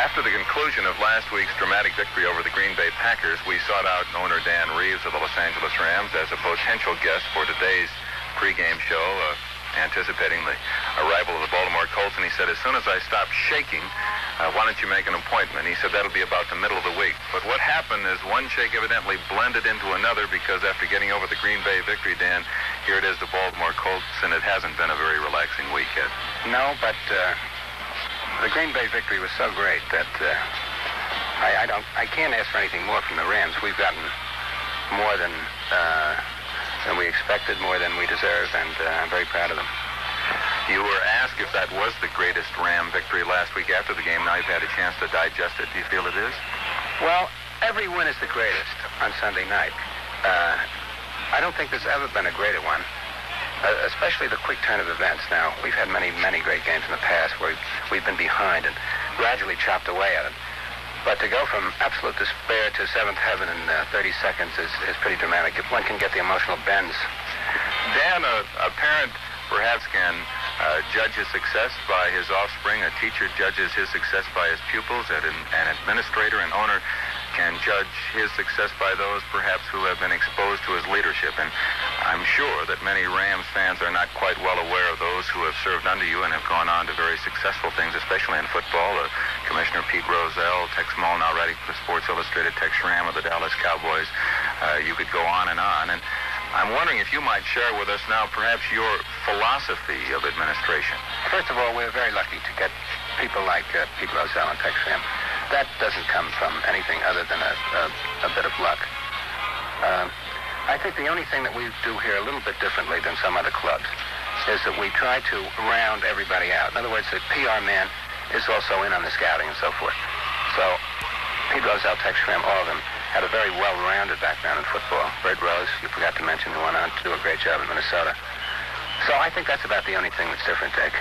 After the conclusion of last week's dramatic victory over the Green Bay Packers, we sought out owner Dan Reeves of the Los Angeles Rams as a potential guest for today's pregame show, anticipating the arrival of the Baltimore Colts. And he said, as soon as I stop shaking, why don't you make an appointment? He said that'll be about the middle of the week. But what happened is one shake evidently blended into another, because after getting over the Green Bay victory, Dan, here it is, the Baltimore Colts, and it hasn't been a very relaxing week yet. No, but the Green Bay victory was so great that I can't ask for anything more from the Rams. We've gotten more than we expected, more than we deserve, and I'm very proud of them. You were asked if that was the greatest Ram victory last week after the game. Now you've had a chance to digest it. Do you feel it is? Well, every win is the greatest on Sunday night. I don't think there's ever been a greater one, especially the quick turn of events. Now, we've had many, many great games in the past where we've been behind and gradually chopped away at it. But to go from absolute despair to seventh heaven in 30 seconds is pretty dramatic. If one can get the emotional bends. Dan, a parent perhaps can judge his success by his offspring. A teacher judges his success by his pupils. An administrator and owner can judge his success by those perhaps who have been exposed to his leadership. And I'm sure that many Rams fans are not quite well aware of those who have served under you and have gone on to very successful things, especially in football. Commissioner Pete Rozelle, Tex Mullen, now writing for Sports Illustrated, Tex Schramm of the Dallas Cowboys. You could go on. And I'm wondering if you might share with us now perhaps your philosophy of administration. First of all, we're very lucky to get people like Pete Rozelle and Tex Schramm. That doesn't come from anything other than a bit of luck. I think the only thing that we do here a little bit differently than some other clubs is that we try to round everybody out. In other words, the PR man is also in on the scouting and so forth. So Pete Rozelle, Tex Schramm, all of them had a very well-rounded background in football. Bert Rose, you forgot to mention, who went on to do a great job in Minnesota. So I think that's about the only thing that's different, Dick.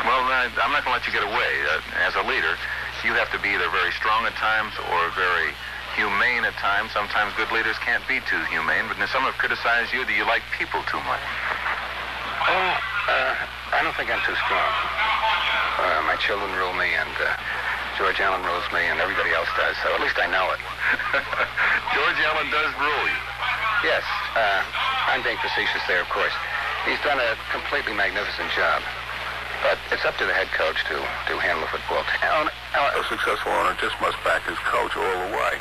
Well, I'm not going to let you get away. As a leader, you have to be either very strong at times or very humane at times. Sometimes good leaders can't be too humane, but some have criticized you that you like people too much. Oh, I don't think I'm too strong. My children rule me, and George Allen rules me, and everybody else does, so at least I know it. George Allen does rule you. Yes, I'm being facetious there, of course. He's done a completely magnificent job. But it's up to the head coach to handle the football team. A successful owner just must back his coach all the way.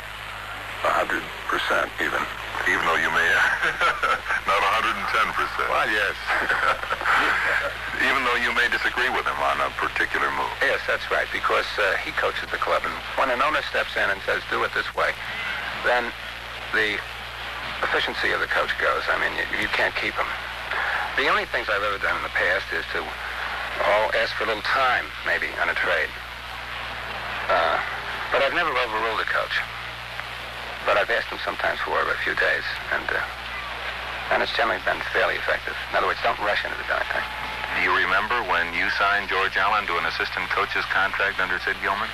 100% even. Even though you may not 110%. Well, yes. Even though you may disagree with him on a particular move. Yes, that's right, because he coaches the club. And when an owner steps in and says, do it this way, then the efficiency of the coach goes. I mean, you can't keep him. The only things I've ever done in the past is to ask for a little time, maybe, on a trade. But I've never overruled a coach. But I've asked him sometimes for a few days, and it's generally been fairly effective. In other words, don't rush into the darn thing. Do you remember when you signed George Allen to an assistant coach's contract under Sid Gilman?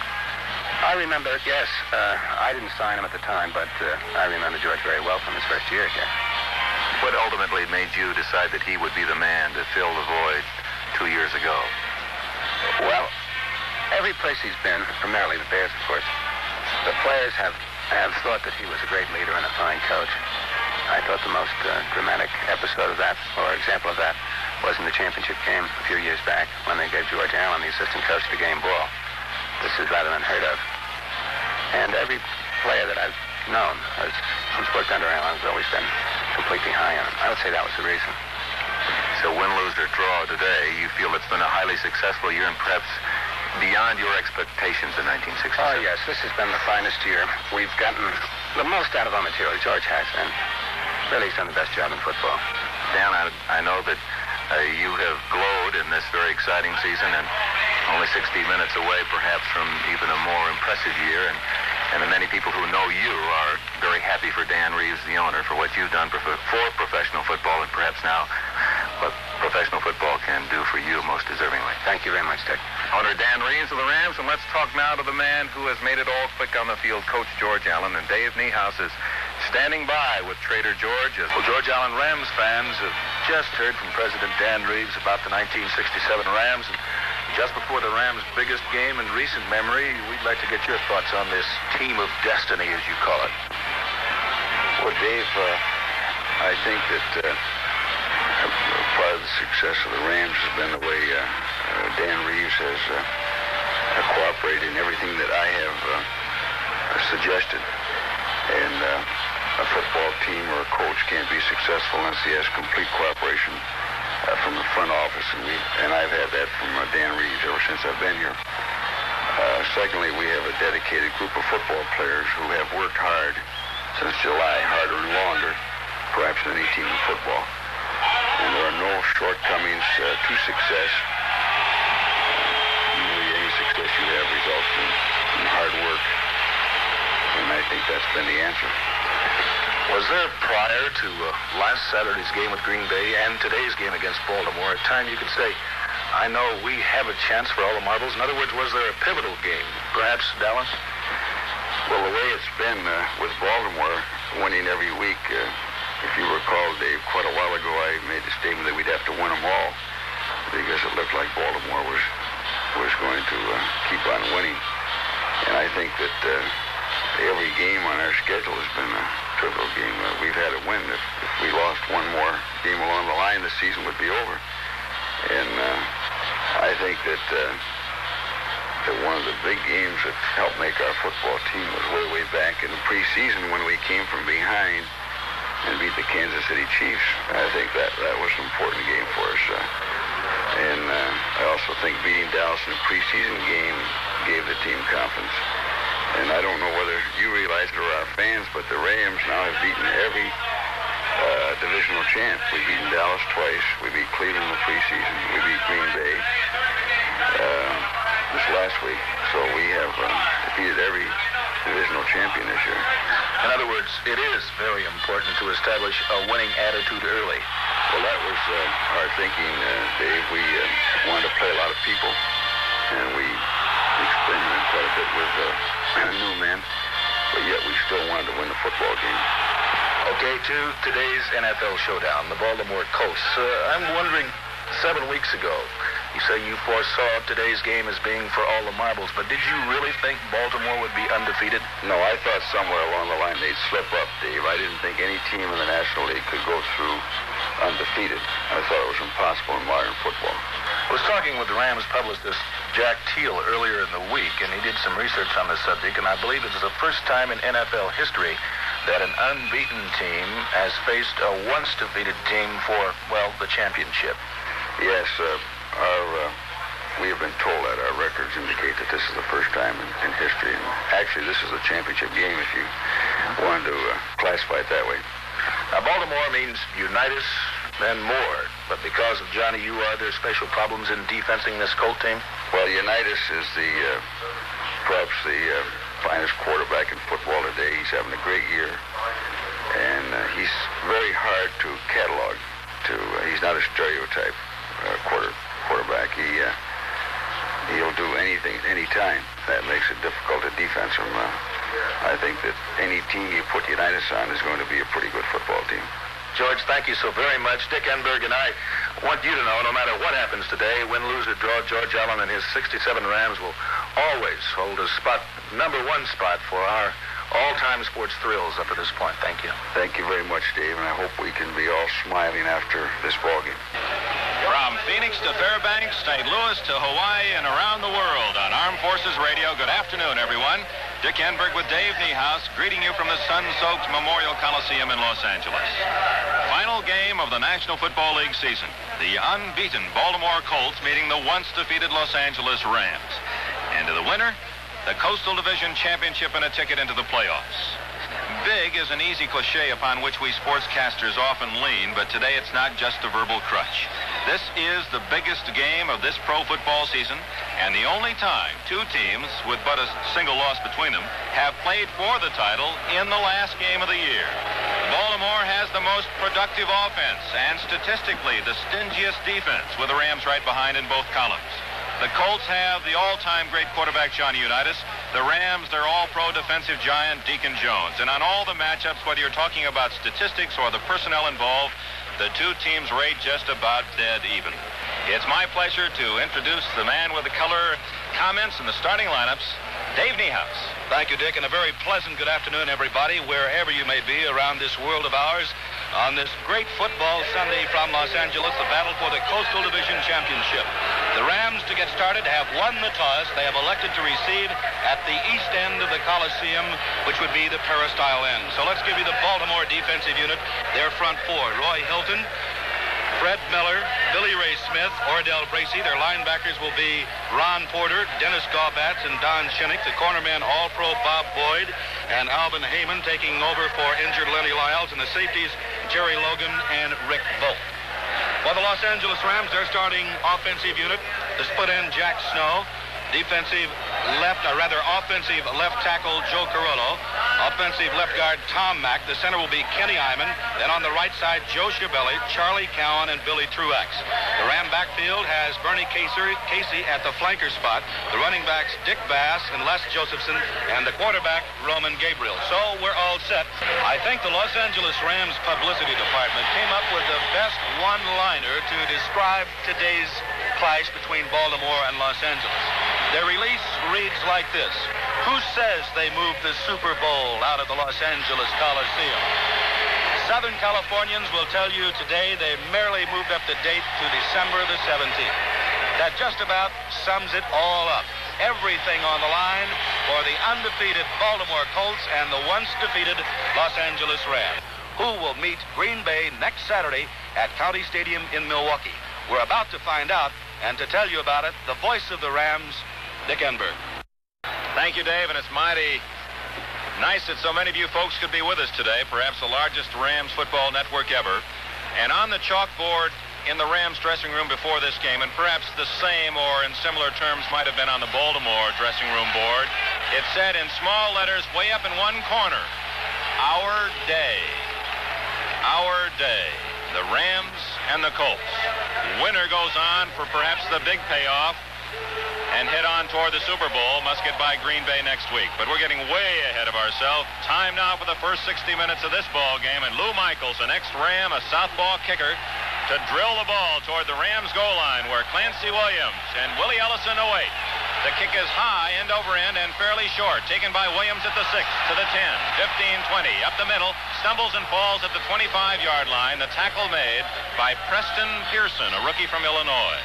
I remember, yes. I didn't sign him at the time, but I remember George very well from his first year here. What ultimately made you decide that he would be the man to fill the void 2 years ago? Well, every place he's been, primarily the Bears, of course, the players have thought that he was a great leader and a fine coach. I thought the most dramatic episode of that, or example of that, was in the championship game a few years back when they gave George Allen the assistant coach the game ball. This is rather unheard of. And every player that I've known who's worked under Allen has always been completely high on him. I would say that was the reason. So win, lose, or draw today, you feel it's been a highly successful year and perhaps beyond your expectations in 1967? Oh, yes. This has been the finest year. We've gotten the most out of our material. George has, and really he's done the best job in football. Dan, I know that you have glowed in this very exciting season and only 60 minutes away perhaps from even a more impressive year. And the many people who know you are very happy for Dan Reeves, the owner, for what you've done for professional football and perhaps now what professional football can do for you most deservingly. Thank you very much, Dick. Owner Dan Reeves of the Rams, and let's talk now to the man who has made it all click on the field, Coach George Allen, and Dave Niehaus is standing by with Trader George. Well, George Allen Rams fans have just heard from President Dan Reeves about the 1967 Rams, and just before the Rams' biggest game in recent memory, we'd like to get your thoughts on this team of destiny, as you call it. Well, Dave, I think that part of the success of the Rams has been the way Dan Reeves has cooperated in everything that I have suggested. And a football team or a coach can't be successful unless he has complete cooperation from the front office, and I've had that from Dan Reeves ever since I've been here. Secondly, we have a dedicated group of football players who have worked hard since July, harder and longer, perhaps than any team in football. And there are no shortcomings to success. Usually any success you have results in hard work, and I think that's been the answer. Was there, prior to last Saturday's game with Green Bay and today's game against Baltimore, a time you could say, I know we have a chance for all the marbles? In other words, was there a pivotal game? Perhaps, Dallas? Well, the way it's been with Baltimore winning every week, if you recall, Dave, quite a while ago I made the statement that we'd have to win them all because it looked like Baltimore was going to keep on winning. And I think that every game on our schedule has been a pivotal game. We've had to win. If we lost one more game along the line, the season would be over. And I think that one of the big games that helped make our football team was way back in the preseason when we came from behind and beat the Kansas City Chiefs. I think that was an important game for us. And I also think beating Dallas in the preseason game gave the team confidence. And I don't know whether you realize it or our fans, but the Rams now have beaten every divisional champ. We've beaten Dallas twice. We beat Cleveland in the preseason. We beat Green Bay this last week. So we have defeated every divisional champion this year. In other words, it is very important to establish a winning attitude early. Well, that was our thinking, Dave. We wanted to play a lot of people, and we experimented quite a bit with new men, but yet we still wanted to win the football game. Okay, to today's NFL showdown, the Baltimore Colts. I'm wondering, 7 weeks ago, you say you foresaw today's game as being for all the marbles, but did you really think Baltimore would be undefeated? No, I thought somewhere along the line they'd slip up, Dave. I didn't think any team in the National League could go through undefeated. I thought it was impossible in modern football. I was talking with the Rams publicist Jack Teal earlier in the week, and he did some research on the subject, and I believe it is the first time in NFL history that an unbeaten team has faced a once-defeated team for, well, the championship. Yes, we have been told that our records indicate that this is the first time in history. And actually, this is a championship game if you wanted to classify it that way. Now, Baltimore means Unitas and more, but because of Johnny U, are there special problems in defensing this Colt team? Well, Unitas is perhaps the finest quarterback in football today. He's having a great year, and he's very hard to catalog. He's not a stereotype quarterback. He'll do anything, anytime. That makes it difficult to defense him. I think that any team you put Unitas on is going to be a pretty good football team. George, thank you so very much. Dick Enberg and I want you to know, no matter what happens today, win, lose, or draw, George Allen and his 67 Rams will always hold a number one spot for our all-time sports thrills up to this point. Thank you. Thank you very much, Dave, and I hope we can be all smiling after this ballgame. From Phoenix to Fairbanks, St. Louis to Hawaii, and around the world on Armed Forces Radio, good afternoon, everyone. Dick Enberg with Dave Niehaus, greeting you from the sun-soaked Memorial Coliseum in Los Angeles. Final game of the National Football League season. The unbeaten Baltimore Colts meeting the once-defeated Los Angeles Rams. And to the winner, the Coastal Division Championship and a ticket into the playoffs. Big is an easy cliche upon which we sportscasters often lean, but today it's not just a verbal crutch. This is the biggest game of this pro football season, and the only time two teams, with but a single loss between them, have played for the title in the last game of the year. Baltimore has the most productive offense and statistically the stingiest defense, with the Rams right behind in both columns. The Colts have the all-time great quarterback, Johnny Unitas. The Rams, their all-pro defensive giant, Deacon Jones. And on all the matchups, whether you're talking about statistics or the personnel involved, the two teams rate just about dead even. It's my pleasure to introduce the man with the color comments and the starting lineups, Dave Niehaus. Thank you, Dick, and a very pleasant good afternoon, everybody, wherever you may be around this world of ours. On this great football Sunday from Los Angeles, the battle for the Coastal Division Championship. The Rams, to get started, have won the toss. They have elected to receive at the east end of the Coliseum, which would be the peristyle end. So let's give you the Baltimore defensive unit, their front four. Roy Hilton, Fred Miller, Billy Ray Smith, Ordell Bracey. Their linebackers will be Ron Porter, Dennis Gaubatz, and Don Shinnick. The cornerman, All-Pro Bob Boyd, and Alvin Heyman taking over for injured Lenny Lyles. And the safeties, Jerry Logan and Rick Volk. For the Los Angeles Rams, their starting offensive unit, the split end, Jack Snow. Defensive offensive left tackle, Joe Carollo. Offensive left guard, Tom Mack. The center will be Kenny Iman. Then on the right side, Joe Schiavelli, Charlie Cowan, and Billy Truex. The Ram backfield has Bernie Casey at the flanker spot. The running backs, Dick Bass and Les Josephson, and the quarterback, Roman Gabriel. So we're all set. I think the Los Angeles Rams publicity department came up with the best one-liner to describe today's clash between Baltimore and Los Angeles. Their release reads like this: who says they moved the Super Bowl out of the Los Angeles Coliseum? Southern Californians will tell you today they merely moved up the date to December the 17th. That just about sums it all up. Everything on the line for the undefeated Baltimore Colts and the once defeated Los Angeles Rams, who will meet Green Bay next Saturday at County Stadium in Milwaukee. We're about to find out, and to tell you about it, the voice of the Rams, Dick Enberg. Thank you, Dave, and it's mighty nice that so many of you folks could be with us today, perhaps the largest Rams football network ever. And on the chalkboard in the Rams dressing room before this game, and perhaps the same or in similar terms might have been on the Baltimore dressing room board, it said in small letters way up in one corner, "Our day. Our day. The Rams and the Colts." Winner goes on for perhaps the big payoff and head on toward the Super Bowl. Must get by Green Bay next week. But we're getting way ahead of ourselves. Time now for the first 60 minutes of this ball game. And Lou Michaels, an ex-Ram, a southpaw kicker, to drill the ball toward the Rams goal line where Clancy Williams and Willie Ellison await. The kick is high, end over end, and fairly short. Taken by Williams at the 6, to the 10, 15, 20, up the middle. Stumbles and falls at the 25-yard line. The tackle made by Preston Pearson, a rookie from Illinois.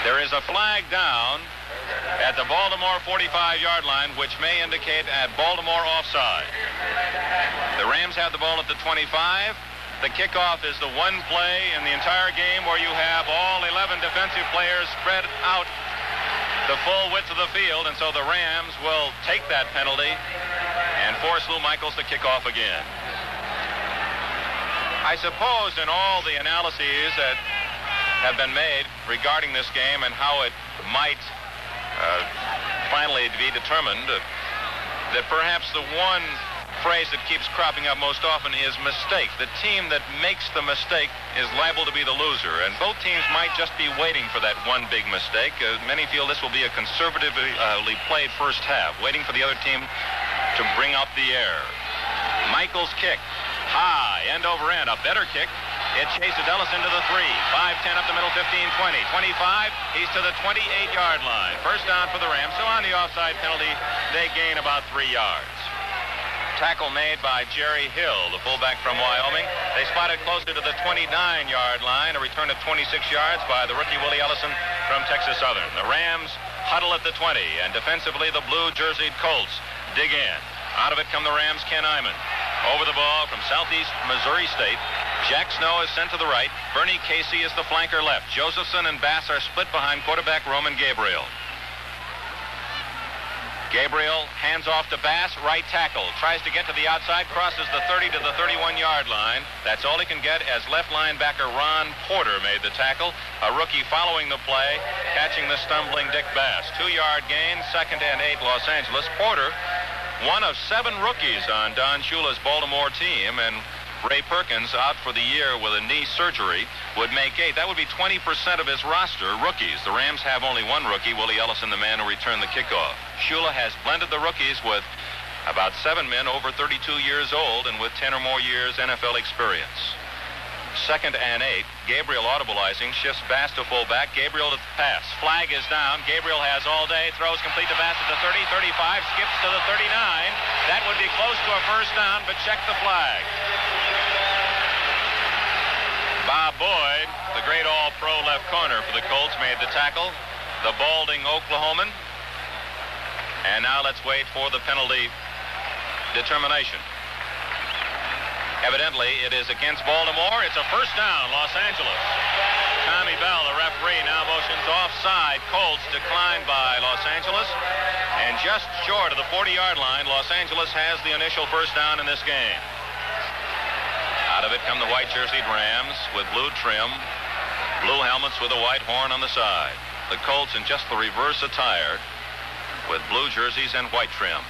There is a flag down at the Baltimore 45-yard line, which may indicate at Baltimore offside. The Rams have the ball at the 25. The kickoff is the one play in the entire game where you have all 11 defensive players spread out the full width of the field, and so the Rams will take that penalty and force Lou Michaels to kick off again. I suppose in all the analyses that have been made regarding this game and how it might finally be determined, that perhaps the one phrase that keeps cropping up most often is mistake. The team that makes the mistake is liable to be the loser, and both teams might just be waiting for that one big mistake. Many feel this will be a conservatively played first half, waiting for the other team to bring up the air. Michaels' kick, high, end over end, a better kick. It chases Ellison to the 3, 5-10 up the middle, 15-20, 25. He's to the 28-yard line. First down for the Rams. So on the offside penalty, they gain about 3 yards. Tackle made by Jerry Hill, the fullback from Wyoming. They spotted closer to the 29-yard line. A return of 26 yards by the rookie Willie Ellison from Texas Southern. The Rams huddle at the 20, and defensively the blue-jerseyed Colts dig in. Out of it come the Rams' Ken Iman. Over the ball from Southeast Missouri State. Jack Snow is sent to the right. Bernie Casey is the flanker left. Josephson and Bass are split behind quarterback Roman Gabriel. Gabriel hands off to Bass, right tackle. Tries to get to the outside, crosses the 30 to the 31-yard line. That's all he can get as left linebacker Ron Porter made the tackle. A rookie following the play, catching the stumbling Dick Bass. 2-yard gain, 2nd and 8 Los Angeles. Porter, one of 7 rookies on Don Shula's Baltimore team, and Ray Perkins, out for the year with a knee surgery, would make 8. That would be 20% of his roster, rookies. The Rams have only one rookie, Willie Ellison, the man who returned the kickoff. Shula has blended the rookies with about 7 men over 32 years old and with 10 or more years NFL experience. 2nd and 8. Gabriel audibleizing, shifts Bass to fullback. Gabriel to pass. Flag is down. Gabriel has all day. Throws complete to Bass at the 30, 35. Skips to the 39. That would be close to a first down, but check the flag. Bob Boyd, the great all-pro left corner for the Colts, made the tackle. The balding Oklahoman. And now let's wait for the penalty determination. Evidently, it is against Baltimore. It's a first down, Los Angeles. Tommy Bell, the referee, now motions offside. Colts declined by Los Angeles. And just short of the 40-yard line, Los Angeles has the initial first down in this game. Out of it come the white-jerseyed Rams with blue trim, blue helmets with a white horn on the side. The Colts in just the reverse attire with blue jerseys and white trim.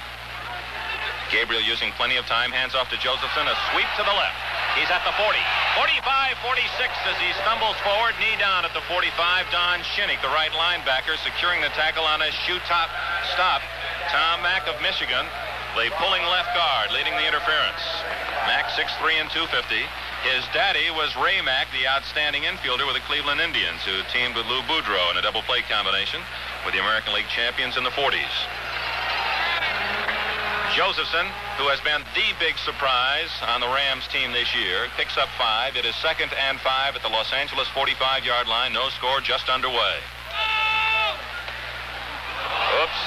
Gabriel using plenty of time, hands off to Josephson, a sweep to the left. He's at the 40, 45, 46 as he stumbles forward, knee down at the 45. Don Shinnick, the right linebacker, securing the tackle on a shoe-top stop. Tom Mack of Michigan, the pulling left guard, leading the interference. Mack 6'3" and 250. His daddy was Ray Mack, the outstanding infielder with the Cleveland Indians, who teamed with Lou Boudreau in a double play combination with the American League champions in the 40s. Josephson, who has been the big surprise on the Rams team this year, picks up 5. It is 2nd and 5 at the Los Angeles 45-yard line. No score, just underway. Oops.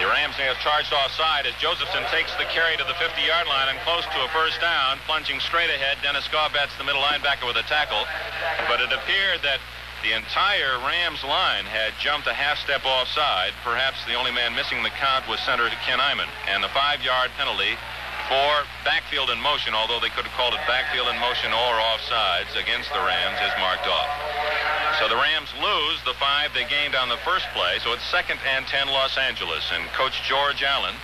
The Rams may have charged offside as Josephson takes the carry to the 50-yard line and close to a first down. Plunging straight ahead, Dennis Gaubetz, the middle linebacker, with a tackle. But it appeared that the entire Rams line had jumped a half step offside. Perhaps the only man missing the count was center Ken Iman. And the 5-yard penalty for backfield in motion, although they could have called it backfield in motion or offsides against the Rams, is marked off. So the Rams lose the 5 they gained on the first play. So it's 2nd and 10 Los Angeles. And Coach George Allen,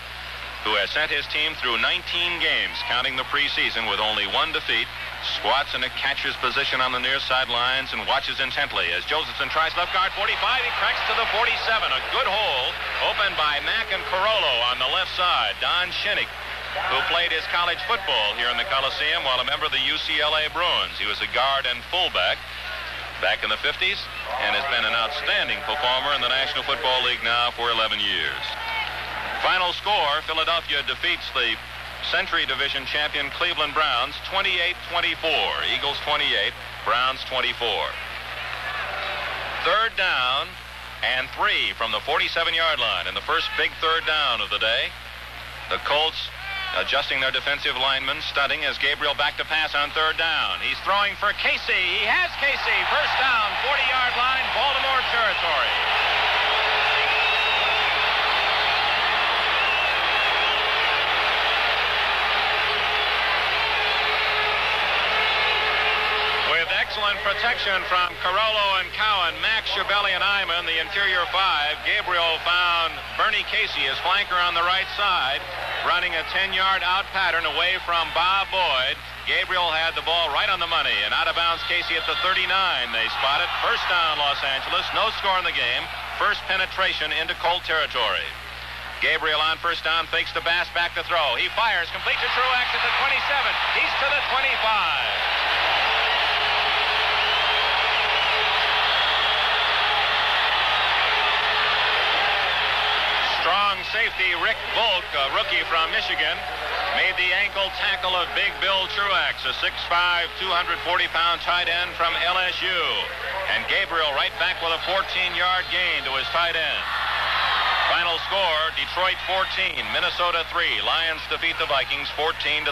who has sent his team through 19 games, counting the preseason with only 1 defeat, squats in a catcher's position on the near sidelines and watches intently as Josephson tries left guard 45. He cracks to the 47. A good hole opened by Mack and Carollo on the left side. Don Shinnick, who played his college football here in the Coliseum while a member of the UCLA Bruins. He was a guard and fullback back in the 50s and has been an outstanding performer in the National Football League now for 11 years. Final score, Philadelphia defeats the Century Division champion Cleveland Browns 28-24. Eagles 28, Browns 24. 3rd down and 3 from the 47-yard line. And the first big 3rd down of the day. The Colts adjusting their defensive linemen, stunting as Gabriel back to pass on 3rd down. He's throwing for Casey. He has Casey. First down, 40-yard line, Baltimore territory. Excellent protection from Carollo and Cowan, Max, Schiavelli, and Iman, the interior 5. Gabriel found Bernie Casey, his flanker on the right side, running a 10-yard out pattern away from Bob Boyd. Gabriel had the ball right on the money, and out of bounds Casey at the 39. They spotted. First down, Los Angeles. No score in the game. First penetration into Colt territory. Gabriel on first down, fakes to Bass, back to throw. He fires, complete to Truex at the 27. He's to the 25. Strong safety Rick Volk, a rookie from Michigan, made the ankle tackle of Big Bill Truex, a 6'5", 240-pound tight end from LSU. And Gabriel right back with a 14-yard gain to his tight end. Final score, Detroit 14, Minnesota 3. Lions defeat the Vikings 14-3.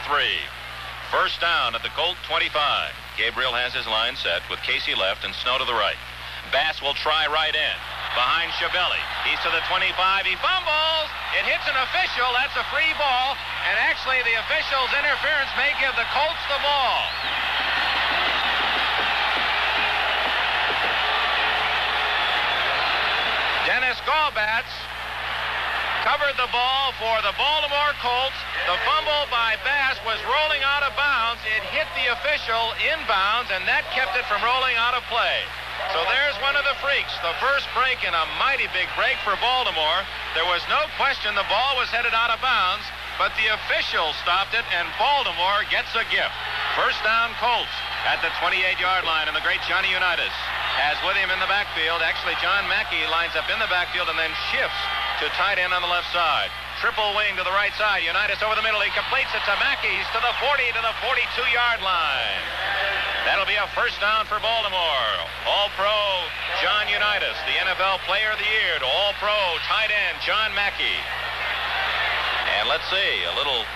First down at the Colt 25. Gabriel has his line set with Casey left and Snow to the right. Bass will try right in. Behind Schiavelli. He's to the 25. He fumbles. It hits an official. That's a free ball. And actually, the official's interference may give the Colts the ball. Dennis Gaubetz covered the ball for the Baltimore Colts. The fumble by Bass was rolling out of bounds. It hit the official inbounds, and that kept it from rolling out of play. So there's one of the freaks. The first break in a mighty big break for Baltimore. There was no question the ball was headed out of bounds, but the official stopped it, and Baltimore gets a gift. First down, Colts at the 28-yard line, and the great Johnny Unitas has with him in the backfield. Actually, John Mackey lines up in the backfield and then shifts to tight end on the left side. Triple wing to the right side. Unitas over the middle. He completes it to Mackey to the 40 to the 42-yard line. That'll be a first down for Baltimore. All-Pro John Unitas, the NFL Player of the Year to All-Pro tight end John Mackey. And let's see, a little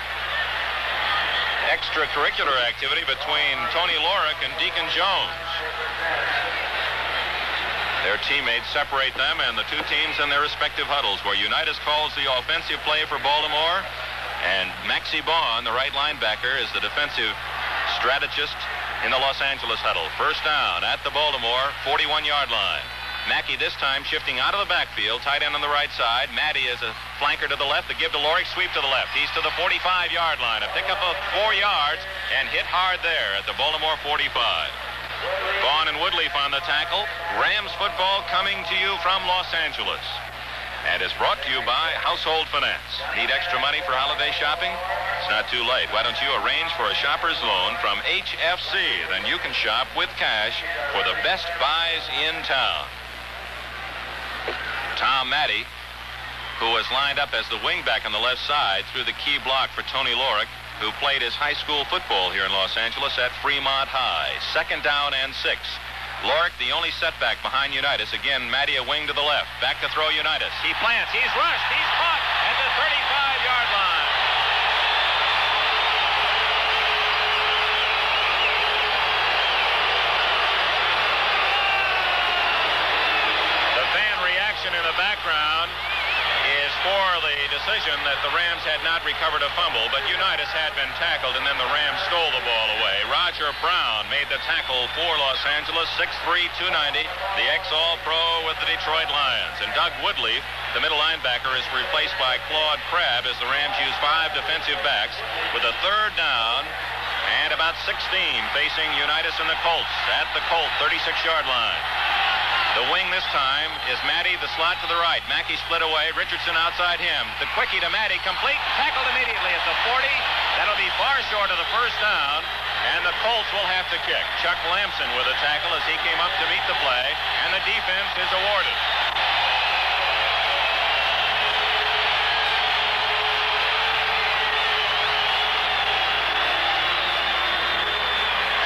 extracurricular activity between Tony Lorick and Deacon Jones. Their teammates separate them and the two teams in their respective huddles, where Unitas calls the offensive play for Baltimore, and Maxie Baughan, the right linebacker, is the defensive strategist in the Los Angeles huddle. First down at the Baltimore 41-yard line. Mackey this time shifting out of the backfield, tight end on the right side. Matty is a flanker to the left. The give to Lorick, sweep to the left. He's to the 45-yard line. A pickup of 4 yards and hit hard there at the Baltimore 45. Vaughn and Woodleaf on the tackle. Rams football coming to you from Los Angeles. And is brought to you by Household Finance. Need extra money for holiday shopping? It's not too late. Why don't you arrange for a shopper's loan from HFC? Then you can shop with cash for the best buys in town. Tom Matty, who was lined up as the wingback on the left side, threw the key block for Tony Lorick, who played his high school football here in Los Angeles at Fremont High. Second down and 6. Lorick, the only setback behind Unitas. Again, Matty a wing to the left. Back to throw Unitas. He plants. He's rushed. He's caught at the 35-yard line. The fan reaction in the background is for the decision that the Rams had not recovered a fumble, but Unitas had been tackled, and then the Rams stole the ball away. Roger Brown made the tackle for Los Angeles, 6'3", 290, the ex-All-Pro with the Detroit Lions. And Doug Woodleaf, the middle linebacker, is replaced by Claude Crabb as the Rams use 5 defensive backs with a third down and about 16 facing Unitas and the Colts at the Colt 36-yard line. The wing this time is Matty, the slot to the right. Mackey split away. Richardson outside him. The quickie to Matty, complete. Tackled immediately at the 40. That'll be far short of the first down. And the Colts will have to kick. Chuck Lamson with a tackle as he came up to meet the play. And the defense is awarded.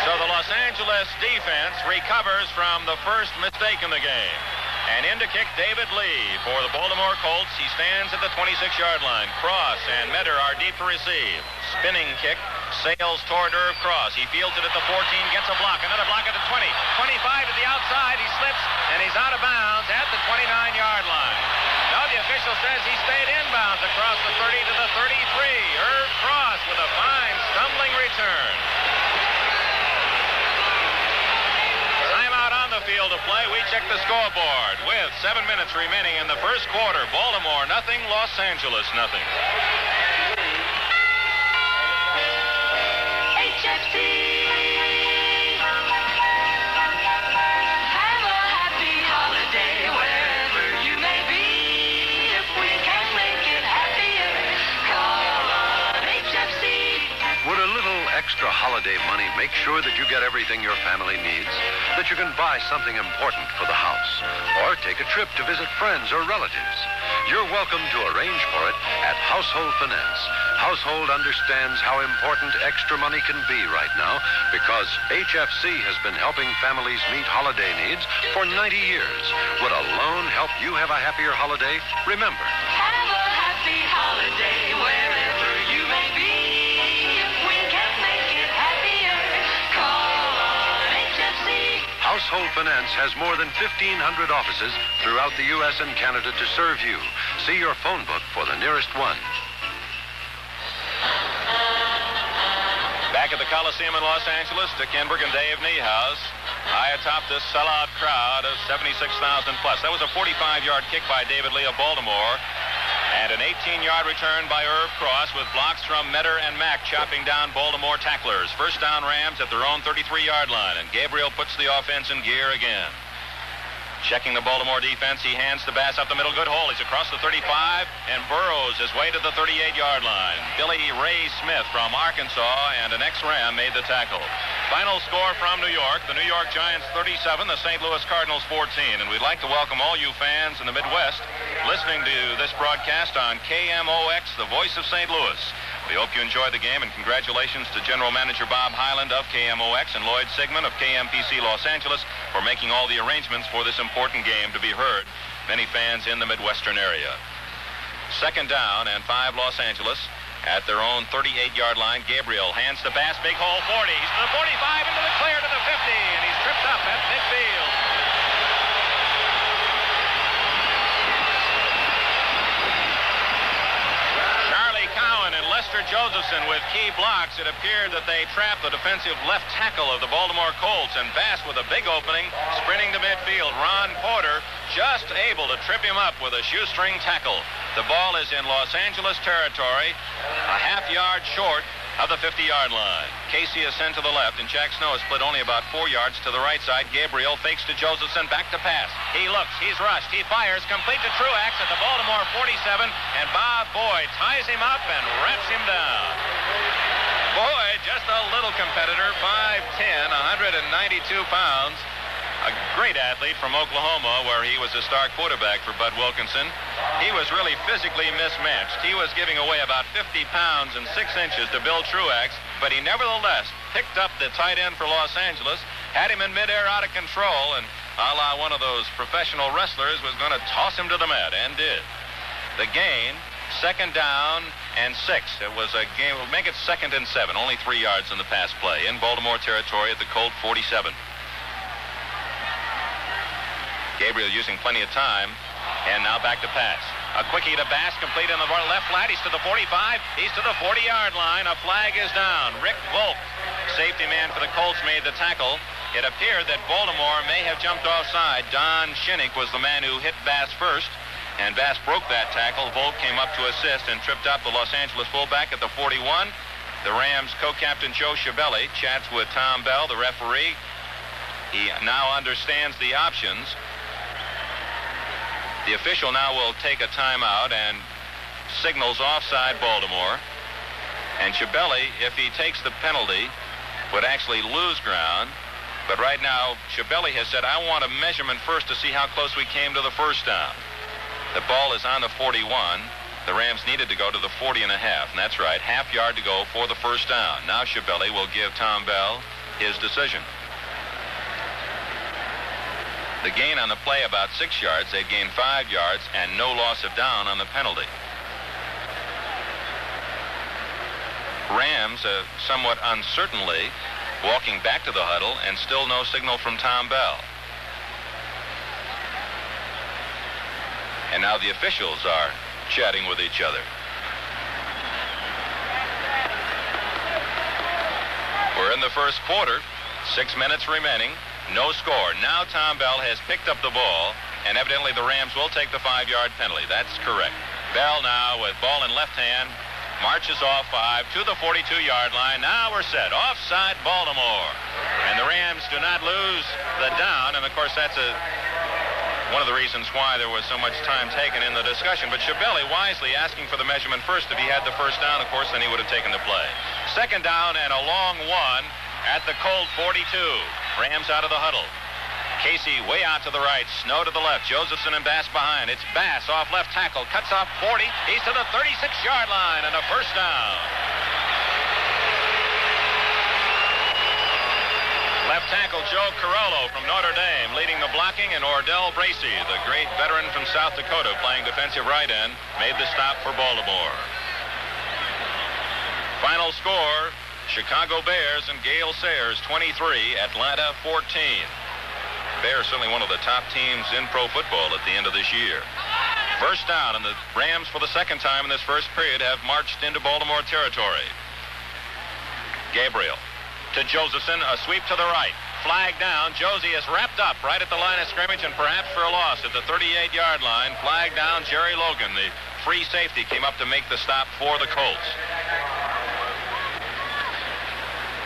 So the Los Angeles defense recovers from the first mistake in the game. And in to kick David Lee for the Baltimore Colts. He stands at the 26-yard line. Cross and Metter are deep to receive. Spinning kick sails toward Irv Cross. He fields it at the 14, gets a block. Another block at the 20. 25 to the outside. He slips, and he's out of bounds at the 29-yard line. Now the official says he stayed inbounds across the 30 to the 33. Irv Cross with a fine stumbling return. Field of play. We check the scoreboard with 7 minutes remaining in the first quarter. Baltimore nothing, Los Angeles nothing. HFC. Have a happy holiday wherever you may be. If we can make it happier, call on HFC. Would a little extra holiday money make sure that you get everything your family needs? That you can buy something important for the house, or take a trip to visit friends or relatives? You're welcome to arrange for it at Household Finance. Household understands how important extra money can be right now because HFC has been helping families meet holiday needs for 90 years. Would a loan help you have a happier holiday? Remember, have a happy holiday wherever you may be. If we can make it happier, call on HFC. Household Finance has more than 1,500 offices throughout the U.S. and Canada to serve you. See your phone book for the nearest one. Back at the Coliseum in Los Angeles, Dick Enberg and Dave Niehaus high atop this sellout crowd of 76,000 plus. That was a 45-yard kick by David Lee of Baltimore, and an 18-yard return by Irv Cross with blocks from Metter and Mack chopping down Baltimore tacklers. First down Rams at their own 33-yard line, and Gabriel puts the offense in gear again. Checking the Baltimore defense, he hands to Bass up the middle. Good hole. He's across the 35 and burrows his way to the 38-yard line. Billy Ray Smith from Arkansas and an ex-Ram made the tackle. Final score from New York. The New York Giants 37, the St. Louis Cardinals 14. And we'd like to welcome all you fans in the Midwest listening to this broadcast on KMOX, the voice of St. Louis. We hope you enjoyed the game, and congratulations to General Manager Bob Hyland of KMOX and Lloyd Sigmund of KMPC Los Angeles for making all the arrangements for this important game to be heard. Many fans in the Midwestern area. Second down and 5 Los Angeles at their own 38-yard line. Gabriel hands to Bass, big hole, 40. He's to the 45, into the clear to the 50, and he's tripped up at midfield. Lester Josephson with key blocks. It appeared that they trapped the defensive left tackle of the Baltimore Colts, and Bass with a big opening, sprinting to midfield. Ron Porter just able to trip him up with a shoestring tackle. The ball is in Los Angeles territory, a half-yard short of the 50-yard line. Casey is sent to the left, and Jack Snow is split only about 4 yards to the right side. Gabriel fakes to Josephson, back to pass. He looks, he's rushed, he fires, complete to Truax at the Baltimore 47, and Bob Boyd ties him up and wraps him down. Boyd, just a little competitor, 5'10", 192 pounds. A great athlete from Oklahoma, where he was a star quarterback for Bud Wilkinson. He was really physically mismatched. He was giving away about 50 pounds and 6 inches to Bill Truax, but he nevertheless picked up the tight end for Los Angeles, had him in midair out of control, and a la one of those professional wrestlers was going to toss him to the mat, and did. The gain, second down and 6. It was a game, we'll make it 2nd and 7, only 3 yards in the pass play in Baltimore territory at the Colt 47. Gabriel using plenty of time, and now back to pass. A quickie to Bass, complete in the left flat. He's to the 45. He's to the 40-yard line. A flag is down. Rick Volk, safety man for the Colts, made the tackle. It appeared that Baltimore may have jumped offside. Don Shinnick was the man who hit Bass first, and Bass broke that tackle. Volk came up to assist and tripped up the Los Angeles fullback at the 41. The Rams co-captain Joe Schiavelli chats with Tom Bell, the referee. He now understands the options. The official now will take a timeout and signals offside Baltimore. And Schiavelli, if he takes the penalty, would actually lose ground. But right now, Schiavelli has said, I want a measurement first to see how close we came to the first down. The ball is on the 41. The Rams needed to go to the 40 and a half. And that's right, half yard to go for the first down. Now Schiavelli will give Tom Bell his decision. The gain on the play about 6 yards. They'd gained 5 yards and no loss of down on the penalty. Rams somewhat uncertainly walking back to the huddle, and still no signal from Tom Bell. And now the officials are chatting with each other. We're in the first quarter, 6 minutes remaining. No score. Now Tom Bell has picked up the ball, and evidently the Rams will take the 5-yard penalty. That's correct. Bell now with ball in left hand, marches off 5 to the 42-yard line. Now we're set. Offside Baltimore. And the Rams do not lose the down, and of course that's one of the reasons why there was so much time taken in the discussion. But Schiavelli wisely asking for the measurement first. If he had the first down, of course, then he would have taken the play. Second down and a long one at the Colt 42. Rams out of the huddle. Casey way out to the right. Snow to the left. Josephson and Bass behind. It's Bass off left tackle. Cuts off 40. He's to the 36-yard line and a first down. Left tackle Joe Carollo from Notre Dame leading the blocking, and Ordell Bracey, the great veteran from South Dakota playing defensive right end, made the stop for Baltimore. Final score, Chicago Bears and Gale Sayers 23, Atlanta 14. Bears certainly one of the top teams in pro football at the end of this year. First down, and the Rams for the second time in this first period have marched into Baltimore territory. Gabriel to Josephson, a sweep to the right. Flag down. Josie is wrapped up right at the line of scrimmage and perhaps for a loss at the 38-yard line. Flag down. Jerry Logan, the free safety, came up to make the stop for the Colts.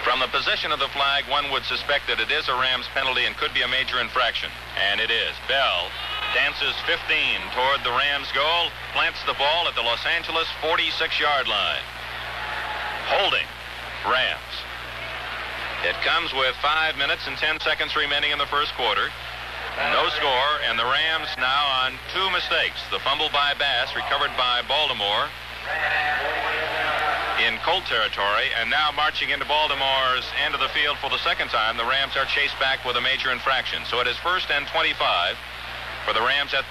From the position of the flag, one would suspect that it is a Rams penalty and could be a major infraction. And it is. Bell dances 15 toward the Rams goal, plants the ball at the Los Angeles 46-yard line. Holding. Rams. It comes with 5 minutes and 10 seconds remaining in the first quarter. No score, and the Rams now on 2 mistakes. The fumble by Bass, recovered by Baltimore in Colt territory, and now marching into Baltimore's end of the field for the second time. The Rams are chased back with a major infraction. So it is 1st and 25 for the Rams at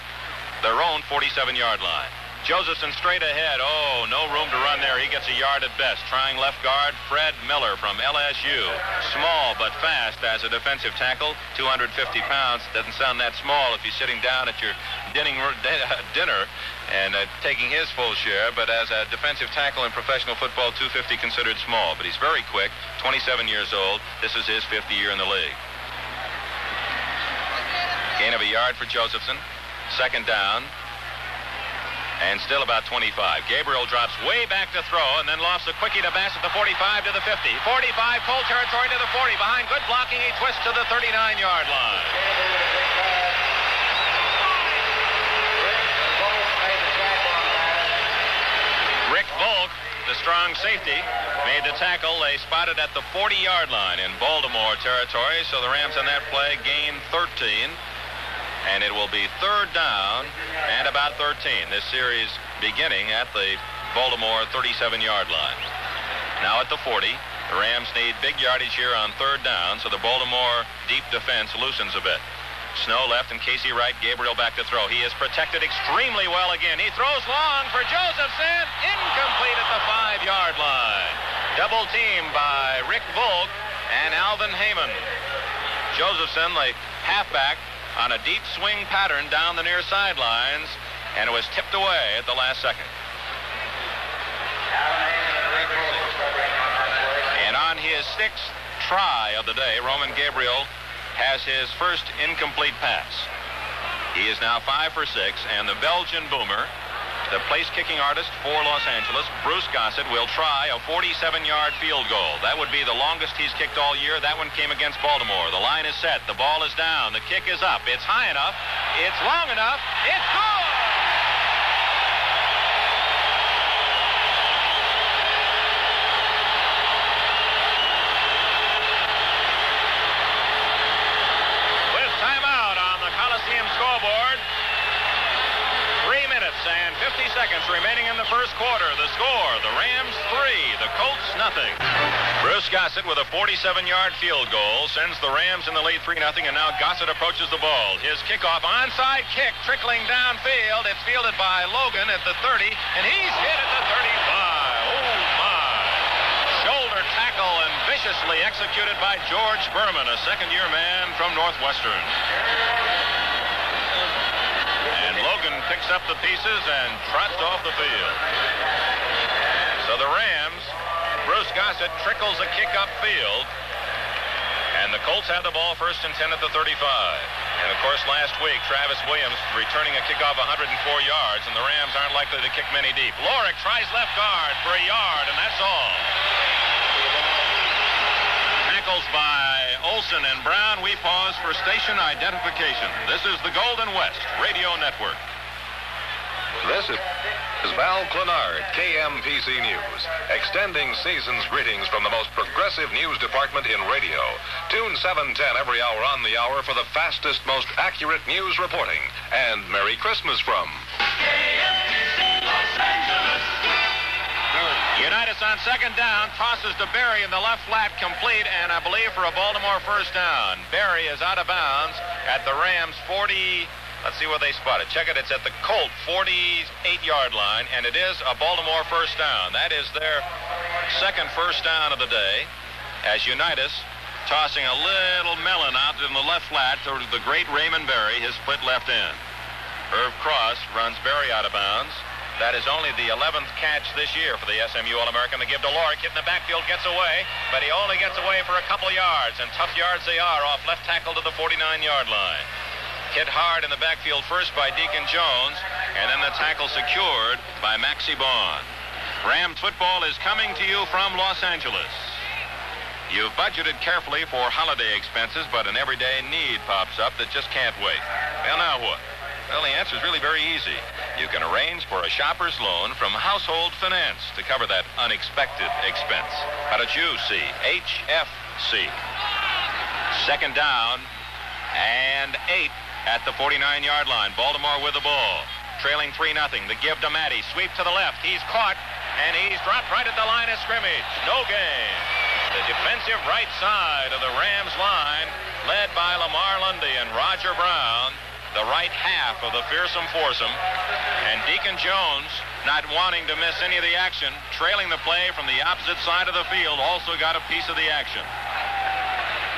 their own 47-yard line. Josephson straight ahead. Oh, no room to run there. He gets a yard at best. Trying left guard, Fred Miller from LSU. Small but fast as a defensive tackle. 250 pounds. Doesn't sound that small if you're sitting down at your dinner and taking his full share. But as a defensive tackle in professional football, 250 considered small. But he's very quick. 27 years old. This is his 5th year in the league. Gain of a yard for Josephson. 2nd down. And still about 25. Gabriel drops way back to throw and then lofts a quickie to Bass at the 45 to the 50. 45, Colt territory to the 40. Behind good blocking, he twists to the 39-yard line. Rick Volk, the strong safety, made the tackle. They spotted at the 40-yard line in Baltimore territory, so the Rams on that play gained 13. And it will be 3rd down and about 13. This series beginning at the Baltimore 37-yard line. Now at the 40, the Rams need big yardage here on 3rd down, so the Baltimore deep defense loosens a bit. Snow left and Casey right, Gabriel back to throw. He is protected extremely well again. He throws long for Josephson. Incomplete at the 5-yard line. Double team by Rick Volk and Alvin Heyman. Josephson, the halfback, on a deep swing pattern down the near sidelines, and it was tipped away at the last second. And on his 6th try of the day, Roman Gabriel has his first incomplete pass. He is now 5 for 6, and the Belgian boomer, the place-kicking artist for Los Angeles, Bruce Gossett, will try a 47-yard field goal. That would be the longest he's kicked all year. That one came against Baltimore. The line is set. The ball is down. The kick is up. It's high enough. It's long enough. It's good! With timeout on the Coliseum scoreboard. 3 minutes and 50 seconds remaining in the first quarter. The score, the Rams 3, the Colts nothing. Bruce Gossett with a 47-yard field goal sends the Rams in the lead 3-0, and now Gossett approaches the ball. His kickoff, onside kick, trickling downfield. It's fielded by Logan at the 30, and he's hit at the 35. Oh, my. Shoulder tackle and viciously executed by George Berman, a second-year man from Northwestern. Logan picks up the pieces and trots off the field. So the Rams, Bruce Gossett trickles a kick upfield, and the Colts have the ball 1st and 10 at the 35. And of course, last week, Travis Williams returning a kickoff 104 yards, and the Rams aren't likely to kick many deep. Lorick tries left guard for a yard, and that's all. Tackles by Olson and Brown. We pause for station identification. This is the Golden West Radio Network. This is Val Clenard, KMPC News, extending season's greetings from the most progressive news department in radio. Tune 710 every hour on the hour for the fastest, most accurate news reporting. And Merry Christmas from KMPC Los Angeles. Unitas on 2nd down, tosses to Berry in the left flat, complete, and I believe for a Baltimore 1st down. Berry is out of bounds at the Rams 40. Let's see where they spot it. Check it. It's at the Colt 48-yard line, and it is a Baltimore 1st down. That is their 2nd 1st down of the day, as Unitas tossing a little melon out in the left flat to the great Raymond Berry, his split left end. Irv Cross runs Berry out of bounds. That is only the 11th catch this year for the SMU All-American. They give to Lorick, hit in the backfield, gets away, but he only gets away for a couple yards, and tough yards they are off left tackle to the 49-yard line. Hit hard in the backfield first by Deacon Jones, and then the tackle secured by Maxie Bond. Rams football is coming to you from Los Angeles. You've budgeted carefully for holiday expenses, but an everyday need pops up that just can't wait. Well, now what? Well, the answer is really very easy. You can arrange for a shopper's loan from Household Finance to cover that unexpected expense. How did you see? HFC. Second down and 8 at the 49-yard line. Baltimore with the ball. Trailing 3-0. The give to Matty. Sweep to the left. He's caught, and he's dropped right at the line of scrimmage. No gain. The defensive right side of the Rams line, led by Lamar Lundy and Roger Brown, the right half of the fearsome foursome, and Deacon Jones, not wanting to miss any of the action, trailing the play from the opposite side of the field, also got a piece of the action.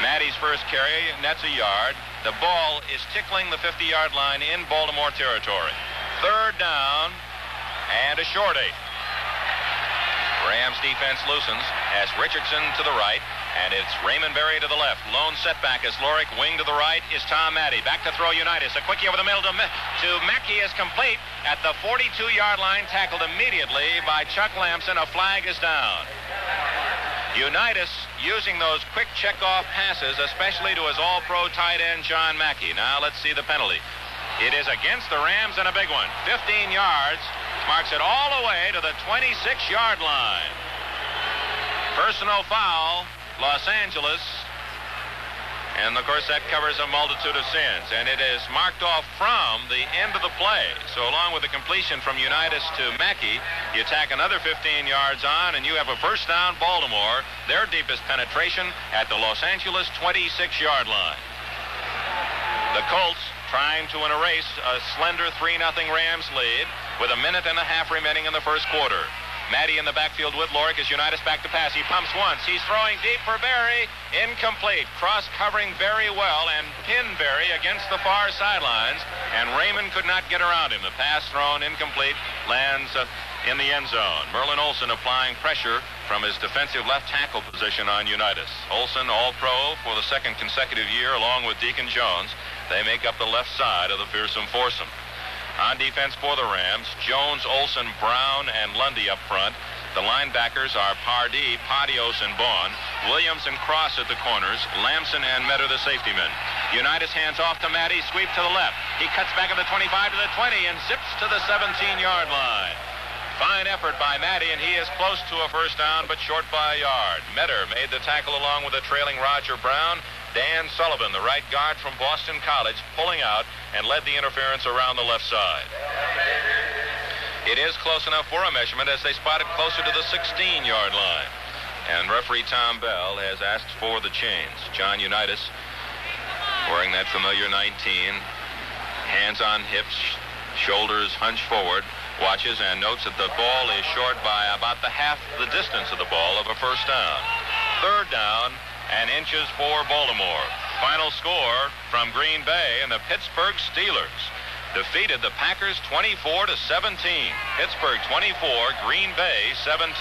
Matty's first carry nets a yard. The ball is tickling the 50-yard line in Baltimore territory. Third down and a short 8. Rams defense loosens as Richardson to the right, and it's Raymond Berry to the left. Lone setback as Lorick, wing to the right, is Tom Matty. Back to throw Unitas. A quickie over the middle to Mackey is complete at the 42-yard line, tackled immediately by Chuck Lamson. A flag is down. Unitas using those quick check-off passes, especially to his all-pro tight end, John Mackey. Now let's see the penalty. It is against the Rams and a big one. 15 yards. Marks it all the way to the 26-yard line. Personal foul, Los Angeles. And, of course, that covers a multitude of sins. And it is marked off from the end of the play. So along with the completion from Unitas to Mackey, you tack another 15 yards on, and you have a first down Baltimore, their deepest penetration at the Los Angeles 26-yard line. The Colts trying to erase a slender 3-0 Rams lead with a minute and a half remaining in the first quarter. Matty in the backfield with Lorick as Unitas back to pass. He pumps once. He's throwing deep for Berry. Incomplete. Cross covering Berry well and pinned Berry against the far sidelines. And Raymond could not get around him. The pass thrown incomplete lands in the end zone. Merlin Olsen applying pressure from his defensive left tackle position on Unitas. Olsen, all-pro for the second consecutive year, along with Deacon Jones. They make up the left side of the fearsome foursome. On defense for the Rams, Jones, Olsen, Brown, and Lundy up front. The linebackers are Pardee, Padios, and Vaughn. Williams and Cross at the corners. Lamson and Metter the safety men. Unitas hands off to Matty, sweep to the left. He cuts back at the 25 to the 20 and zips to the 17-yard line. Fine effort by Matty, and he is close to a first down, but short by a yard. Metter made the tackle along with the trailing Roger Brown. Dan Sullivan, the right guard from Boston College, pulling out and led the interference around the left side. It is close enough for a measurement as they spot it closer to the 16-yard line. And referee Tom Bell has asked for the chains. John Unitas, wearing that familiar 19, hands on hips, shoulders hunched forward, watches and notes that the ball is short by about the half the distance of the ball of a first down. Third down and inches for Baltimore. Final score from Green Bay, and the Pittsburgh Steelers defeated the Packers 24-17. Pittsburgh 24, Green Bay 17.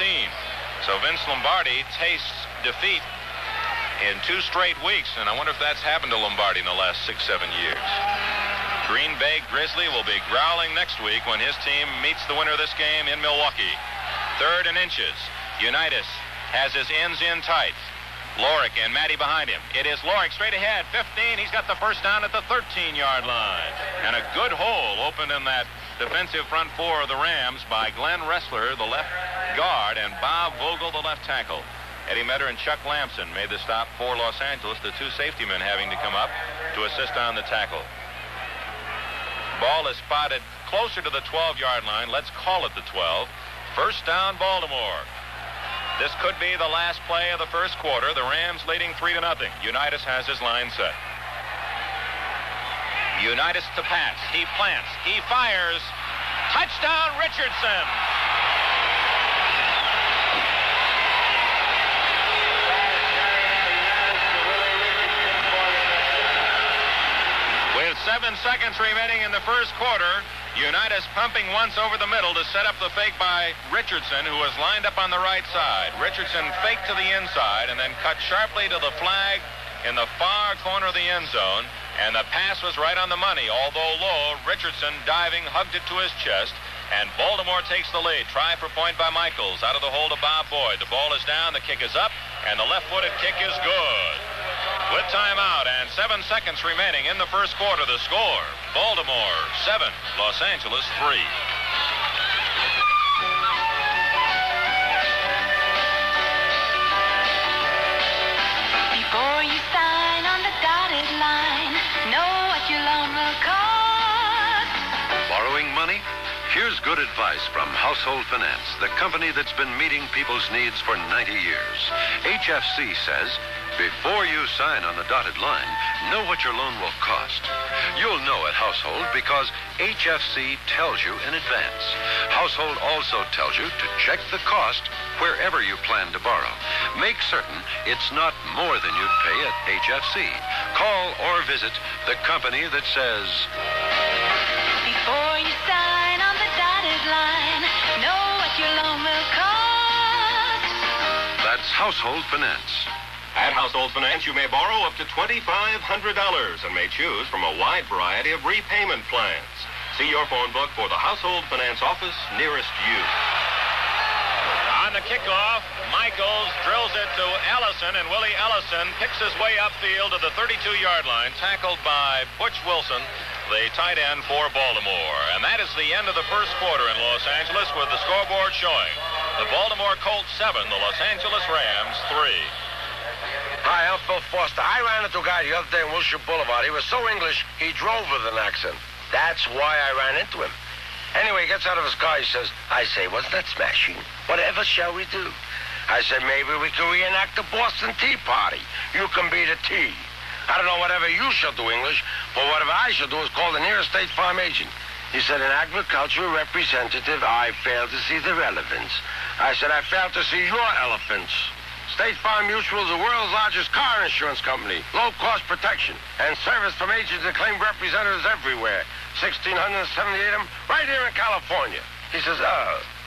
So Vince Lombardi tastes defeat in 2 straight weeks, and I wonder if that's happened to Lombardi in the last 6-7 years. Green Bay Grizzly will be growling next week when his team meets the winner of this game in Milwaukee. Third and inches. Unitas has his ends in tight. Lorick and Matty behind him. It is Lorick straight ahead. 15. He's got the first down at the 13-yard line. And a good hole opened in that defensive front four of the Rams by Glenn Ressler, the left guard, and Bob Vogel, the left tackle. Eddie Metter and Chuck Lamson made the stop for Los Angeles, the 2 safety men having to come up to assist on the tackle. Ball is spotted closer to the 12-yard line. Let's call it the 12. First down, Baltimore. This could be the last play of the first quarter. The Rams leading 3-0. Unitas has his line set. Unitas to pass. He plants. He fires. Touchdown, Richardson. With 7 seconds remaining in the first quarter, Unitas pumping once over the middle to set up the fake by Richardson, who was lined up on the right side. Richardson faked to the inside and then cut sharply to the flag in the far corner of the end zone, and the pass was right on the money. Although low, Richardson, diving, hugged it to his chest and Baltimore takes the lead. Try for point by Michaels. Out of the hold of Bob Boyd. The ball is down, the kick is up, and the left-footed kick is good. With timeout and 7 seconds remaining in the first quarter, the score, Baltimore 7, Los Angeles 3. Before you sign on the dotted line, know what your loan will cost. Borrowing money? Here's good advice from Household Finance, the company that's been meeting people's needs for 90 years. HFC says, before you sign on the dotted line, know what your loan will cost. You'll know at Household because HFC tells you in advance. Household also tells you to check the cost wherever you plan to borrow. Make certain it's not more than you'd pay at HFC. Call or visit the company that says, Before you sign on the dotted line, know what your loan will cost. that's Household Finance. At Household Finance, you may borrow up to $2,500 and may choose from a wide variety of repayment plans. See your phone book for the Household Finance office nearest you. On the kickoff, Michaels drills it to Ellison, and Willie Ellison picks his way upfield to the 32-yard line, tackled by Butch Wilson, the tight end for Baltimore. And that is the end of the first quarter in Los Angeles, with the scoreboard showing the Baltimore Colts 7, the Los Angeles Rams 3. Hi, I'm Phil Foster. I ran into a guy the other day on Wilshire Boulevard. He was so English, he drove with an accent. That's why I ran into him. Anyway, he gets out of his car. He says, I say, wasn't that smashing? Whatever shall we do? I said, maybe we can reenact the Boston Tea Party. You can be the tea. I don't know whatever you shall do English, but whatever I shall do is call the nearest State Farm agent. He said, an agricultural representative, I fail to see the relevance. I said, I fail to see your elephants. State Farm Mutual is the world's largest car insurance company. Low-cost protection and service from agents and claim representatives everywhere. 1,678 of them right here in California. He says,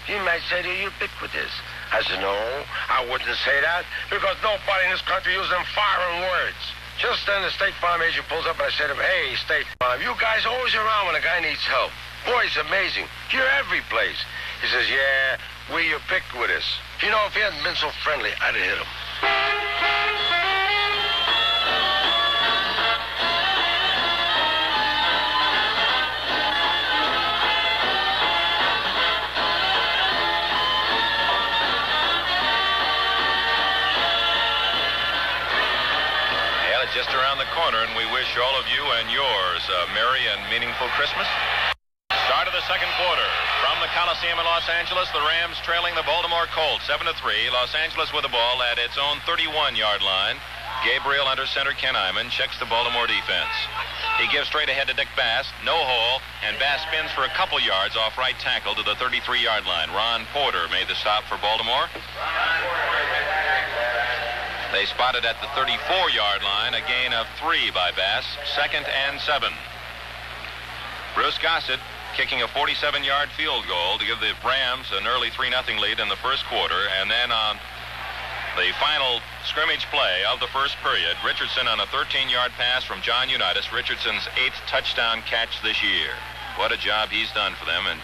you might say they're ubiquitous. I said, no, I wouldn't say that because nobody in this country uses them foreign words. Just then the State Farm agent pulls up and I said to him, hey, State Farm, you guys are always around when a guy needs help. Boy, it's amazing. You're every place. He says, yeah, we're ubiquitous. You know, if he hadn't been so friendly, I'd have hit him. Well, it's just around the corner, and we wish all of you and yours a merry and meaningful Christmas. Start of the second quarter. From the Coliseum in Los Angeles, the Rams trailing the Baltimore Colts 7-3. Los Angeles with the ball at its own 31-yard line. Gabriel under center. Ken Iman checks the Baltimore defense. He gives straight ahead to Dick Bass. No hole, and Bass spins for a couple yards off right tackle to the 33-yard line. Ron Porter made the stop for Baltimore. They spotted at the 34-yard line, a gain of 3 by Bass. 2nd and 7. Bruce Gossett kicking a 47-yard field goal to give the Rams an early 3-0 lead in the first quarter. And then on the final scrimmage play of the first period, Richardson on a 13-yard pass from John Unitas, Richardson's 8th touchdown catch this year. What a job he's done for them, and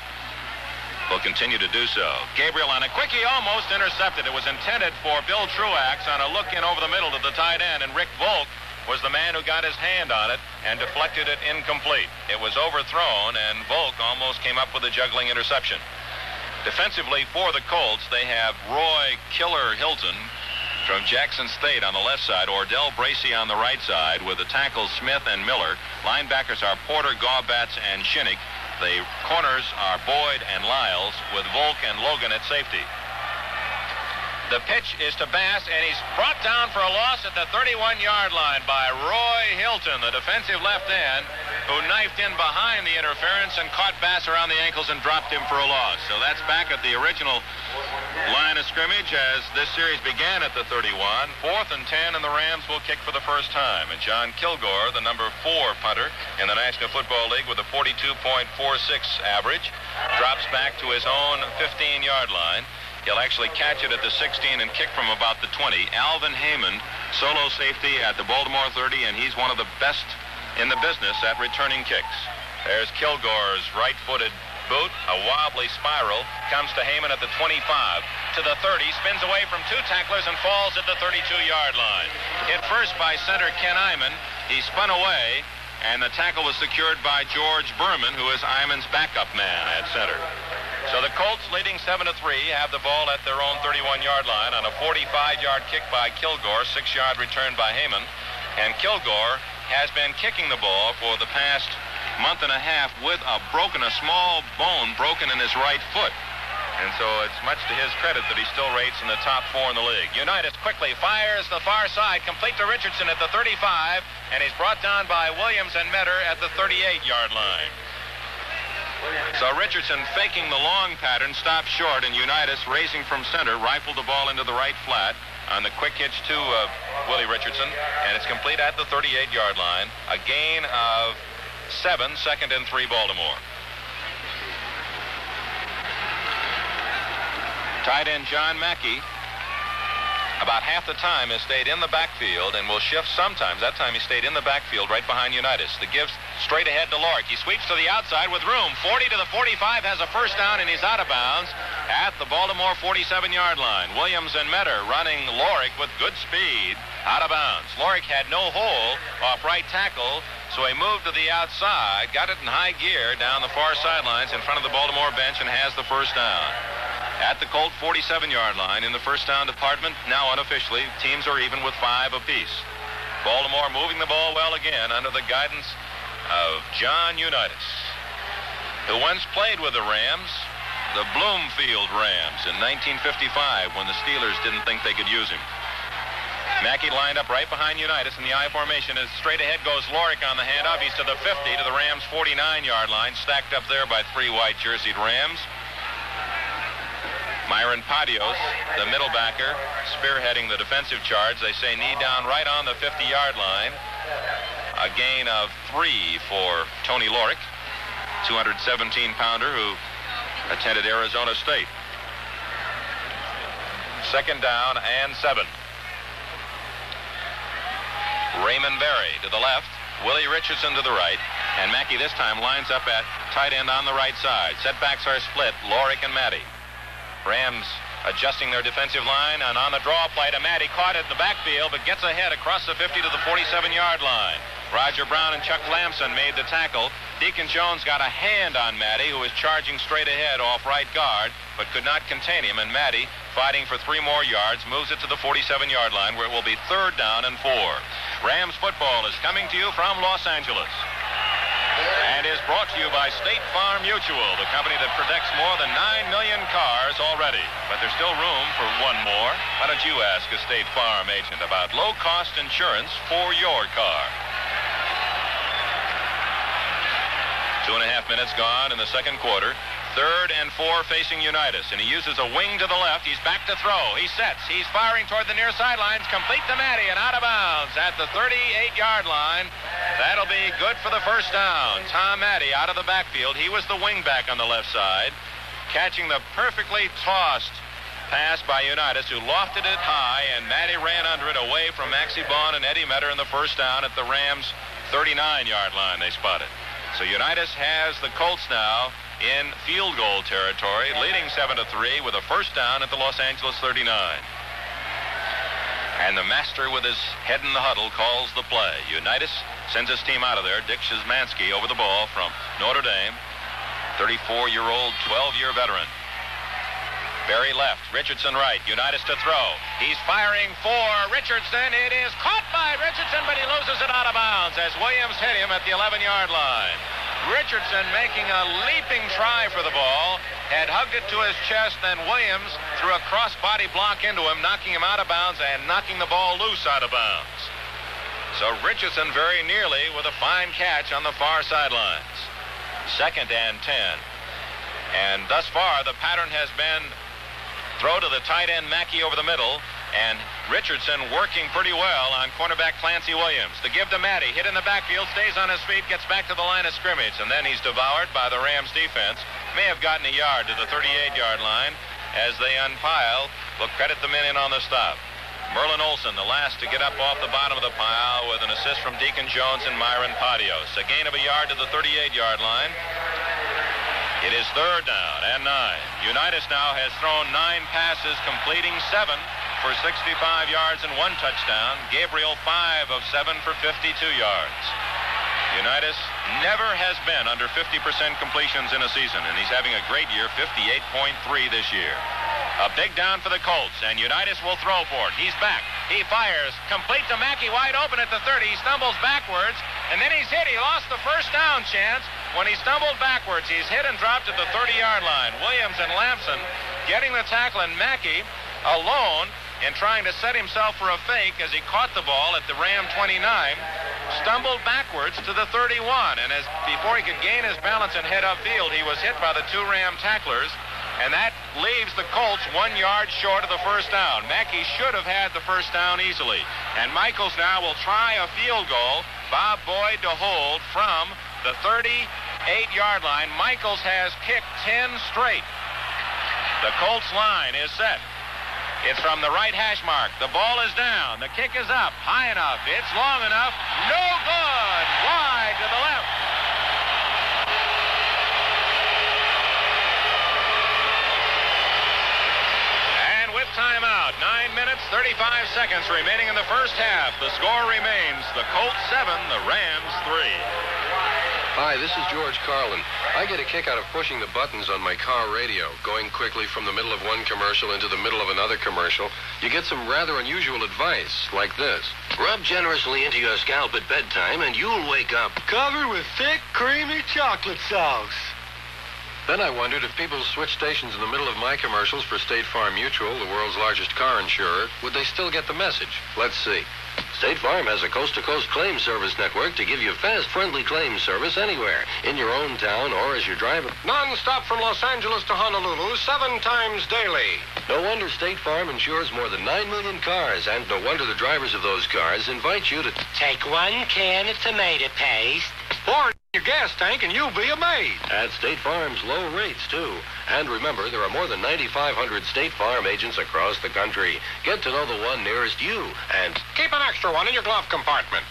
will continue to do so. Gabriel on a quickie, almost intercepted. It was intended for Bill Truax on a look in over the middle to the tight end, and Rick Volk was the man who got his hand on it and deflected it incomplete. It was overthrown, and Volk almost came up with a juggling interception. Defensively for the Colts, they have Roy Killer Hilton from Jackson State on the left side, Ordell Bracey on the right side, with the tackles Smith and Miller. Linebackers are Porter, Gaubatz, and Shinnick. The corners are Boyd and Lyles, with Volk and Logan at safety. The pitch is to Bass, and he's brought down for a loss at the 31-yard line by Roy Hilton, the defensive left end, who knifed in behind the interference and caught Bass around the ankles and dropped him for a loss. So that's back at the original line of scrimmage as this series began at the 31. 4th and 10, and the Rams will kick for the first time. And John Kilgore, the number 4 punter in the National Football League with a 42.46 average, drops back to his own 15-yard line. He'll actually catch it at the 16 and kick from about the 20. Alvin Heyman, solo safety at the Baltimore 30, and he's one of the best in the business at returning kicks. There's Kilgore's right-footed boot, a wobbly spiral, comes to Heyman at the 25, to the 30, spins away from two tacklers and falls at the 32-yard line. Hit first by center Ken Iman. He spun away, and the tackle was secured by George Berman, who is Iman's backup man at center. So the Colts, leading 7-3, have the ball at their own 31-yard line on a 45-yard kick by Kilgore, 6-yard return by Heyman. And Kilgore has been kicking the ball for the past month and a half with a small bone broken in his right foot. And so it's much to his credit that he still rates in the top 4 in the league. Unitas quickly fires the far side, complete to Richardson at the 35, and he's brought down by Williams and Metter at the 38-yard line. So Richardson, faking the long pattern, stopped short, and Unitas, racing from center, rifled the ball into the right flat on the quick hitch to Willie Richardson, and it's complete at the 38-yard line. A gain of 7, 2nd and 3, Baltimore. Tight end John Mackey, about half the time, has stayed in the backfield and will shift sometimes. That time he stayed in the backfield right behind Unitas. The give straight ahead to Lorick. He sweeps to the outside with room. 40 to the 45, has a first down, and he's out of bounds at the Baltimore 47-yard line. Williams and Metter running Lorick with good speed out of bounds. Lorick had no hole off right tackle, so he moved to the outside, got it in high gear down the far sidelines in front of the Baltimore bench, and has the first down. At the Colt 47-yard line in the first down department, now unofficially, teams are even with 5 apiece. Baltimore moving the ball well again under the guidance of John Unitas, who once played with the Rams, the Bloomfield Rams, in 1955 when the Steelers didn't think they could use him. Mackey lined up right behind Unitas in the I formation. As straight ahead goes Lorick on the handoff. He's to the 50, to the Rams' 49-yard line, stacked up there by 3 white-jerseyed Rams. Myron Patios, the middle backer, spearheading the defensive charge. They say knee down right on the 50-yard line. A gain of 3 for Tony Lorick, 217-pounder who attended Arizona State. 2nd down and 7. Raymond Berry to the left, Willie Richardson to the right, and Mackey this time lines up at tight end on the right side. Setbacks are split, Lorick and Matty. Rams adjusting their defensive line, and on the draw play to Matty, caught it in the backfield, but gets ahead across the 50 to the 47-yard line. Roger Brown and Chuck Lamson made the tackle. Deacon Jones got a hand on Matty, who was charging straight ahead off right guard, but could not contain him, and Matty, fighting for 3 more yards, moves it to the 47-yard line, where it will be 3rd down and 4. Rams football is coming to you from Los Angeles and is brought to you by State Farm Mutual, the company that protects more than 9 million cars already. But there's still room for one more. Why don't you ask a State Farm agent about low-cost insurance for your car? 2.5 minutes gone in the second quarter. 3rd and 4 facing Unitas, and he uses a wing to the left. He's back to throw. He sets. He's firing toward the near sidelines. Complete to Matty and out of bounds at the 38-yard line. That'll be good for the first down. Tom Matty out of the backfield. He was the wing back on the left side, catching the perfectly tossed pass by Unitas, who lofted it high, and Matty ran under it away from Maxie Bond and Eddie Metter in the first down at the Rams' 39-yard line they spotted. So Unitas has the Colts now in field goal territory, leading 7-3 with a first down at the Los Angeles 39. And the master with his head in the huddle calls the play. Unitas sends his team out of there. Dick Szymanski over the ball from Notre Dame, 34-year-old, 12-year veteran. Berry left, Richardson right, Unitas to throw. He's firing for Richardson. It is caught by Richardson, but he loses it out of bounds as Williams hit him at the 11-yard line. Richardson making a leaping try for the ball, had hugged it to his chest, then Williams threw a cross-body block into him, knocking him out of bounds and knocking the ball loose out of bounds. So Richardson very nearly with a fine catch on the far sidelines. 2nd and 10. And thus far, the pattern has been throw to the tight end Mackey over the middle, and Richardson working pretty well on cornerback Clancy Williams. The give to Matty, hit in the backfield, stays on his feet, gets back to the line of scrimmage, and then he's devoured by the Rams defense. May have gotten a yard to the 38-yard line as they unpile. We'll credit the men in on the stop. Merlin Olsen, the last to get up off the bottom of the pile with an assist from Deacon Jones and Myron Patios. A gain of a yard to the 38-yard line. It is 3rd down and 9. Unitas now has thrown 9 passes, completing 7 for 65 yards and 1 touchdown. Gabriel 5 of 7 for 52 yards. Unitas never has been under 50% completions in a season, and he's having a great year, 58.3 this year. A big down for the Colts, and Unitas will throw for it. He's back. He fires. Complete to Mackey, wide open at the 30. He stumbles backwards, and then he's hit. He lost the first down chance when he stumbled backwards. He's hit and dropped at the 30-yard line. Williams and Lampson getting the tackle, and Mackey alone in trying to set himself for a fake as he caught the ball at the Ram 29, stumbled backwards to the 31, and before he could gain his balance and head upfield, he was hit by the 2 Ram tacklers, and that leaves the Colts 1 yard short of the first down. Mackey should have had the first down easily, and Michaels now will try a field goal. Bob Boyd to hold from the 38-yard line. Michaels has kicked 10 straight. The Colts line is set. It's from the right hash mark. The ball is down. The kick is up. High enough. It's long enough. No good. Wide to the left. And with timeout, 9 minutes, 35 seconds remaining in the first half. The score remains the Colts 7, the Rams 3. Hi, this is George Carlin. I get a kick out of pushing the buttons on my car radio, going quickly from the middle of one commercial into the middle of another commercial. You get some rather unusual advice, like this. Rub generously into your scalp at bedtime and you'll wake up covered with thick, creamy chocolate sauce. Then I wondered if people switch stations in the middle of my commercials for State Farm Mutual, the world's largest car insurer, would they still get the message? Let's see. State Farm has a coast-to-coast claim service network to give you fast, friendly claim service anywhere, in your own town or as you're driving. Non-stop from Los Angeles to Honolulu, 7 times daily. No wonder State Farm insures more than 9 million cars, and no wonder the drivers of those cars invite you to take 1 can of tomato paste, pour it in your gas tank, and you'll be amazed. At State Farm's low rates, too. And remember, there are more than 9,500 State Farm agents across the country. Get to know the one nearest you, and keep an extra one in your glove compartment.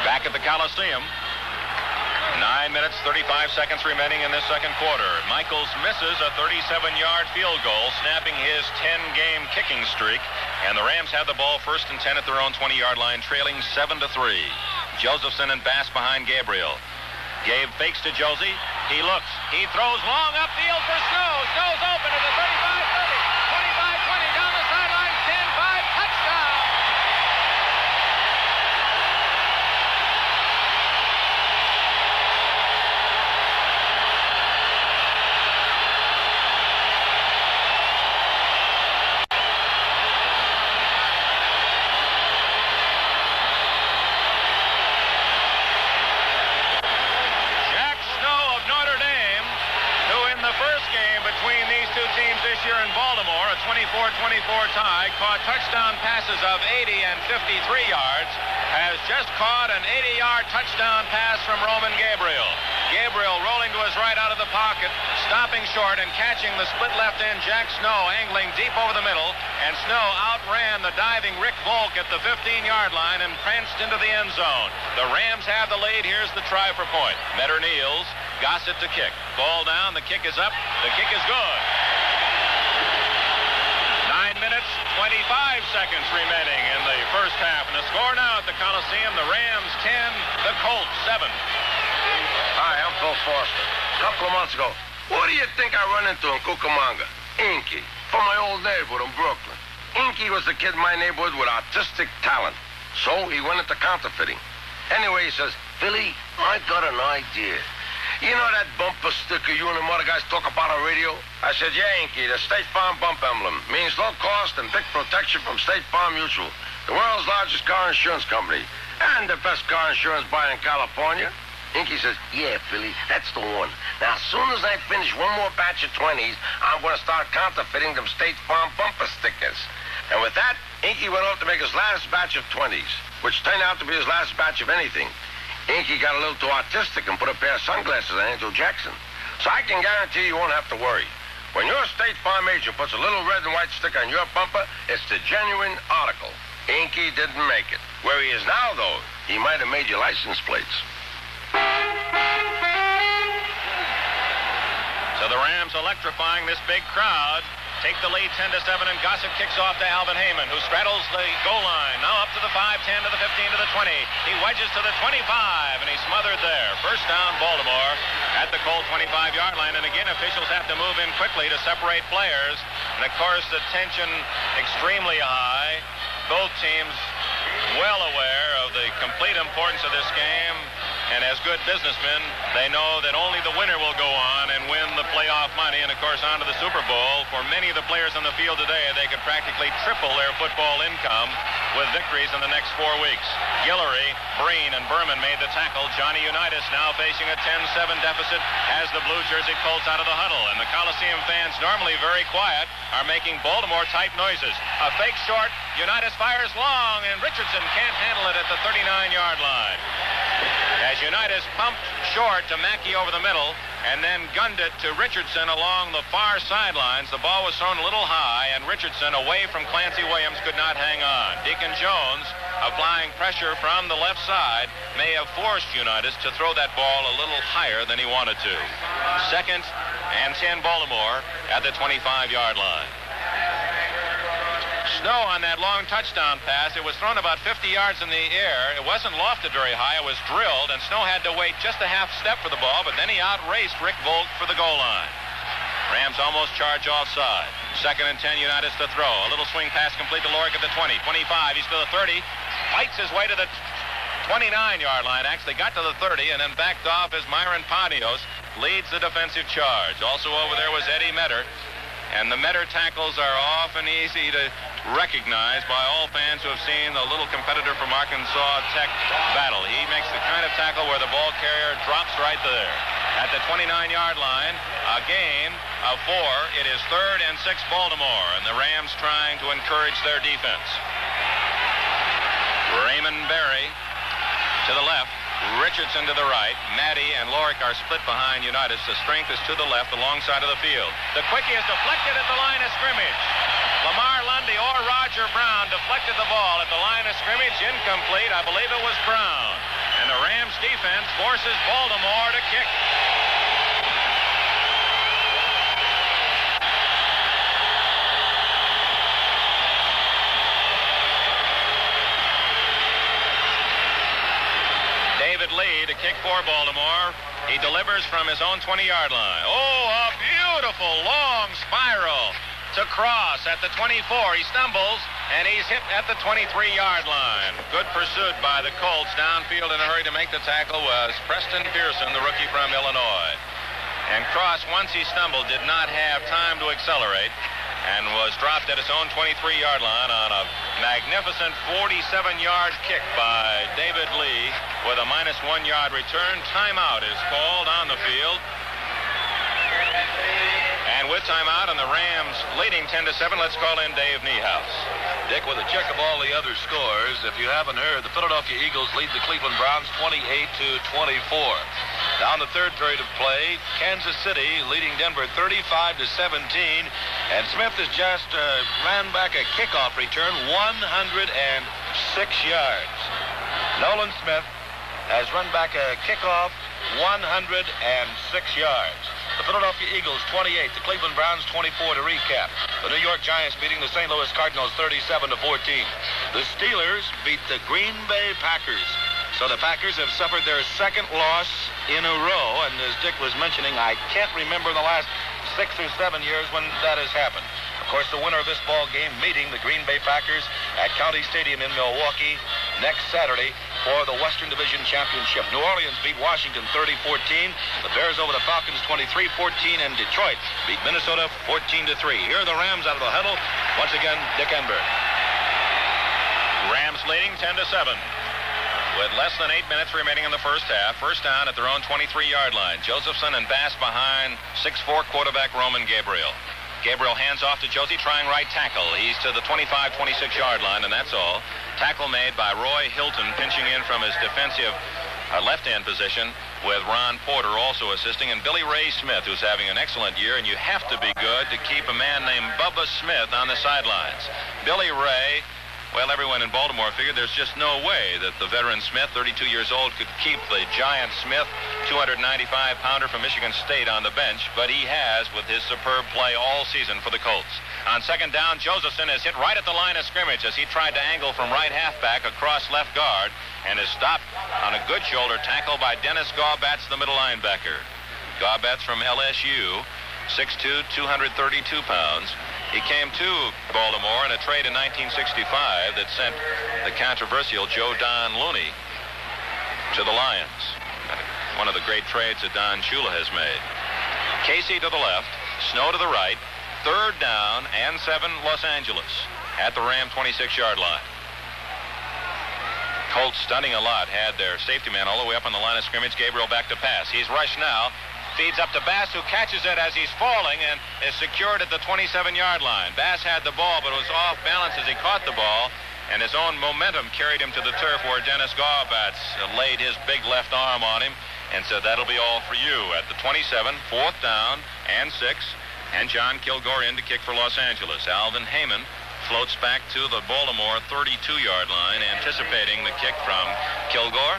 Back at the Coliseum. 9 minutes, 35 seconds remaining in this second quarter. Michaels misses a 37-yard field goal, snapping his 10-game kicking streak. And the Rams have the ball 1st and 10 at their own 20-yard line, trailing 7-3. Josephson and Bass behind Gabriel. Gabe fakes to Josie. He looks. He throws long upfield for Snow. Snow's open at the 35-30, 25-20, down the sideline, 10-5, touchdown. This year in Baltimore, a 24-24 tie, caught touchdown passes of 80 and 53 yards, has just caught an 80-yard touchdown pass from Roman Gabriel. Gabriel rolling to his right out of the pocket, stopping short and catching the split left end Jack Snow, angling deep over the middle, and Snow outran the diving Rick Volk at the 15-yard line and pranced into the end zone. The Rams have the lead. Here's the try for point. Metter kneels, Gossett to kick. Ball down, the kick is up, the kick is good. 9 minutes, 25 seconds remaining in the first half. And the score now at the Coliseum, the Rams 10, the Colts 7. Hi, I'm Phil Foster. A couple of months ago, what do you think I run into in Cucamonga? Inky, from my old neighborhood in Brooklyn. Inky was the kid in my neighborhood with artistic talent. So he went into counterfeiting. Anyway, he says, Billy, I got an idea. You know that bumper sticker you and the other guys talk about on radio? I said, yeah, Inky, the State Farm bump emblem. Means low cost and big protection from State Farm Mutual, the world's largest car insurance company, and the best car insurance buyer in California. Inky says, yeah, Philly, that's the one. Now, as soon as I finish one more batch of 20s, I'm going to start counterfeiting them State Farm bumper stickers. And with that, Inky went off to make his last batch of 20s, which turned out to be his last batch of anything. Inky got a little too artistic and put a pair of sunglasses on Andrew Jackson. So I can guarantee you won't have to worry. When your State Farm agent puts a little red and white sticker on your bumper, it's the genuine article. Inky didn't make it. Where he is now, though, he might have made your license plates. So the Rams electrifying this big crowd. Take the lead 10-7, and Gossett kicks off to Alvin Heyman, who straddles the goal line. Now up to the 5, 10 to the 15 to the 20. He wedges to the 25, and he's smothered there. First down, Baltimore at the Colt 25-yard line. And again, officials have to move in quickly to separate players. And of course, the tension extremely high. Both teams well aware of the complete importance of this game. And as good businessmen, they know that only the winner will go on and win the playoff money and, of course, on to the Super Bowl. For many of the players on the field today, they could practically triple their football income with victories in the next 4 weeks. Guillory, Breen, and Berman made the tackle. Johnny Unitas now facing a 10-7 deficit as the blue jersey Colts out of the huddle. And the Coliseum fans, normally very quiet, are making Baltimore-type noises. A fake short, Unitas fires long, and Richardson can't handle it at the 39-yard line. As Unitas pumped short to Mackey over the middle and then gunned it to Richardson along the far sidelines. The ball was thrown a little high, and Richardson, away from Clancy Williams, could not hang on. Deacon Jones, applying pressure from the left side, may have forced Unitas to throw that ball a little higher than he wanted to. 2nd and 10 Baltimore at the 25-yard line. Snow on that long touchdown pass. It was thrown about 50 yards in the air. It wasn't lofted very high. It was drilled, and Snow had to wait just a half step for the ball, but then he outraced Rick Volk for the goal line. Rams almost charge offside. 2nd and 10, Unitas to throw. A little swing pass complete to Lorick at the 20, 25. He's to the 30. Fights his way to the 29-yard line. Actually got to the 30 and then backed off as Myron Panios leads the defensive charge. Also over there was Eddie Metter. And the Metter tackles are often easy to recognize by all fans who have seen the little competitor from Arkansas Tech battle. He makes the kind of tackle where the ball carrier drops right there. At the 29-yard line, a gain of 4. It is 3rd and 6 Baltimore, and the Rams trying to encourage their defense. Raymond Berry to the left. Richardson to the right. Maddie and Lorick are split behind Unitas. The strength is to the left, alongside of the field. The quickie is deflected at the line of scrimmage. Lamar Lundy or Roger Brown deflected the ball at the line of scrimmage. Incomplete. I believe it was Brown. And the Rams defense forces Baltimore to kick. Lee to kick for Baltimore. He delivers from his own 20-yard line. Oh, a beautiful long spiral to Cross at the 24. He stumbles, and he's hit at the 23-yard line. Good pursuit by the Colts. Downfield in a hurry to make the tackle was Preston Pearson, the rookie from Illinois. And Cross, once he stumbled, did not have time to accelerate and was dropped at his own 23-yard line on a magnificent 47-yard kick by David Lee with a -1 yard return. Timeout is called on the field. And with timeout and the Rams leading 10-7, let's call in Dave Niehaus. Dick, with a check of all the other scores, if you haven't heard, the Philadelphia Eagles lead the Cleveland Browns 28-24. Now in the third period of play, Kansas City leading Denver 35-17, and Smith has just ran back a kickoff return 106 yards. Nolan Smith has run back a kickoff 106 yards. The Philadelphia Eagles 28, the Cleveland Browns 24 to recap. The New York Giants beating the St. Louis Cardinals 37-14. The Steelers beat the Green Bay Packers. So the Packers have suffered their second loss in a row, and as Dick was mentioning, I can't remember the last 6 or 7 years when that has happened. Of course, the winner of this ball game meeting the Green Bay Packers at County Stadium in Milwaukee next Saturday for the Western Division Championship. New Orleans beat Washington 30-14. The Bears over the Falcons 23-14, and Detroit beat Minnesota 14-3. Here are the Rams out of the huddle. Once again, Dick Enberg. Rams leading 10-7. With less than 8 minutes remaining in the first half. First down at their own 23-yard line. Josephson and Bass behind 6'4" quarterback Roman Gabriel. Gabriel hands off to Josie, trying right tackle. He's to the 25, 26-yard line, and that's all. Tackle made by Roy Hilton, pinching in from his defensive left-hand position, with Ron Porter also assisting, and Billy Ray Smith, who's having an excellent year, and you have to be good to keep a man named Bubba Smith on the sidelines. Billy Ray Well, everyone in Baltimore figured there's just no way that the veteran Smith, 32 years old, could keep the giant Smith, 295-pounder from Michigan State, on the bench, but he has with his superb play all season for the Colts. On second down, Josephson is hit right at the line of scrimmage as he tried to angle from right halfback across left guard and is stopped on a good shoulder tackle by Dennis Gaubatz, the middle linebacker. Gaubatz from LSU, 6'2", 232 pounds. He came to Baltimore in a trade in 1965 that sent the controversial Joe Don Looney to the Lions. One of the great trades that Don Shula has made. Casey to the left, Snow to the right, third down and 7 Los Angeles at the Ram 26-yard line. Colts stunning a lot, had their safety man all the way up on the line of scrimmage. Gabriel back to pass. He's rushed now. Feeds up to Bass, who catches it as he's falling and is secured at the 27-yard line. Bass had the ball, but was off balance as he caught the ball, and his own momentum carried him to the turf where Dennis Gaubatz laid his big left arm on him and said, "That'll be all for you." At the 27, fourth down and 6, and John Kilgore in to kick for Los Angeles. Alvin Heyman floats back to the Baltimore 32-yard line, anticipating the kick from Kilgore.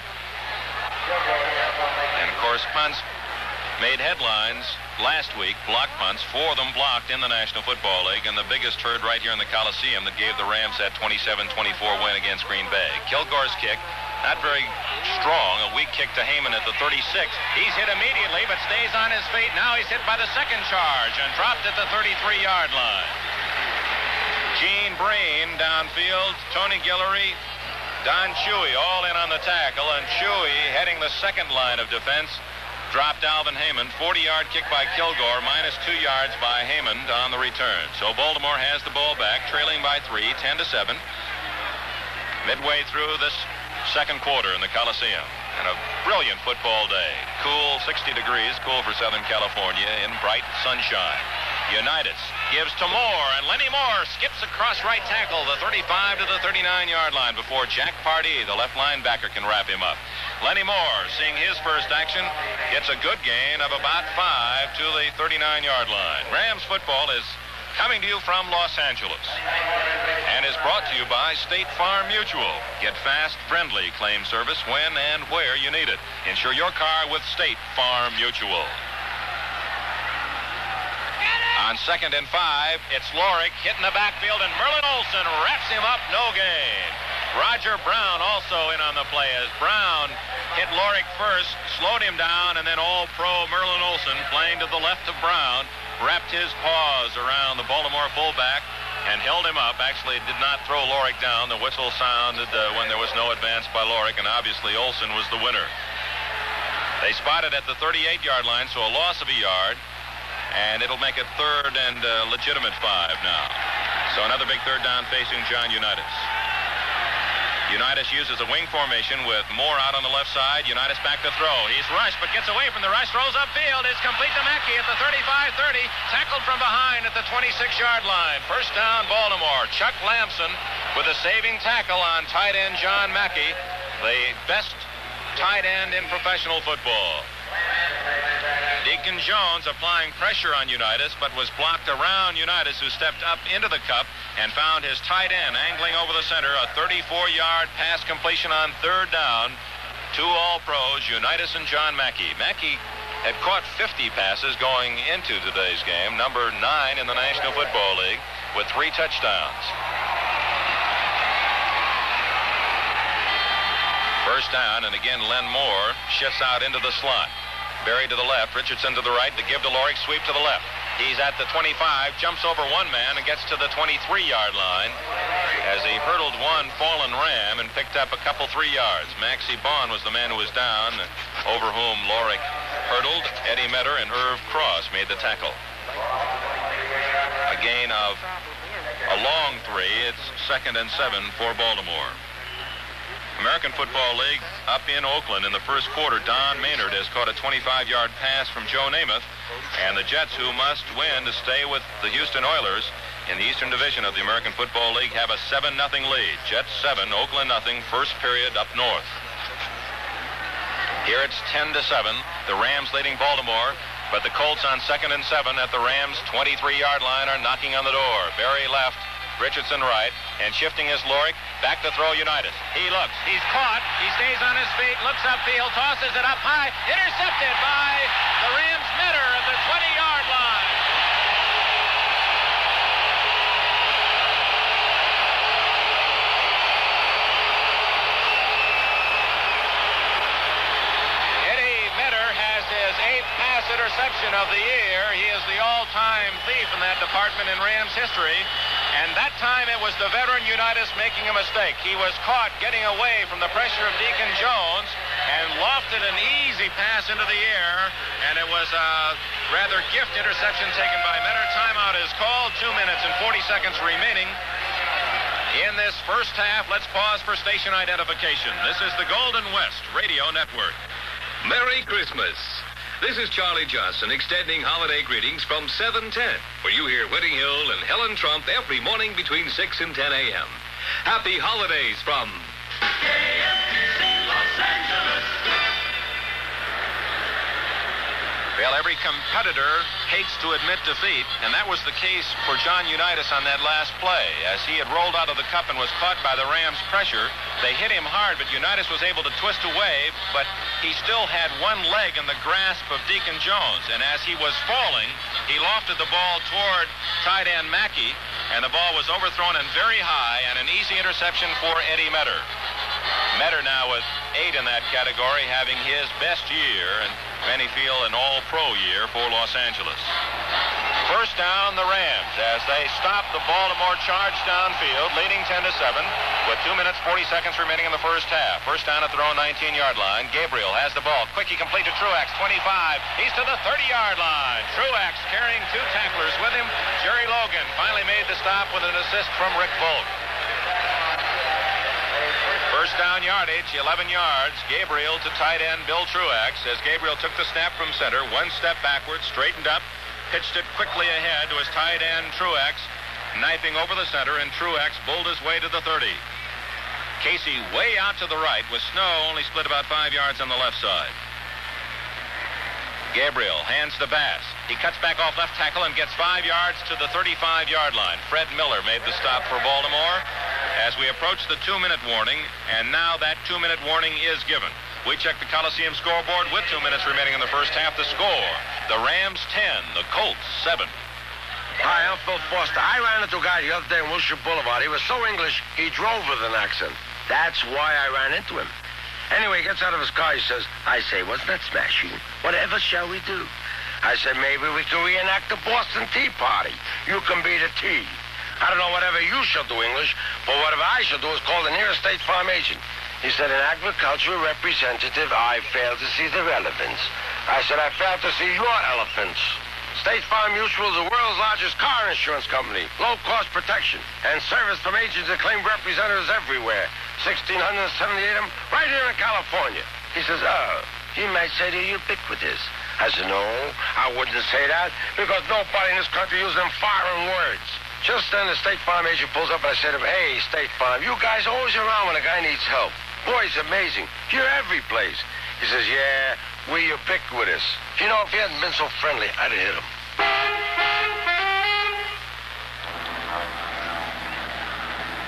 And of course, punts made headlines last week, block punts, 4 of them blocked in the National Football League, and the biggest herd right here in the Coliseum that gave the Rams that 27-24 win against Green Bay. Kilgore's kick, not very strong, a weak kick to Heyman at the 36. He's hit immediately, but stays on his feet. Now he's hit by the second charge and dropped at the 33-yard line. Gene Breen downfield, Tony Guillory, Don Chewy all in on the tackle, and Chewy heading the second line of defense dropped Alvin Heyman. 40-yard kick by Kilgore, minus 2 yards by Heyman on the return. So Baltimore has the ball back, trailing by 3, 10-7. Midway through this second quarter in the Coliseum. And a brilliant football day. Cool, 60 degrees, cool for Southern California, in bright sunshine. Unitas gives to Moore, and Lenny Moore skips across right tackle, the 35 to the 39-yard line before Jack Pardee, the left linebacker, can wrap him up. Lenny Moore, seeing his first action, gets a good gain of about 5 to the 39-yard line. Rams football is coming to you from Los Angeles and is brought to you by State Farm Mutual. Get fast, friendly claim service when and where you need it. Insure your car with State Farm Mutual. On second and 5, it's Lorick hitting the backfield, and Merlin Olsen wraps him up, no gain. Roger Brown also in on the play as Brown hit Lorick first, slowed him down, and then All-Pro Merlin Olsen, playing to the left of Brown, wrapped his paws around the Baltimore fullback and held him up. Actually did not throw Lorick down. The whistle sounded when there was no advance by Lorick, and obviously Olsen was the winner. They spotted at the 38-yard line, so a loss of a yard, and it'll make it third and legitimate 5 now. So another big third down facing John Unitas. Unitas uses a wing formation with Moore out on the left side. Unitas back to throw. He's rushed, but gets away from the rush. Throws upfield. It's complete to Mackey at the 35-30. Tackled from behind at the 26-yard line. First down, Baltimore. Chuck Lamson with a saving tackle on tight end John Mackey, the best tight end in professional football. Deacon Jones applying pressure on Unitas, but was blocked around Unitas, who stepped up into the cup and found his tight end angling over the center. A 34-yard pass completion on third down. 2 All-Pros, Unitas and John Mackey. Mackey had caught 50 passes going into today's game, number 9 in the National Football League, with 3 touchdowns. First down, and again Len Moore shifts out into the slot. Berry to the left, Richardson to the right, to give to Lorick, sweep to the left. He's at the 25, jumps over one man and gets to the 23-yard line as he hurdled one fallen Ram and picked up a couple 3 yards. Maxie Bond was the man who was down, over whom Lorick hurdled. Eddie Metter and Irv Cross made the tackle. A gain of a long 3. It's second and 7 for Baltimore. American Football League up in Oakland in the first quarter. Don Maynard has caught a 25-yard pass from Joe Namath, and the Jets, who must win to stay with the Houston Oilers in the Eastern Division of the American Football League, have a 7-0 lead. Jets 7, Oakland 0, first period up north. Here it's 10-7. The Rams leading Baltimore, but the Colts on second and 7 at the Rams' 23-yard line are knocking on the door. Berry left, Richardson right, and shifting his Lorick. Back to throw Unitas. He looks. He's caught. He stays on his feet, looks upfield, tosses it up high. Intercepted by the Rams' Metter at the 20-yard line. Interception of the year. He is the all-time thief in that department in Rams history. And that time it was the veteran Unitas making a mistake. He was caught getting away from the pressure of Deacon Jones and lofted an easy pass into the air. And it was a rather gift interception taken by Metter. Timeout is called. 2 minutes and 40 seconds remaining in this first half. Let's pause for station identification. This is the Golden West Radio Network. Merry Christmas. This is Charlie Johnson extending holiday greetings from 710, where you hear Whitting Hill and Helen Trump every morning between 6 and 10 a.m. Happy holidays from KMPC Los Angeles. Well, every competitor hates to admit defeat, and that was the case for John Unitas on that last play. As he had rolled out of the cup and was caught by the Rams' pressure, they hit him hard, but Unitas was able to twist away, but he still had one leg in the grasp of Deacon Jones. And as he was falling, he lofted the ball toward tight end Mackey, and the ball was overthrown and very high, and an easy interception for Eddie Metter. Metter now with 8 in that category, having his best year, and many feel an all-pro year for Los Angeles. First down, the Rams, as they stop the Baltimore charge downfield, leading 10-7, with 2 minutes, 40 seconds remaining in the first half. First down at their own 19-yard line. Gabriel has the ball. Quick, he complete to Truex, 25. He's to the 30-yard line. Truex carrying 2 tacklers with him. Jerry Logan finally made the stop with an assist from Rick Volk. First down yardage, 11 yards. Gabriel to tight end Bill Truex as Gabriel took the snap from center, 1 step backwards, straightened up, pitched it quickly ahead to his tight end Truex, knifing over the center, and Truex bowled his way to the 30. Casey way out to the right with snow, only split about 5 yards on the left side. Gabriel hands the pass. He cuts back off left tackle and gets 5 yards to the 35-yard line. Fred Miller made the stop for Baltimore as we approach the 2-minute warning, and now that 2-minute warning is given. We check the Coliseum scoreboard with 2 minutes remaining in the first half. The score, the Rams 10, the Colts 7. Hi, I'm Phil Foster. I ran into a guy the other day on Wilshire Boulevard. He was so English, he drove with an accent. That's why I ran into him. Anyway, he gets out of his car. He says, I say, wasn't that smashing? Whatever shall we do? I said, maybe we can reenact the Boston Tea Party. You can be the tea. I don't know whatever you shall do, English, but whatever I shall do is call the nearest State Farm agent. He said, an agricultural representative, I fail to see the relevance. I said, I fail to see your elephants. State Farm Mutual is the world's largest car insurance company. Low-cost protection and service from agents that claim representatives everywhere. 1,678 of them right here in California. He says, he might say they're ubiquitous. I said, no, I wouldn't say that because nobody in this country uses them foreign words. Just then the State Farm agent pulls up and I said to him, hey, State Farm, you guys are always around when a guy needs help. Boy, it's amazing. You're every place. He says, yeah, we're ubiquitous. You know, if he hadn't been so friendly, I'd have hit him.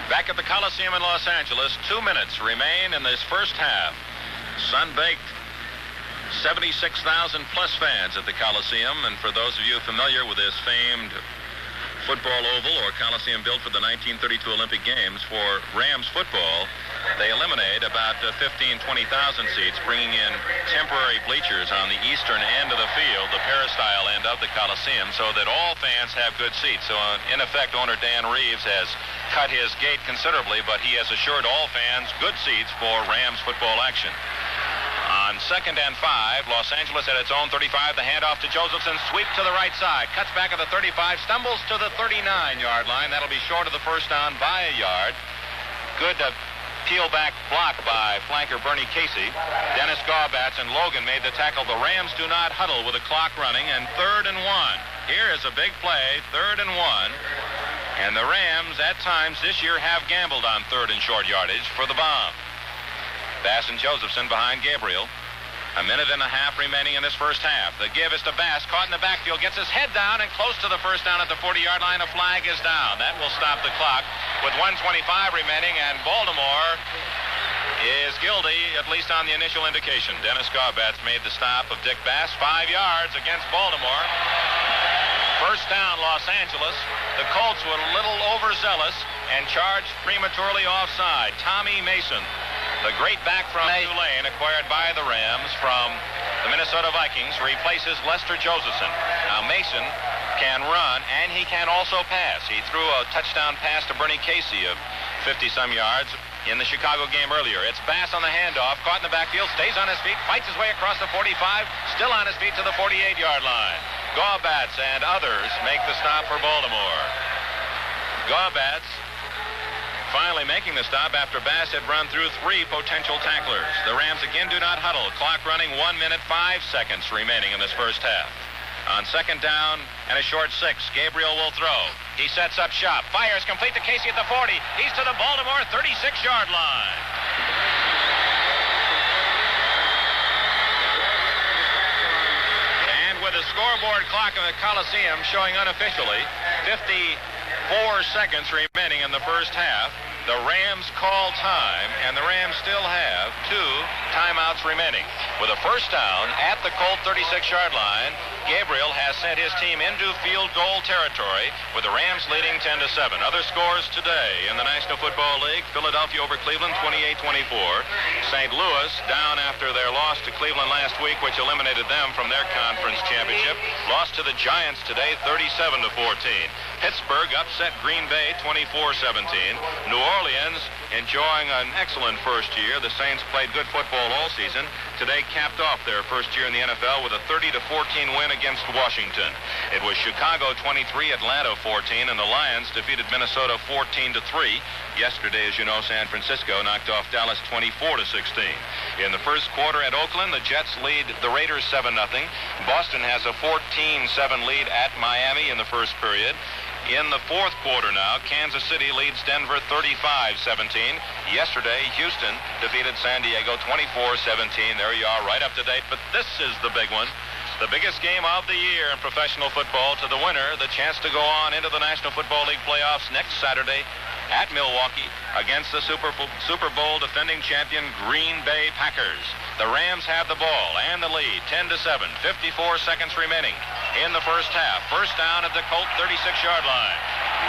Back at the Coliseum in Los Angeles, 2 minutes remain in this first half. Sun-baked 76,000 plus fans at the Coliseum, and for those of you familiar with this famed football oval or Coliseum built for the 1932 Olympic Games for Rams football, they eliminate about 15,000, 20,000 seats, bringing in temporary bleachers on the eastern end of the field, the peristyle end of the Coliseum, so that all fans have good seats. So, in effect, owner Dan Reeves has cut his gate considerably, but he has assured all fans good seats for Rams football action. On 2nd and 5, Los Angeles at its own 35. The handoff to Josephson. Sweep to the right side. Cuts back at the 35. Stumbles to the 39-yard line. That'll be short of the first down by a yard. Good peel-back block by flanker Bernie Casey. Dennis Garbats and Logan made the tackle. The Rams do not huddle with the clock running. And 3rd and 1. Here is a big play. 3rd and 1. And the Rams, at times this year, have gambled on 3rd and short yardage for the bomb. Bass and Josephson behind Gabriel. A minute and a half remaining in this first half. The give is to Bass, caught in the backfield, gets his head down and close to the first down at the 40-yard line. A flag is down. That will stop the clock with 1:25 remaining, and Baltimore is guilty, at least on the initial indication. Dennis Garbats made the stop of Dick Bass, 5 yards against Baltimore. First down, Los Angeles. The Colts were a little overzealous and charged prematurely offside. Tommy Mason, the great back from Tulane, acquired by the Rams from the Minnesota Vikings, replaces Lester Josephson. Now, Mason can run, and he can also pass. He threw a touchdown pass to Bernie Casey of 50-some yards in the Chicago game earlier. It's Bass on the handoff, caught in the backfield, stays on his feet, fights his way across the 45, still on his feet to the 48-yard line. Garbats and others make the stop for Baltimore. Garbats finally making the stop after Bass had run through 3 potential tacklers. The Rams again do not huddle. Clock running 1 minute, 5 seconds remaining in this first half. On second down and a short 6, Gabriel will throw. He sets up shop, fires complete to Casey at the 40. He's to the Baltimore 36-yard line. And with the scoreboard clock in the Coliseum showing unofficially 54 seconds remaining in the first half, the Rams call time, and the Rams still have 2 timeouts remaining. With a first down at the Colt 36-yard line, Gabriel has sent his team into field goal territory with the Rams leading 10-7. Other scores today in the National Football League: Philadelphia over Cleveland 28-24. St. Louis down after their loss to Cleveland last week, which eliminated them from their conference championship, lost to the Giants today 37-14. Pittsburgh upset Green Bay 24-17. New Orleans enjoying an excellent first year. The Saints played good football all season. Today capped off their first year in the NFL with a 30-14 win against Washington. It was Chicago 23, Atlanta 14, and the Lions defeated Minnesota 14-3. Yesterday, as you know, San Francisco knocked off Dallas 24-16. In the first quarter at Oakland, the Jets lead the Raiders 7-0. Boston has a 14-7 lead at Miami in the first period. In the fourth quarter now, Kansas City leads Denver 35-17. Yesterday, Houston defeated San Diego 24-17. There you are, right up to date. But this is the big one. The biggest game of the year in professional football. To the winner, the chance to go on into the National Football League playoffs next Saturday at Milwaukee against the Super Bowl defending champion Green Bay Packers. The Rams have the ball and the lead, 10-7, 54 seconds remaining in the first half. First down at the Colt 36-yard line.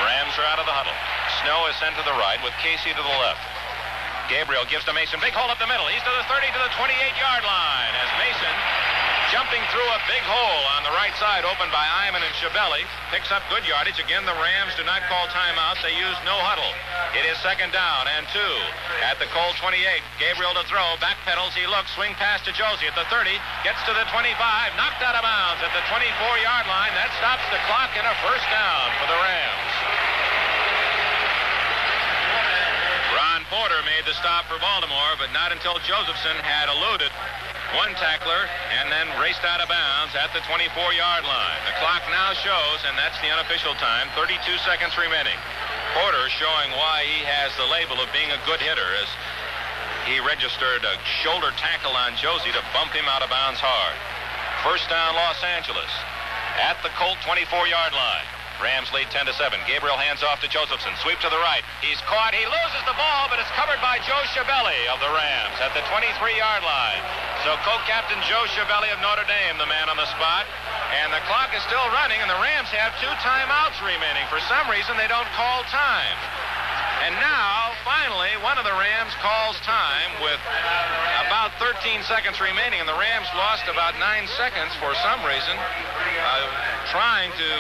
Rams are out of the huddle. Snow is sent to the right with Casey to the left. Gabriel gives to Mason. Big hole up the middle. He's to the 30 to the 28-yard line as Mason, jumping through a big hole on the right side, opened by Iman and Schiavelli, picks up good yardage. Again, the Rams do not call timeouts. They use no huddle. It is second down and 2 at the Colt 28. Gabriel to throw. Backpedals. He looks. Swing pass to Josie at the 30. Gets to the 25. Knocked out of bounds at the 24-yard line. That stops the clock and a first down for the Rams. Ron Porter made the stop for Baltimore, but not until Josephson had eluded one tackler and then raced out of bounds at the 24-yard line. The clock now shows, and that's the unofficial time, 32 seconds remaining. Porter showing why he has the label of being a good hitter, as he registered a shoulder tackle on Josie to bump him out of bounds hard. First down, Los Angeles at the Colt 24-yard line. Rams lead 10-7. Gabriel hands off to Josephson. Sweep to the right. He's caught. He loses the ball, but it's covered by Joe Schiavelli of the Rams at the 23-yard line. So co-captain Joe Schiavelli of Notre Dame, the man on the spot. And the clock is still running, and the Rams have 2 timeouts remaining. For some reason, they don't call time. And now, finally, one of the Rams calls time with about 13 seconds remaining, and the Rams lost about 9 seconds for some reason, trying to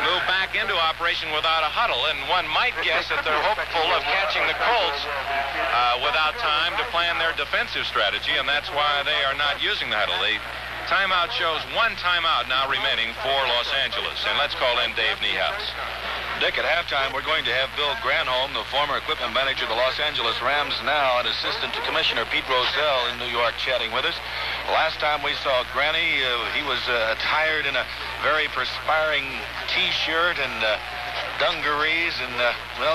move back into operation without a huddle. And one might guess that they're hopeful of catching the Colts without time to plan their defensive strategy, and that's why they are not using the huddle. The timeout shows 1 timeout now remaining for Los Angeles. And let's call in Dave Niehaus. Dick, at halftime, we're going to have Bill Granholm, the former equipment manager of the Los Angeles Rams, now an assistant to Commissioner Pete Rozelle in New York, chatting with us. Last time we saw Granny, he was attired in a very perspiring T-shirt and dungarees and,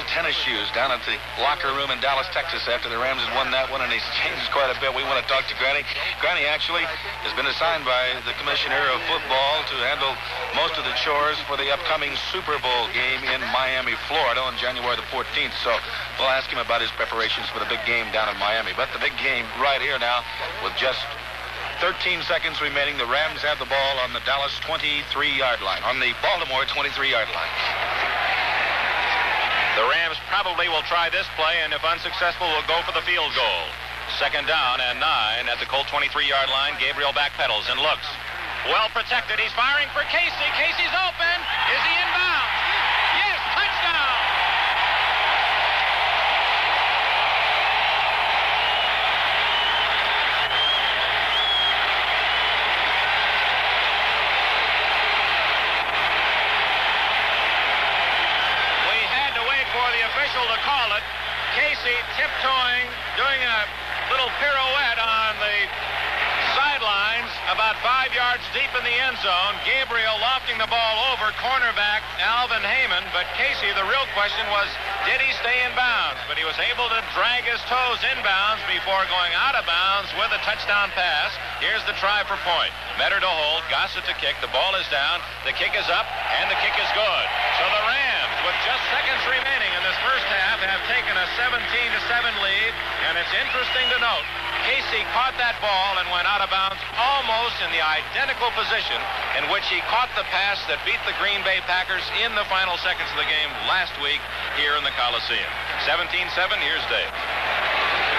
tennis shoes down at the locker room in Dallas, Texas after the Rams had won that one, and he's changed quite a bit. We want to talk to Granny. Granny actually has been assigned by the commissioner of football to handle most of the chores for the upcoming Super Bowl game in Miami, Florida on January the 14th. So we'll ask him about his preparations for the big game down in Miami. But the big game right here now with just 13 seconds remaining. The Rams have the ball on the Dallas 23-yard line, on the Baltimore 23-yard line. The Rams probably will try this play, and if unsuccessful, will go for the field goal. Second down and 9 at the Colt 23-yard line. Gabriel backpedals and looks. Well protected. He's firing for Casey. Casey's open. Is he in bounds? Yes, touchdown! To call it. Casey tiptoeing, doing a little pirouette on the sidelines, about 5 yards deep in the end zone. Gabriel lofting the ball over cornerback Alvin Heyman, but Casey, the real question was, did he stay in bounds? But he was able to drag his toes inbounds before going out of bounds with a touchdown pass. Here's the try for point. Metter to hold, Gossett to kick. The ball is down, the kick is up, and the kick is good. So the Rams, with just seconds remaining in this first half, have taken a 17-7 lead, and it's interesting to note, Casey caught that ball and went out of bounds almost in the identical position in which he caught the pass that beat the Green Bay Packers in the final seconds of the game last week here in the Coliseum. 17-7, here's Dave.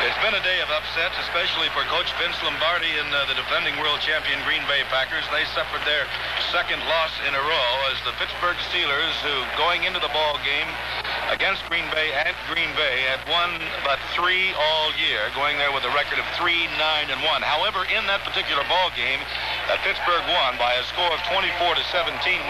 It's been a day of upsets, especially for Coach Vince Lombardi and the defending world champion Green Bay Packers. They suffered their second loss in a row as the Pittsburgh Steelers, who going into the ball game against Green Bay at Green Bay had won about 3 all year, going there with a record of 3-9-1. However, in that particular ball game that Pittsburgh won by a score of 24-17,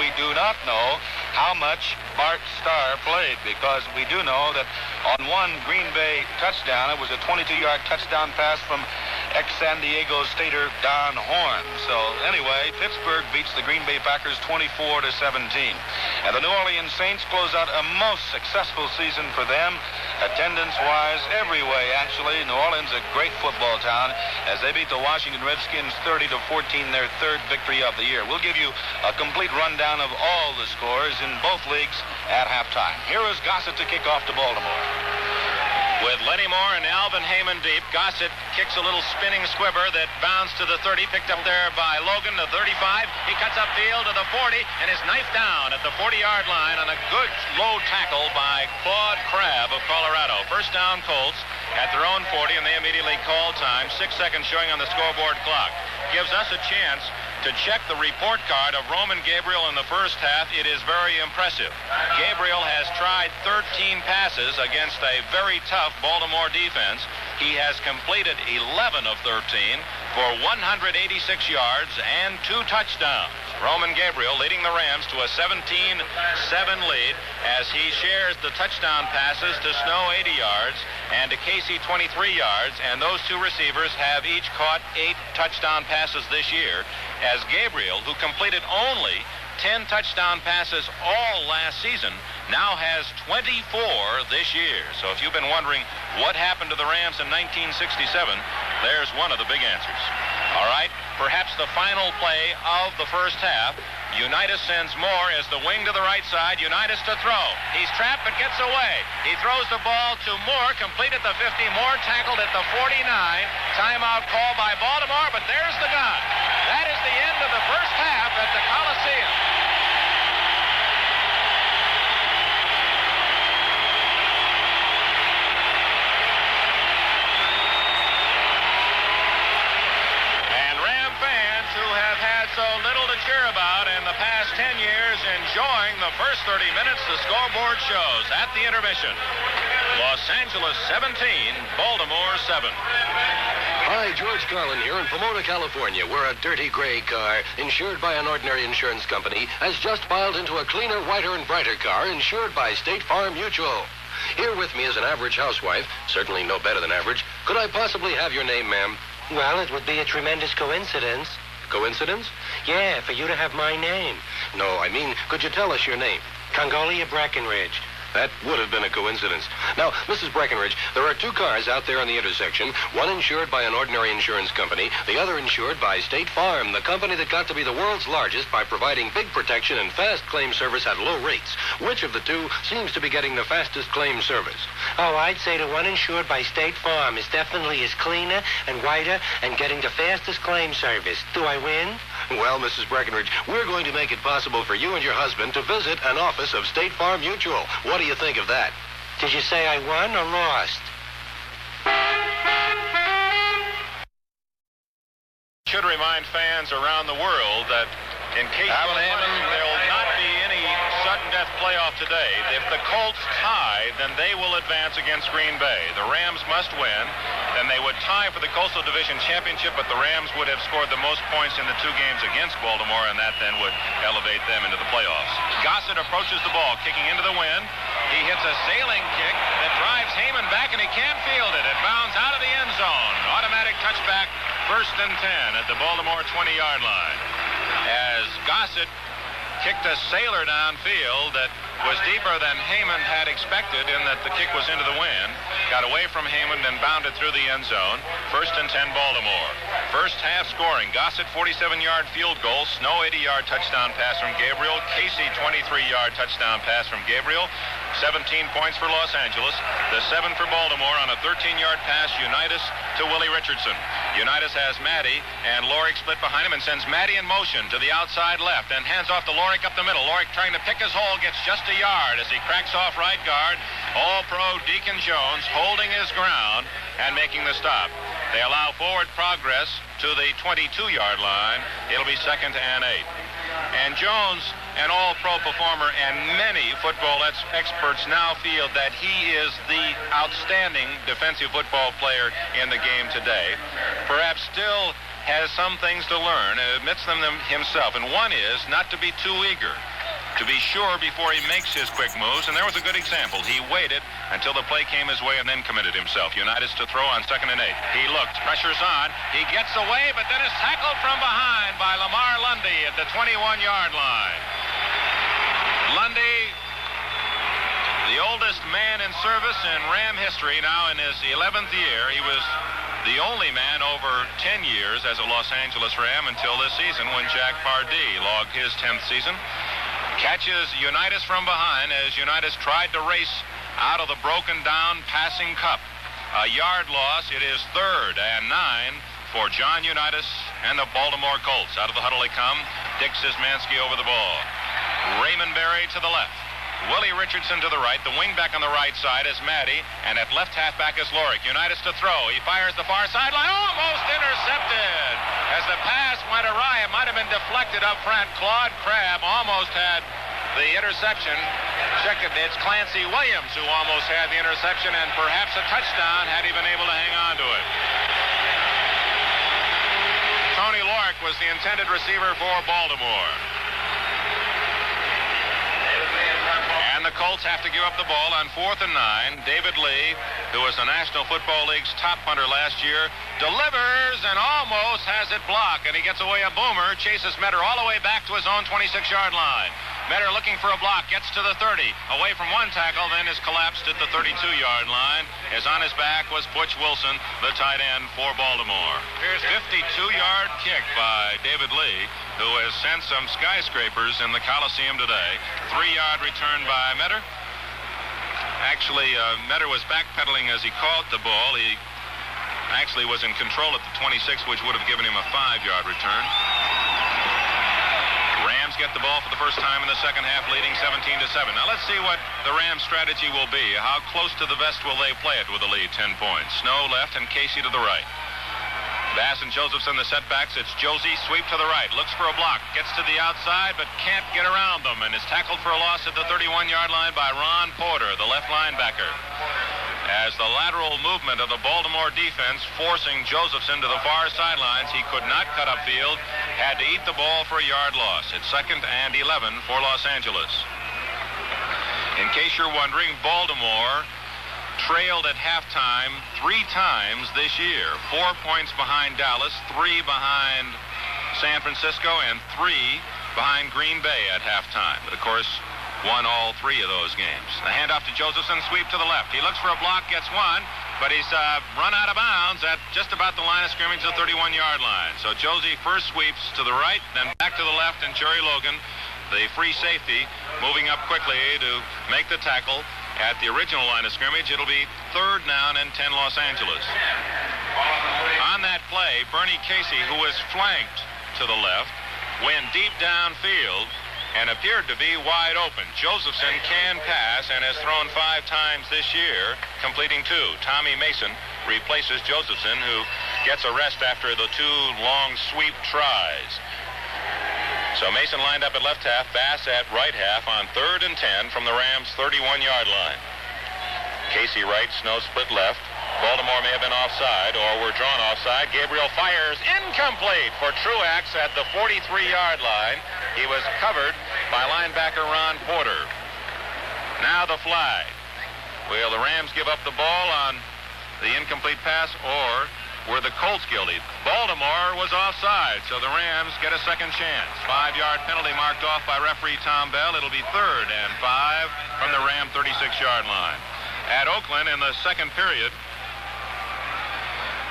we do not know how much Bart Starr played, because we do know that on one Green Bay touchdown, it was a 22-yard touchdown pass from ex-San Diego Stater Don Horn. So anyway, Pittsburgh beats the Green Bay Packers 24-17. And the New Orleans Saints close out a most successful season for them, attendance-wise, every way, actually. New Orleans, a great football town, as they beat the Washington Redskins 30-14, their third victory of the year. We'll give you a complete rundown of all the scores in both leagues at halftime. Here is Gossett to kick off to Baltimore. With Lenny Moore and Alvin Heyman deep, Gossett kicks a little spinning squibber that bounced to the 30, picked up there by Logan, the 35. He cuts upfield to the 40 and is knifed down at the 40-yard line on a good low tackle by Claude Crabb of Colorado. First down, Colts at their own 40, and they immediately call time. 6 seconds showing on the scoreboard clock. Gives us a chance to check the report card of Roman Gabriel in the first half. It is very impressive. Gabriel has tried 13 passes against a very tough Baltimore defense. He has completed 11 of 13 for 186 yards and 2 touchdowns. Roman Gabriel leading the Rams to a 17-7 lead as he shares the touchdown passes to Snow 80 yards and to Casey 23 yards, and those two receivers have each caught 8 touchdown passes this year, as Gabriel, who completed only 10 touchdown passes all last season, now has 24 this year. So if you've been wondering what happened to the Rams in 1967, there's one of the big answers. All right, perhaps the final play of the first half. Unitas sends Moore as the wing to the right side. Unitas to throw. He's trapped but gets away. He throws the ball to Moore, complete at the 50. Moore tackled at the 49. Timeout call by Baltimore, but there's the gun. That is the end of the first half at the Coliseum. So little to cheer about in the past 10 years, enjoying the first 30 minutes the scoreboard shows at the intermission. Los Angeles 17, Baltimore 7. Hi, George Carlin here in Pomona, California, where a dirty gray car insured by an ordinary insurance company has just filed into a cleaner, whiter, and brighter car insured by State Farm Mutual. Here with me is an average housewife, certainly no better than average. Could I possibly have your name, ma'am? Well, it would be a tremendous coincidence. Coincidence? Yeah, for you to have my name. No, I mean, could you tell us your name? Congolia Breckenridge. That would have been a coincidence. Now, Mrs. Breckenridge, there are two cars out there on the intersection, one insured by an ordinary insurance company, the other insured by State Farm, the company that got to be the world's largest by providing big protection and fast claim service at low rates. Which of the two seems to be getting the fastest claim service? Oh, I'd say the one insured by State Farm is definitely cleaner and whiter and getting the fastest claim service. Do I win? Well, Mrs. Breckenridge, we're going to make it possible for you and your husband to visit an office of State Farm Mutual. What do you think of that? Did you say I won or lost? Should remind fans around the world that in case there will not be any sudden death playoff today. If the Colts tie, then they will advance against Green Bay. The Rams must win. Then they would tie for the Coastal Division Championship, but the Rams would have scored the most points in the two games against Baltimore, and that then would elevate them into the playoffs. Gossett approaches the ball, kicking into the wind. He hits a sailing kick that drives Heyman back, and he can't field it. It bounds out of the end zone. Automatic touchback, 1st and 10 at the Baltimore 20-yard line. As Gossett kicked a sailor downfield that was deeper than Heyman had expected in that the kick was into the wind, got away from Heyman and bounded through the end zone. 1st and 10 Baltimore. First half scoring. Gossett 47-yard field goal. Snow 80-yard touchdown pass from Gabriel. Casey 23-yard touchdown pass from Gabriel. 17 points for Los Angeles. The 7 for Baltimore on a 13-yard pass, Unitas to Willie Richardson. Unitas has Maddie, and Lorick split behind him and sends Maddie in motion to the outside left and hands off to Lorick up the middle. Lorick trying to pick his hole, gets just a yard as he cracks off right guard. All-Pro Deacon Jones holding his ground and making the stop. They allow forward progress to the 22-yard line. It'll be 2nd and 8. And Jones, an all-pro performer, and many football experts now feel that he is the outstanding defensive football player in the game today. Perhaps still has some things to learn and admits them himself. And one is not to be too eager, to be sure before he makes his quick moves. And there was a good example. He waited until the play came his way and then committed himself. Unitas to throw on 2nd and 8. He looks, pressure's on. He gets away, but then is tackled from behind by Lamar Lundy at the 21-yard line. Lundy, the oldest man in service in Ram history, now in his 11th year. He was the only man over 10 years as a Los Angeles Ram until this season when Jack Pardee logged his 10th season. Catches Unitas from behind as Unitas tried to race out of the broken down passing cup. A yard loss. It is 3rd and 9 for John Unitas and the Baltimore Colts. Out of the huddle they come. Dick Szymanski over the ball. Raymond Berry to the left. Willie Richardson to the right. The wingback on the right side is Maddie. And at left halfback is Lorick. Unitas to throw. He fires the far sideline. Almost intercepted. As the pass went awry, it might have been deflected up front. Claude Crabb almost had the interception. Check it. It's Clancy Williams who almost had the interception and perhaps a touchdown had he been able to hang on to it. Tony Lorick was the intended receiver for Baltimore. And the Colts have to give up the ball on 4th and 9. David Lee, who was the National Football League's top punter last year, delivers and almost has it blocked. And he gets away a boomer, chases Metter all the way back to his own 26-yard line. Metter looking for a block, gets to the 30. Away from one tackle, then is collapsed at the 32-yard line. As on his back was Butch Wilson, the tight end for Baltimore. Here's a 52-yard kick by David Lee, who has sent some skyscrapers in the Coliseum today. 3-yard return by Metter. Actually, Metter was backpedaling as he caught the ball. He actually was in control at the 26, which would have given him a 5-yard return. Rams get the ball for the first time in the second half, leading 17-7. Now let's see what the Rams' strategy will be. How close to the vest will they play it with a lead, 10 points? Snow left and Casey to the right. Bass and Josephson the setbacks. It's Josie, sweep to the right, looks for a block, gets to the outside but can't get around them and is tackled for a loss at the 31-yard line by Ron Porter, the left linebacker. As the lateral movement of the Baltimore defense forcing Josephson to the far sidelines, he could not cut upfield, had to eat the ball for a yard loss. It's 2nd and 11 for Los Angeles. In case you're wondering, Baltimore trailed at halftime 3 times this year. 4 points behind Dallas, 3 behind San Francisco, and 3 behind Green Bay at halftime. But of course, won all 3 of those games. The handoff to Josephson, sweep to the left. He looks for a block, gets one, but he's run out of bounds at just about the line of scrimmage, the 31-yard line. So Josie first sweeps to the right, then back to the left, and Jerry Logan, the free safety, moving up quickly to make the tackle at the original line of scrimmage. It'll be 3rd down and 10 Los Angeles. On that play, Bernie Casey, who was flanked to the left, went deep downfield and appeared to be wide open. Josephson can pass and has thrown 5 times this year, completing 2. Tommy Mason replaces Josephson, who gets a rest after the 2 long sweep tries. So Mason lined up at left half, Bass at right half on 3rd and 10 from the Rams' 31-yard line. Casey right, Snow split left. Baltimore may have been offside or were drawn offside. Gabriel fires incomplete for Truax at the 43-yard line. He was covered by linebacker Ron Porter. Now the flag. Will the Rams give up the ball on the incomplete pass, or were the Colts guilty? Baltimore was offside, so the Rams get a second chance. 5-yard penalty marked off by referee Tom Bell. It'll be 3rd and 5 from the Ram 36-yard line. At Oakland in the second period,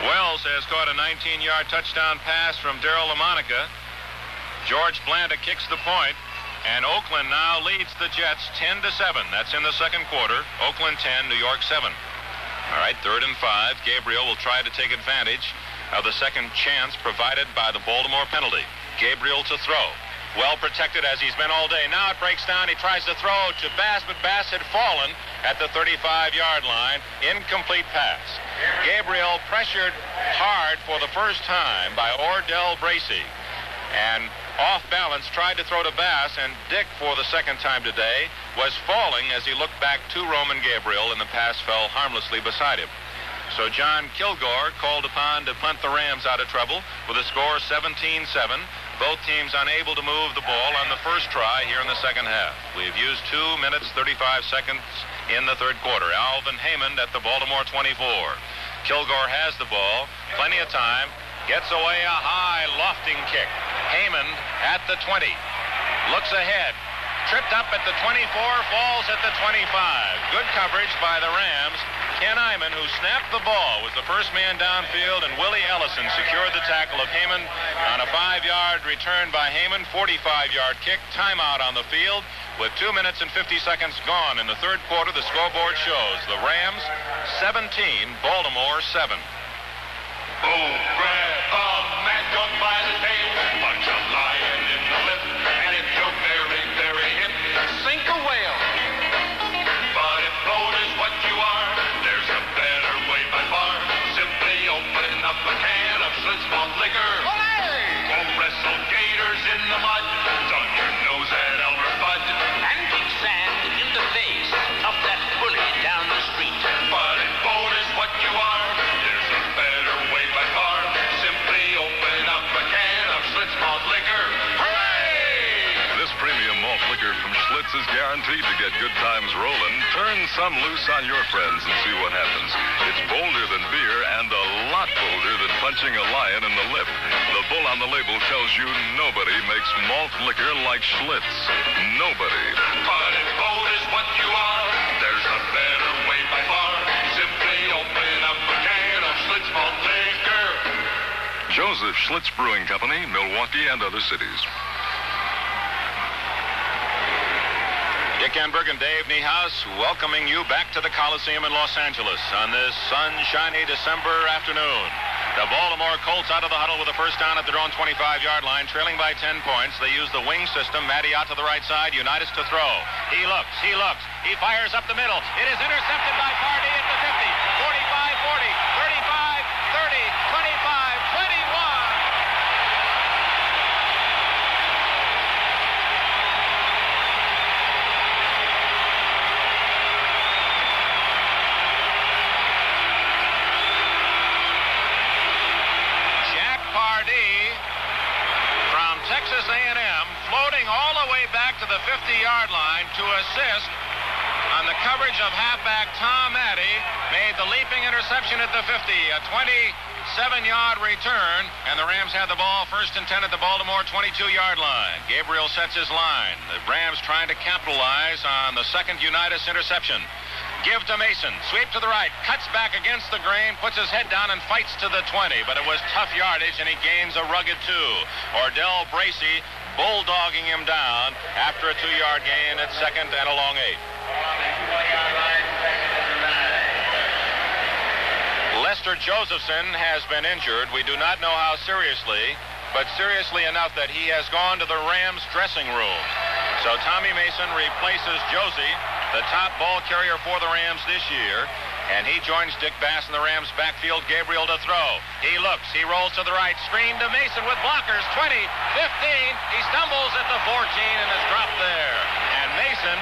Wells has caught a 19-yard touchdown pass from Darryl LaMonica. George Blanda kicks the point, and Oakland now leads the Jets 10-7. That's in the second quarter. Oakland 10, New York 7. All right, 3rd and 5. Gabriel will try to take advantage of the second chance provided by the Baltimore penalty. Gabriel to throw. Well protected as he's been all day. Now it breaks down. He tries to throw to Bass, but Bass had fallen at the 35-yard line. Incomplete pass. Gabriel pressured hard for the first time by Ordell Bracey, and off balance tried to throw to Bass, and Dick, for the second time today, was falling as he looked back to Roman Gabriel, and the pass fell harmlessly beside him. So John Kilgore called upon to punt the Rams out of trouble with a score 17-7. Both teams unable to move the ball on the first try here in the second half. We've used 2 minutes, 35 seconds in the third quarter. Alvin Haymond at the Baltimore 24. Kilgore has the ball, plenty of time, gets away a high lofting kick. Haymond at the 20, looks ahead, tripped up at the 24, falls at the 25. Good coverage by the Rams. Ken Iman, who snapped the ball, was the first man downfield, and Willie Ellison secured the tackle of Haymond on a 5-yard return by Haymond, 45-yard kick, timeout on the field. With 2 minutes and 50 seconds gone in the third quarter, the scoreboard shows the Rams 17, Baltimore 7. Oh, grab a man caught by the tail, punch a lion in the lip, and if you're very, very hip, sink a whale. But if float is what you are, there's a better way by far. Simply open up a can of Schlitz malt liquor. Go wrestle gators in the mud, dump your nose at Elmer Fudd, and kick sand in the face of that bully down the street. But if float is what you are, there's a better way by far. Simply open up a can of Schlitz malt liquor. Hooray! This premium malt liquor from Schlitz is guaranteed to get good times rolling. Turn some loose on your friends and see what happens. It's bolder than beer and a lot bolder than punching a lion in the lip. The bull on the label tells you nobody makes malt liquor like Schlitz. Nobody. But if bold is what you are, there's a better way by far. Simply open up a can of Schlitz malt liquor. Joseph Schlitz Brewing Company, Milwaukee and other cities. Dick Enberg and Dave Niehaus welcoming you back to the Coliseum in Los Angeles on this sunshiny December afternoon. The Baltimore Colts out of the huddle with a first down at their own 25-yard line, trailing by 10 points. They use the wing system. Matty out to the right side, Unitas to throw. He looks, he fires up the middle. It is intercepted by Pardee at the 50, 45, 40, 35, 30, 25, 21. Texas A&M floating all the way back to the 50-yard line to assist on the coverage of halfback Tom Addy, made the leaping interception at the 50, a 7-yard return, and the Rams had the ball 1st and 10 at the Baltimore 22-yard line. Gabriel sets his line. The Rams trying to capitalize on the second Unitas interception. Give to Mason. Sweep to the right. Cuts back against the grain. Puts his head down and fights to the 20. But it was tough yardage, and he gains a rugged 2. Ordell Bracey bulldogging him down after a 2-yard gain at 2nd and a long 8. Lester Josephson has been injured. We do not know how seriously, but seriously enough that he has gone to the Rams dressing room. So Tommy Mason replaces Josie, the top ball carrier for the Rams this year, and he joins Dick Bass in the Rams backfield. Gabriel to throw. He looks. He rolls to the right. Screen to Mason with blockers. 20, 15. He stumbles at the 14 and is dropped there. And Mason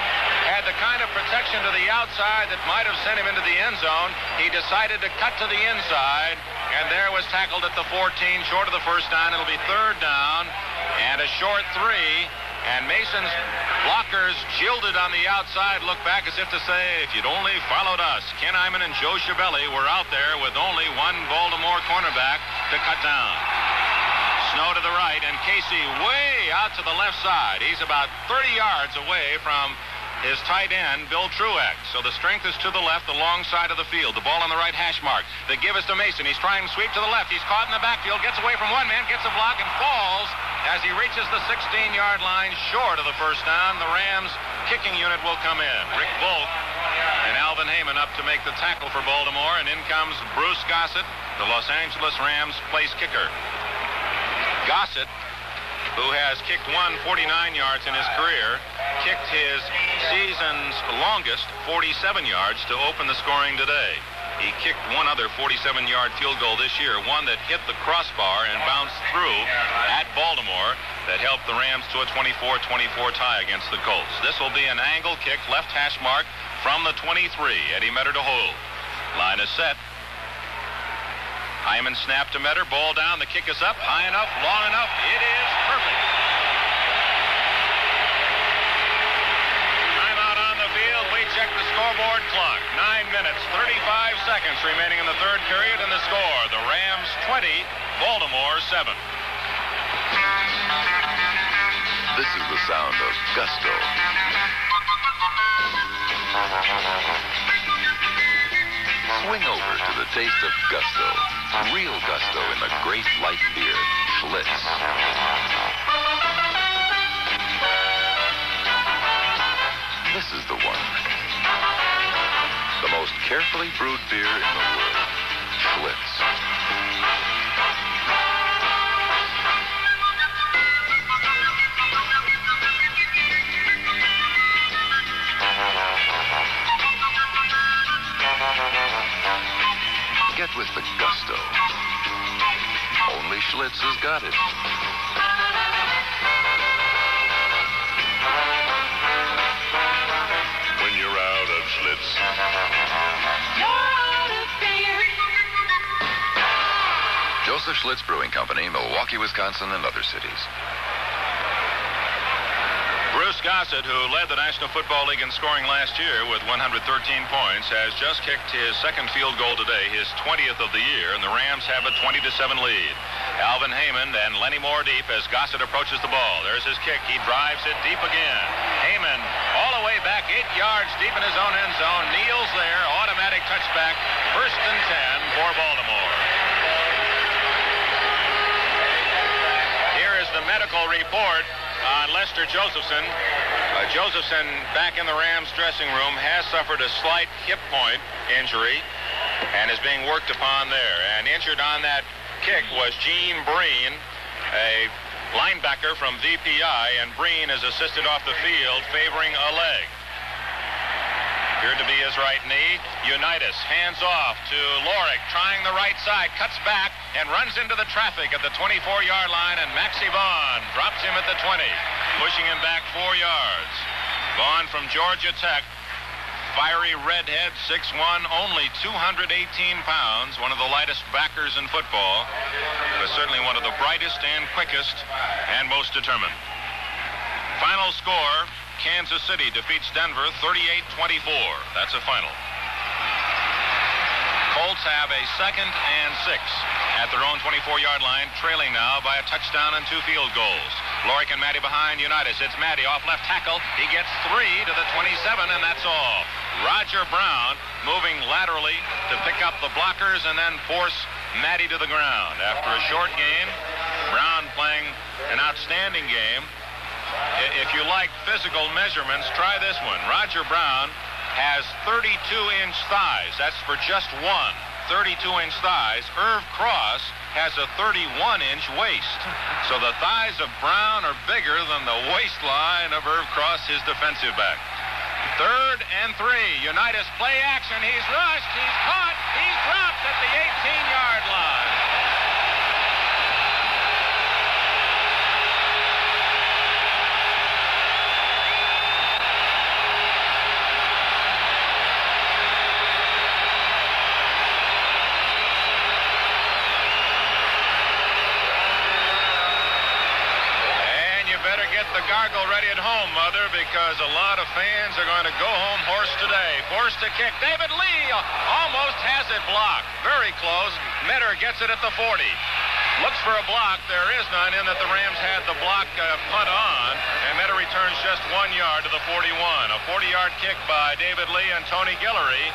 had the kind of protection to the outside that might have sent him into the end zone. He decided to cut to the inside, and there was tackled at the 14, short of the first down. It'll be 3rd down and a short 3. And Mason's blockers jilted on the outside, looked back as if to say, if you'd only followed us. Ken Iman and Joe Schiavelli were out there with only one Baltimore cornerback to cut down. Snow to the right, and Casey way out to the left side. He's about 30 yards away from his tight end, Bill Truex. So the strength is to the left, the long side of the field. The ball on the right hash mark. The give is to Mason. He's trying to sweep to the left. He's caught in the backfield, gets away from one man, gets a block, and falls as he reaches the 16-yard line short of the first down. The Rams kicking unit will come in. Rick Volk and Alvin Heyman up to make the tackle for Baltimore, and in comes Bruce Gossett, the Los Angeles Rams place kicker. Gossett, who has kicked 149 yards in his career, kicked his season's longest 47 yards to open the scoring today. He kicked one other 47-yard field goal this year, one that hit the crossbar and bounced through at Baltimore that helped the Rams to a 24-24 tie against the Colts. This will be an angle kick, left hash mark from the 23. Eddie Metter to hold. Line is set. Hyman snap to Metter. Ball down. The kick is up. High enough. Long enough. It is perfect. Timeout on the field. We check the scoreboard clock. 9 minutes, 35 seconds remaining in the 3rd period, and the score, the Rams 20, Baltimore 7. This is the sound of gusto. Swing over to the taste of gusto. Real gusto in the great light beer, Schlitz. This is the one. The most carefully brewed beer in the world, Schlitz. Get with the gusto. Only Schlitz has got it. When you're out of Schlitz, you're out of beer. Joseph Schlitz Brewing Company, Milwaukee, Wisconsin, and other cities. Bruce Gossett, who led the National Football League in scoring last year with 113 points, has just kicked his second field goal today, his 20th of the year, and the Rams have a 20-7 lead. Alvin Heyman and Lenny Moore deep as Gossett approaches the ball. There's his kick. He drives it deep again. Heyman all the way back 8 yards deep in his own end zone. Kneels there. Automatic touchback. 1st and 10 for Baltimore. Here is the medical report on Lester Josephson. Josephson, back in the Rams dressing room, has suffered a slight hip point injury and is being worked upon there. And injured on that kick was Gene Breen, a linebacker from VPI, and Breen is assisted off the field favoring a leg. Appeared to be his right knee. Unitas hands off to Lorick, trying the right side, cuts back and runs into the traffic at the 24-yard line, and Maxie Vaughn drops him at the 20, pushing him back 4 yards. Vaughn from Georgia Tech, fiery redhead, 6'1", only 218 pounds, one of the lightest backers in football, but certainly one of the brightest and quickest and most determined. Final score, Kansas City defeats Denver 38-24. That's a final. Colts have a 2nd and 6 at their own 24-yard line, trailing now by a touchdown and 2 field goals. Lorick and Matty behind Unitas. It's Matty off left tackle. He gets 3 to the 27, and that's all. Roger Brown moving laterally to pick up the blockers and then force Matty to the ground. After a short game, Brown playing an outstanding game. If you like physical measurements, try this one. Roger Brown has 32-inch thighs. That's for just one. 32-inch thighs. Irv Cross has a 31-inch waist. So the thighs of Brown are bigger than the waistline of Irv Cross, his defensive back. 3rd and 3. Unitas play action. He's rushed. He's caught. He's dropped at the 18-yard line. Get the gargle ready at home, Mother, because a lot of fans are going to go home hoarse today. Forced to kick. David Lee almost has it blocked. Very close. Metter gets it at the 40. Looks for a block. There is none, in that the Rams had the block punt on, and Metter returns just 1 yard to the 41. A 40-yard kick by David Lee and Tony Guillory,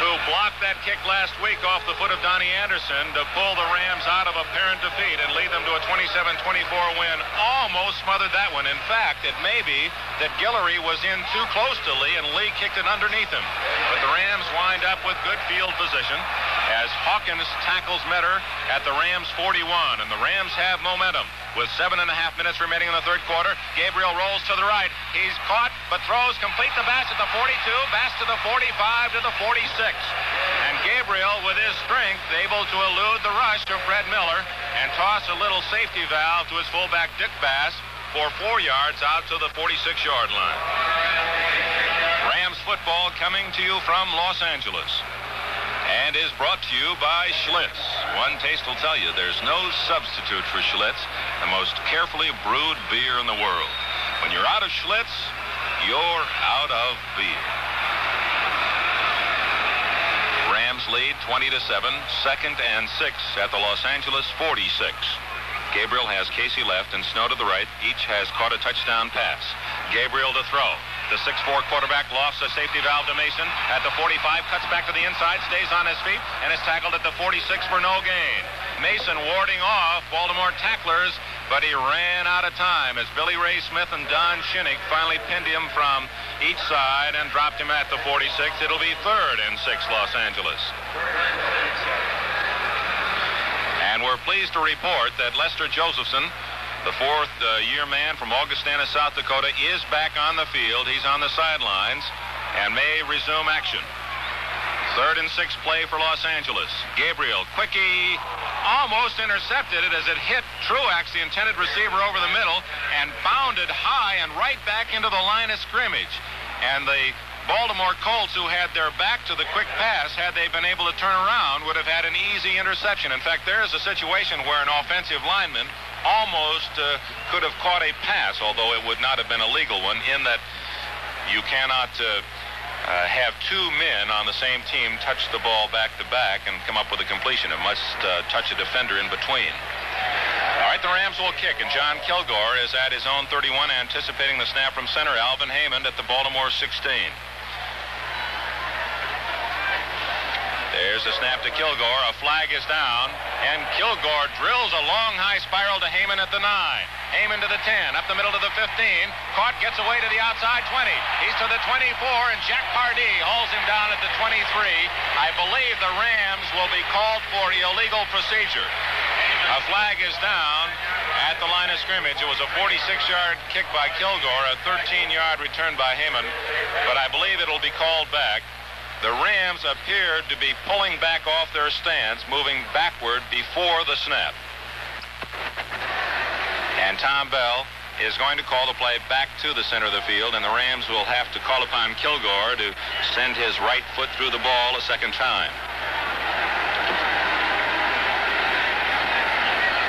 who blocked that kick last week off the foot of Donnie Anderson to pull the Rams out of apparent defeat and lead them to a 27-24 win. Almost smothered that one. In fact, it may be that Guillory was in too close to Lee, and Lee kicked it underneath him. But the Rams wind up with good field position as Hawkins tackles Metter at the Rams 41, and the Rams have momentum. With 7.5 minutes remaining in the third quarter, Gabriel rolls to the right. He's caught, but throws complete to Bass at the 42, Bass to the 45, to the 46. And Gabriel, with his strength, able to elude the rush of Fred Miller and toss a little safety valve to his fullback, Dick Bass, for 4 yards out to the 46-yard line. Rams football coming to you from Los Angeles, and is brought to you by Schlitz. One taste will tell you there's no substitute for Schlitz, the most carefully brewed beer in the world. When you're out of Schlitz, you're out of beer. Rams lead 20-7, 2nd and 6 at the Los Angeles 46. Gabriel has Casey left and Snow to the right. Each has caught a touchdown pass. Gabriel to throw. The 6'4 quarterback lofts a safety valve to Mason at the 45, cuts back to the inside, stays on his feet, and is tackled at the 46 for no gain. Mason warding off Baltimore tacklers, but he ran out of time as Billy Ray Smith and Don Shinnick finally pinned him from each side and dropped him at the 46. It'll be 3rd and 6 Los Angeles. And we're pleased to report that Lester Josephson, the 4th-year man from Augustana, South Dakota, is back on the field. He's on the sidelines and may resume action. 3rd and 6 play for Los Angeles. Gabriel, quickie, almost intercepted it as it hit Truax, the intended receiver, over the middle, and bounded high and right back into the line of scrimmage. And the Baltimore Colts, who had their back to the quick pass, had they been able to turn around, would have had an easy interception. In fact, there is a situation where an offensive lineman almost could have caught a pass, although it would not have been a legal one, in that you cannot have 2 men on the same team touch the ball back-to-back and come up with a completion. It must touch a defender in between. All right, the Rams will kick, and John Kilgore is at his own 31, anticipating the snap from center Alvin Haymond at the Baltimore 16. There's a snap to Kilgore. A flag is down, and Kilgore drills a long high spiral to Heyman at the 9. Heyman to the 10, up the middle to the 15. Caught, gets away to the outside 20. He's to the 24, and Jack Pardee hauls him down at the 23. I believe the Rams will be called for illegal procedure. A flag is down at the line of scrimmage. It was a 46-yard kick by Kilgore, a 13-yard return by Heyman, but I believe it'll be called back. The Rams appeared to be pulling back off their stance, moving backward before the snap. And Tom Bell is going to call the play back to the center of the field, and the Rams will have to call upon Kilgore to send his right foot through the ball a second time.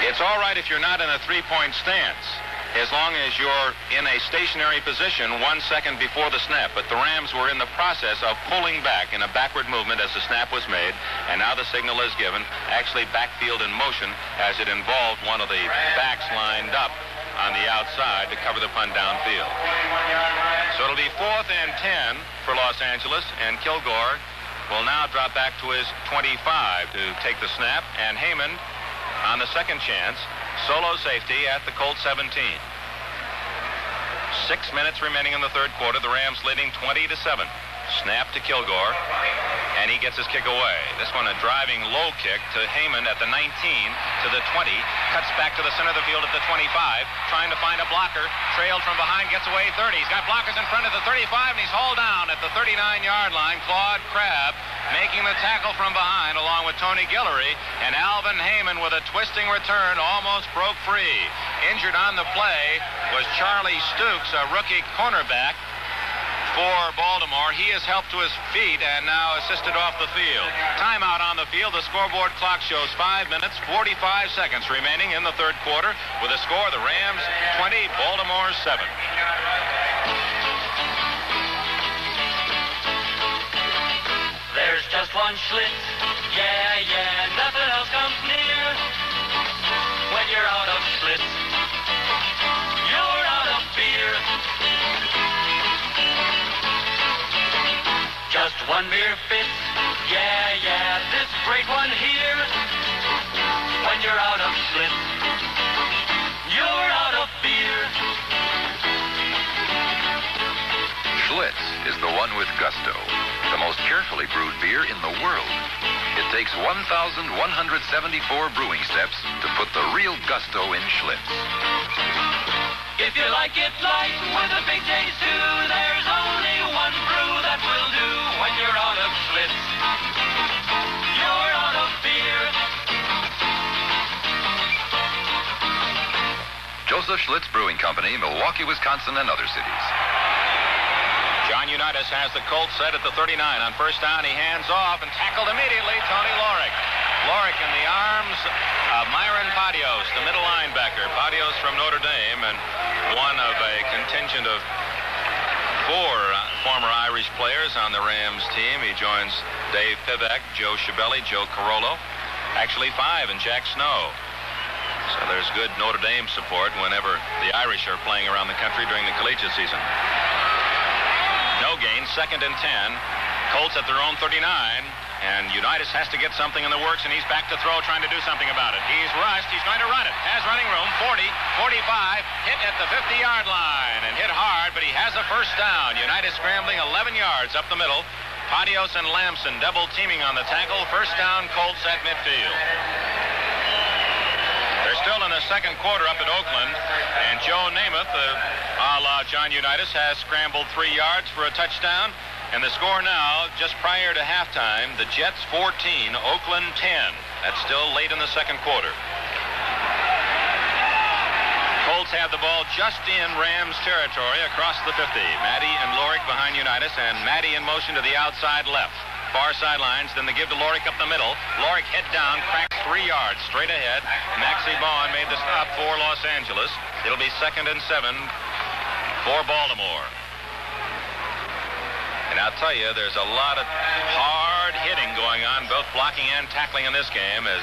It's all right if you're not in a three-point stance. as long as you're in a stationary position 1 second before the snap. But the Rams were in the process of pulling back in a backward movement as the snap was made, and now the signal is given, actually backfield in motion, as it involved one of the backs lined up on the outside to cover the punt downfield. So it'll be 4th and 10 for Los Angeles, and Kilgore will now drop back to his 25 to take the snap, and Heyman on the second chance, solo safety at the Colts 17. 6 minutes remaining in the third quarter. The Rams leading 20-7. Snap to Kilgore, and he gets his kick away. This one a driving low kick to Heyman at the 19, to the 20, cuts back to the center of the field at the 25, trying to find a blocker, trailed from behind, gets away 30. He's got blockers in front of the 35, and he's hauled down at the 39-yard line. Claude Crabb making the tackle from behind along with Tony Guillory, and Alvin Heyman with a twisting return almost broke free. Injured on the play was Charlie Stukes, a rookie cornerback for Baltimore. He is helped to his feet and now assisted off the field. Timeout on the field. The scoreboard clock shows 5 minutes, 45 seconds remaining in the third quarter. With a score, the Rams 20, Baltimore 7. There's just one Schlitz, yeah, nothing else comes near. When you're out of Schlitz, you're out of beer. Just one beer fits, yeah, this great one here. When you're out of Schlitz, you're out of beer. Schlitz is the one with gusto, the most carefully brewed beer in the world. It takes 1,174 brewing steps to put the real gusto in Schlitz. If you like it light with a big taste too, there's only one brew that will do. When you're out of Schlitz, you're out of beer. Joseph Schlitz Brewing Company, Milwaukee, Wisconsin, and other cities. John Unitas has the Colts set at the 39. On first down, he hands off and tackled immediately, Tony Lorick. Lorick in the arms of Myron Padios, the middle linebacker. Padios from Notre Dame and one of a contingent of 4 former Irish players on the Rams team. He joins Dave Pivak, Joe Schiavelli, Joe Carollo. Actually 5 in Jack Snow. So there's good Notre Dame support whenever the Irish are playing around the country during the collegiate season. No gain, 2nd and 10. Colts at their own 39. And Unitas has to get something in the works, and he's back to throw, trying to do something about it. He's rushed. He's going to run it. Has running room. 40, 45. Hit at the 50-yard line and hit hard, but he has a first down. Unitas scrambling 11 yards up the middle. Padios and Lamson double teaming on the tackle. First down, Colts at midfield. They're still in the second quarter up at Oakland, and Joe Namath, a la John Unitas, has scrambled 3 yards for a touchdown. And the score now, just prior to halftime, the Jets 14, Oakland 10. That's still late in the second quarter. Colts have the ball just in Rams territory across the 50. Matty and Lorick behind Unitas, and Matty in motion to the outside left. Far sidelines, then they give to Lorick up the middle. Lorick head down, cracks 3 yards straight ahead. Maxie Vaughn made the stop for Los Angeles. It'll be 2nd and 7 for Baltimore. And I'll tell you, there's a lot of hard hitting going on, both blocking and tackling in this game, as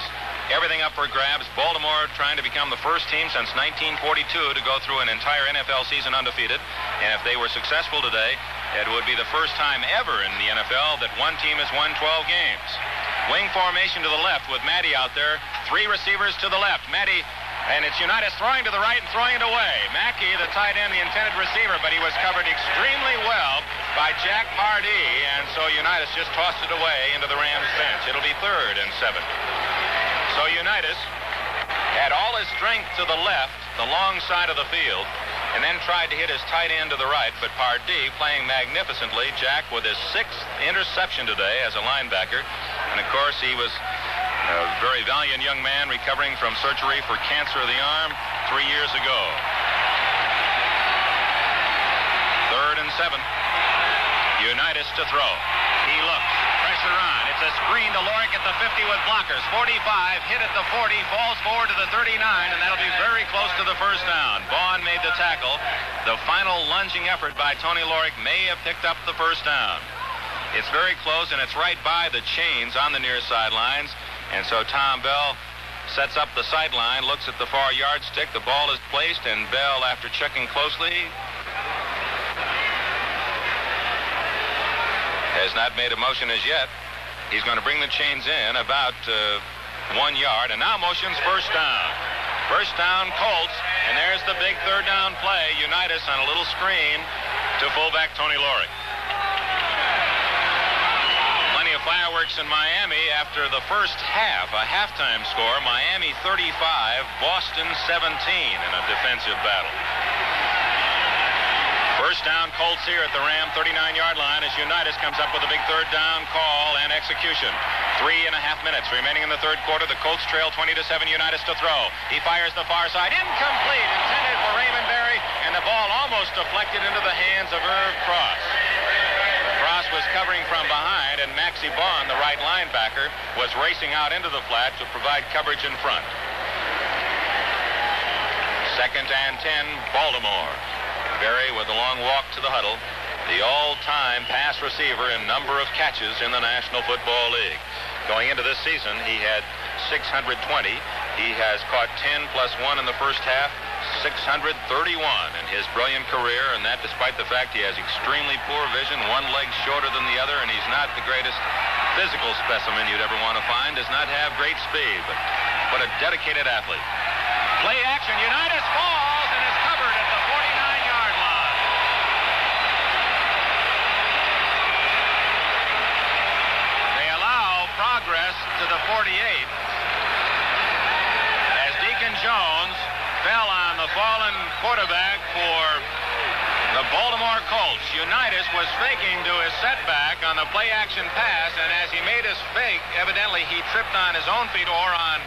everything up for grabs. Baltimore trying to become the first team since 1942 to go through an entire NFL season undefeated. And if they were successful today, it would be the first time ever in the NFL that one team has won 12 games. Wing formation to the left with Matty out there. 3 receivers to the left. Matty, and it's Unitas throwing to the right and throwing it away. Mackey, the tight end, the intended receiver, but he was covered extremely well by Jack Pardee, and so Unitas just tossed it away into the Rams bench. It'll be 3rd and 7. So Unitas had all his strength to the left, the long side of the field, and then tried to hit his tight end to the right, but Pardee playing magnificently. Jack with his 6th interception today as a linebacker, and of course he was a very valiant young man recovering from surgery for cancer of the arm 3 years ago. 3rd and 7. Unitas to throw. He looks. Pressure on. It's a screen to Lorick at the 50 with blockers. 45, hit at the 40, falls forward to the 39, and that'll be very close to the first down. Vaughn made the tackle. The final lunging effort by Tony Lorick may have picked up the first down. It's very close, and it's right by the chains on the near sidelines. And so Tom Bell sets up the sideline, looks at the far yardstick. The ball is placed, and Bell, after checking closely, has not made a motion as yet. He's going to bring the chains in about 1 yard, and now motions first down. First down, Colts, and there's the big third down play. Unitas on a little screen to fullback Tony Lorick. Plenty of fireworks in Miami after the first half, a halftime score. Miami 35, Boston 17 in a defensive battle. First down, Colts here at the Ram 39-yard line as Unitas comes up with a big third down call and execution. 3.5 minutes remaining in the third quarter. The Colts trail 20-7. Unitas to throw. He fires the far side. Incomplete. Intended for Raymond Berry, and the ball almost deflected into the hands of Irv Cross. Cross was covering from behind, and Maxie Bond, the right linebacker, was racing out into the flat to provide coverage in front. 2nd and 10, Baltimore. Berry with a long walk to the huddle, the all-time pass receiver in number of catches in the National Football League. Going into this season, he had 620. He has caught 10 plus 1 in the first half, 631 in his brilliant career, and that despite the fact he has extremely poor vision, one leg shorter than the other, and he's not the greatest physical specimen you'd ever want to find, does not have great speed, but what a dedicated athlete. Play action, Unitas falls and is covered at the 49-yard line. They allow progress to the 48 as Deacon Jones fell on the fallen quarterback for the Baltimore Colts. Unitas was faking to his setback on the play-action pass, and as he made his fake, evidently he tripped on his own feet or on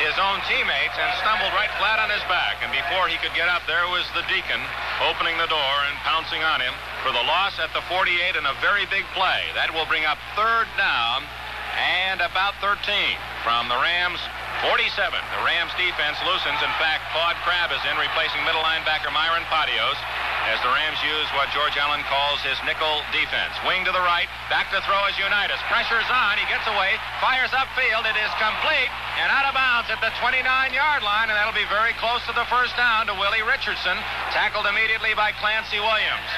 his own teammates and stumbled right flat on his back. And before he could get up, there was the Deacon opening the door and pouncing on him for the loss at the 48 in a very big play. That will bring up third down and about 13 from the Rams 47. The Rams defense loosens. In fact, Claude Crabb is in, replacing middle linebacker Myron Patios, as the Rams use what George Allen calls his nickel defense. Wing to the right, back to throw is Unitas. Pressure's on, he gets away, fires upfield, it is complete, and out of bounds at the 29-yard line, and that'll be very close to the first down to Willie Richardson, tackled immediately by Clancy Williams.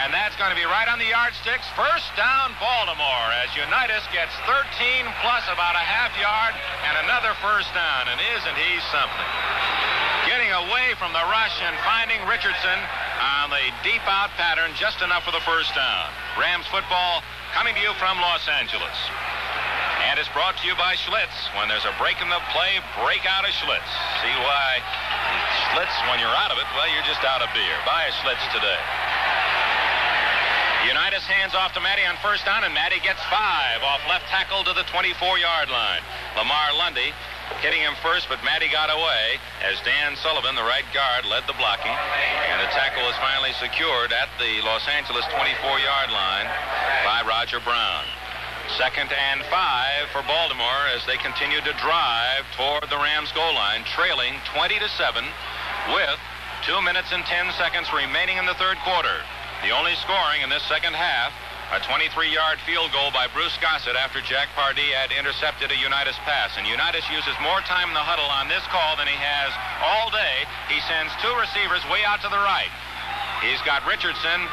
And that's going to be right on the yardsticks. First down, Baltimore, as Unitas gets 13 plus about a half yard and another first down, and isn't he something? Getting away from the rush and finding Richardson on the deep out pattern, just enough for the first down. Rams football coming to you from Los Angeles. And it's brought to you by Schlitz. When there's a break in the play, break out a Schlitz. See why Schlitz, when you're out of it, well, you're just out of beer. Buy a Schlitz today. Unitas hands off to Matty on first down, and Matty gets 5 off left tackle to the 24-yard line. Lamar Lundy hitting him first, but Matty got away as Dan Sullivan, the right guard, led the blocking. And the tackle was finally secured at the Los Angeles 24-yard line by Roger Brown. 2nd and 5 for Baltimore as they continue to drive toward the Rams goal line, trailing 20-7 with 2 minutes and 10 seconds remaining in the third quarter. The only scoring in this second half, a 23-yard field goal by Bruce Gossett after Jack Pardee had intercepted a Unitas pass. And Unitas uses more time in the huddle on this call than he has all day. He sends 2 receivers way out to the right. He's got Richardson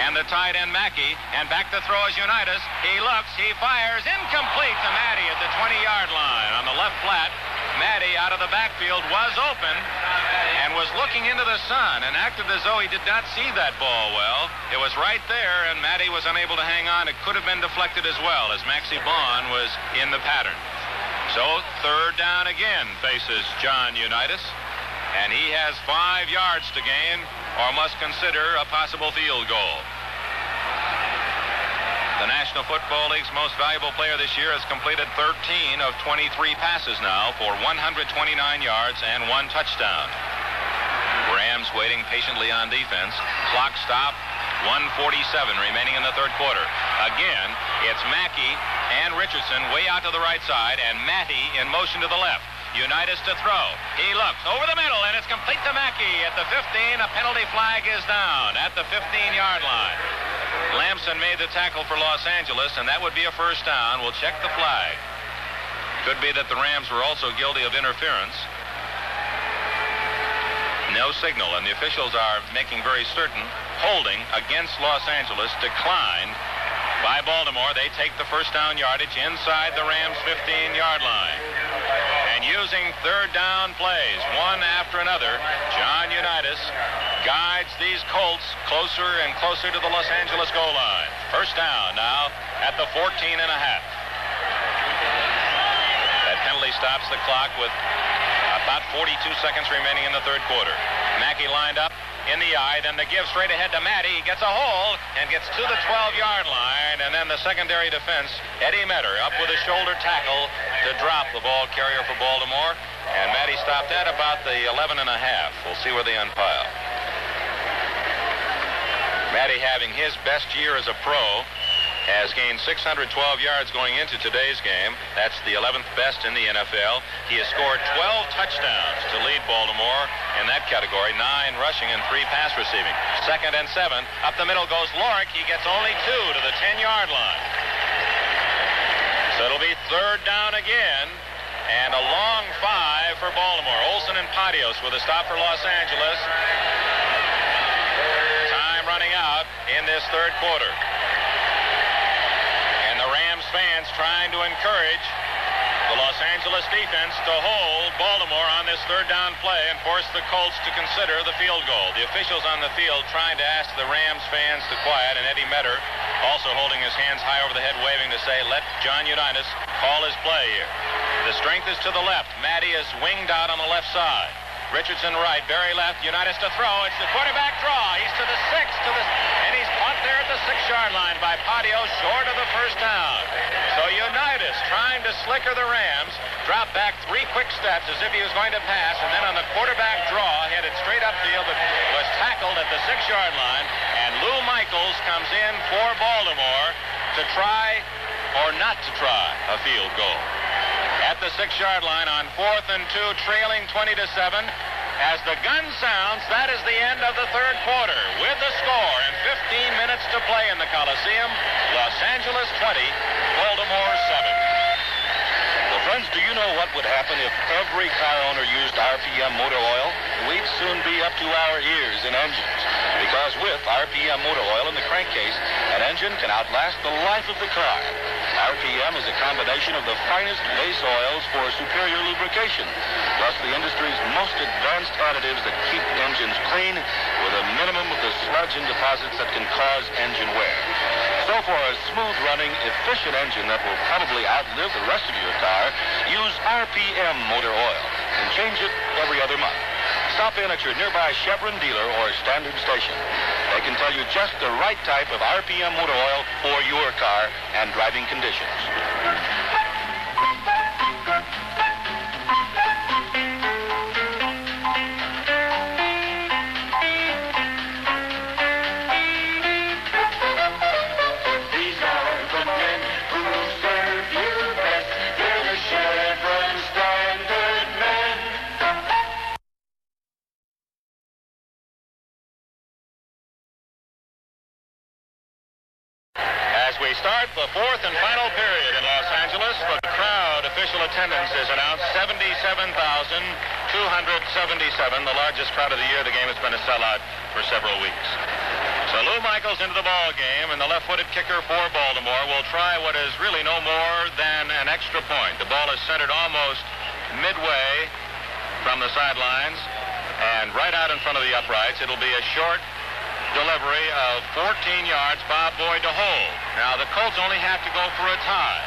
and the tight end Mackey, and back to throw is Unitas. He looks, he fires, incomplete to Matty at the 20-yard line. On the left flat, Matty out of the backfield was open and was looking into the sun and acted as though he did not see that ball well. It was right there, and Matty was unable to hang on. It could have been deflected as well, as Maxie Bond was in the pattern. So third down again faces John Unitas, and he has 5 yards to gain or must consider a possible field goal. The National Football League's most valuable player this year has completed 13 of 23 passes now for 129 yards and 1 touchdown. Rams waiting patiently on defense. Clock stopped. 1:47 remaining in the third quarter. Again, it's Mackey and Richardson way out to the right side, and Matty in motion to the left. Unitas to throw. He looks over the middle, and it's complete to Mackey at the 15. A penalty flag is down at the 15-yard line. Lamson made the tackle for Los Angeles, and that would be a first down. We'll check the flag. Could be that the Rams were also guilty of interference. No signal, and the officials are making very certain holding against Los Angeles declined by Baltimore. They take the first down yardage inside the Rams' 15-yard line. And using third down plays, one after another, John Unitas guides these Colts closer and closer to the Los Angeles goal line. First down now at the 14 and a half. That penalty stops the clock with about 42 seconds remaining in the third quarter. Mackey lined up in the eye, then the give straight ahead to Matty. He gets a hole and gets to the 12-yard line, and then the secondary defense, Eddie Metter, up with a shoulder tackle to drop the ball carrier for Baltimore, and Matty stopped at about the 11 and a half. We'll see where they unpile. Matty, having his best year as a pro, has gained 612 yards going into today's game. That's the 11th best in the NFL. He has scored 12 touchdowns to lead Baltimore in that category, 9 rushing and 3 pass receiving. 2nd and 7. Up the middle goes Lorick. He gets only 2 to the 10-yard line. So it'll be third down again, and a long 5 for Baltimore. Olsen and Patios with a stop for Los Angeles. Time running out in this third quarter. Rams fans trying to encourage the Los Angeles defense to hold Baltimore on this third down play and force the Colts to consider the field goal. The officials on the field trying to ask the Rams fans to quiet, and Eddie Metter also holding his hands high over the head, waving to say, let John Unitas call his play here. The strength is to the left. Matty is winged out on the left side. Richardson right, Berry left, Unitas to throw. It's the quarterback draw. He's to the 6, and he's caught there at the 6-yard line by Patios, short of the first down. So Unitas, trying to slicker the Rams, dropped back 3 quick steps as if he was going to pass, and then on the quarterback draw, headed straight upfield, but was tackled at the 6-yard line, and Lou Michaels comes in for Baltimore to try or not to try a field goal. At the 6-yard line on 4th and 2, trailing 20-7. As the gun sounds, that is the end of the third quarter. With the score and 15 minutes to play in the Coliseum, Los Angeles 20, Baltimore 7. Well, friends, do you know what would happen if every car owner used RPM motor oil? We'd soon be up to our ears in engines. Because with RPM motor oil in the crankcase, an engine can outlast the life of the car. RPM is a combination of the finest base oils for superior lubrication, plus the industry's most advanced additives that keep engines clean with a minimum of the sludge and deposits that can cause engine wear. So for a smooth-running, efficient engine that will probably outlive the rest of your car, use RPM motor oil and change it every other month. Stop in at your nearby Chevron dealer or standard station. They can tell you just the right type of RPM motor oil for your car and driving conditions. These are the men who serve you best. They're the Chevron Standard men. As we start the fourth and final period in Los Angeles, the crowd official attendance is announced 77,277, the largest crowd of the year. The game has been a sellout for several weeks. So Lou Michaels into the ball game, and the left-footed kicker for Baltimore will try what is really no more than an extra point. The ball is centered almost midway from the sidelines and right out in front of the uprights. It'll be a short delivery of 14 yards, Bob Boyd to hold. Now, the Colts only have to go for a tie.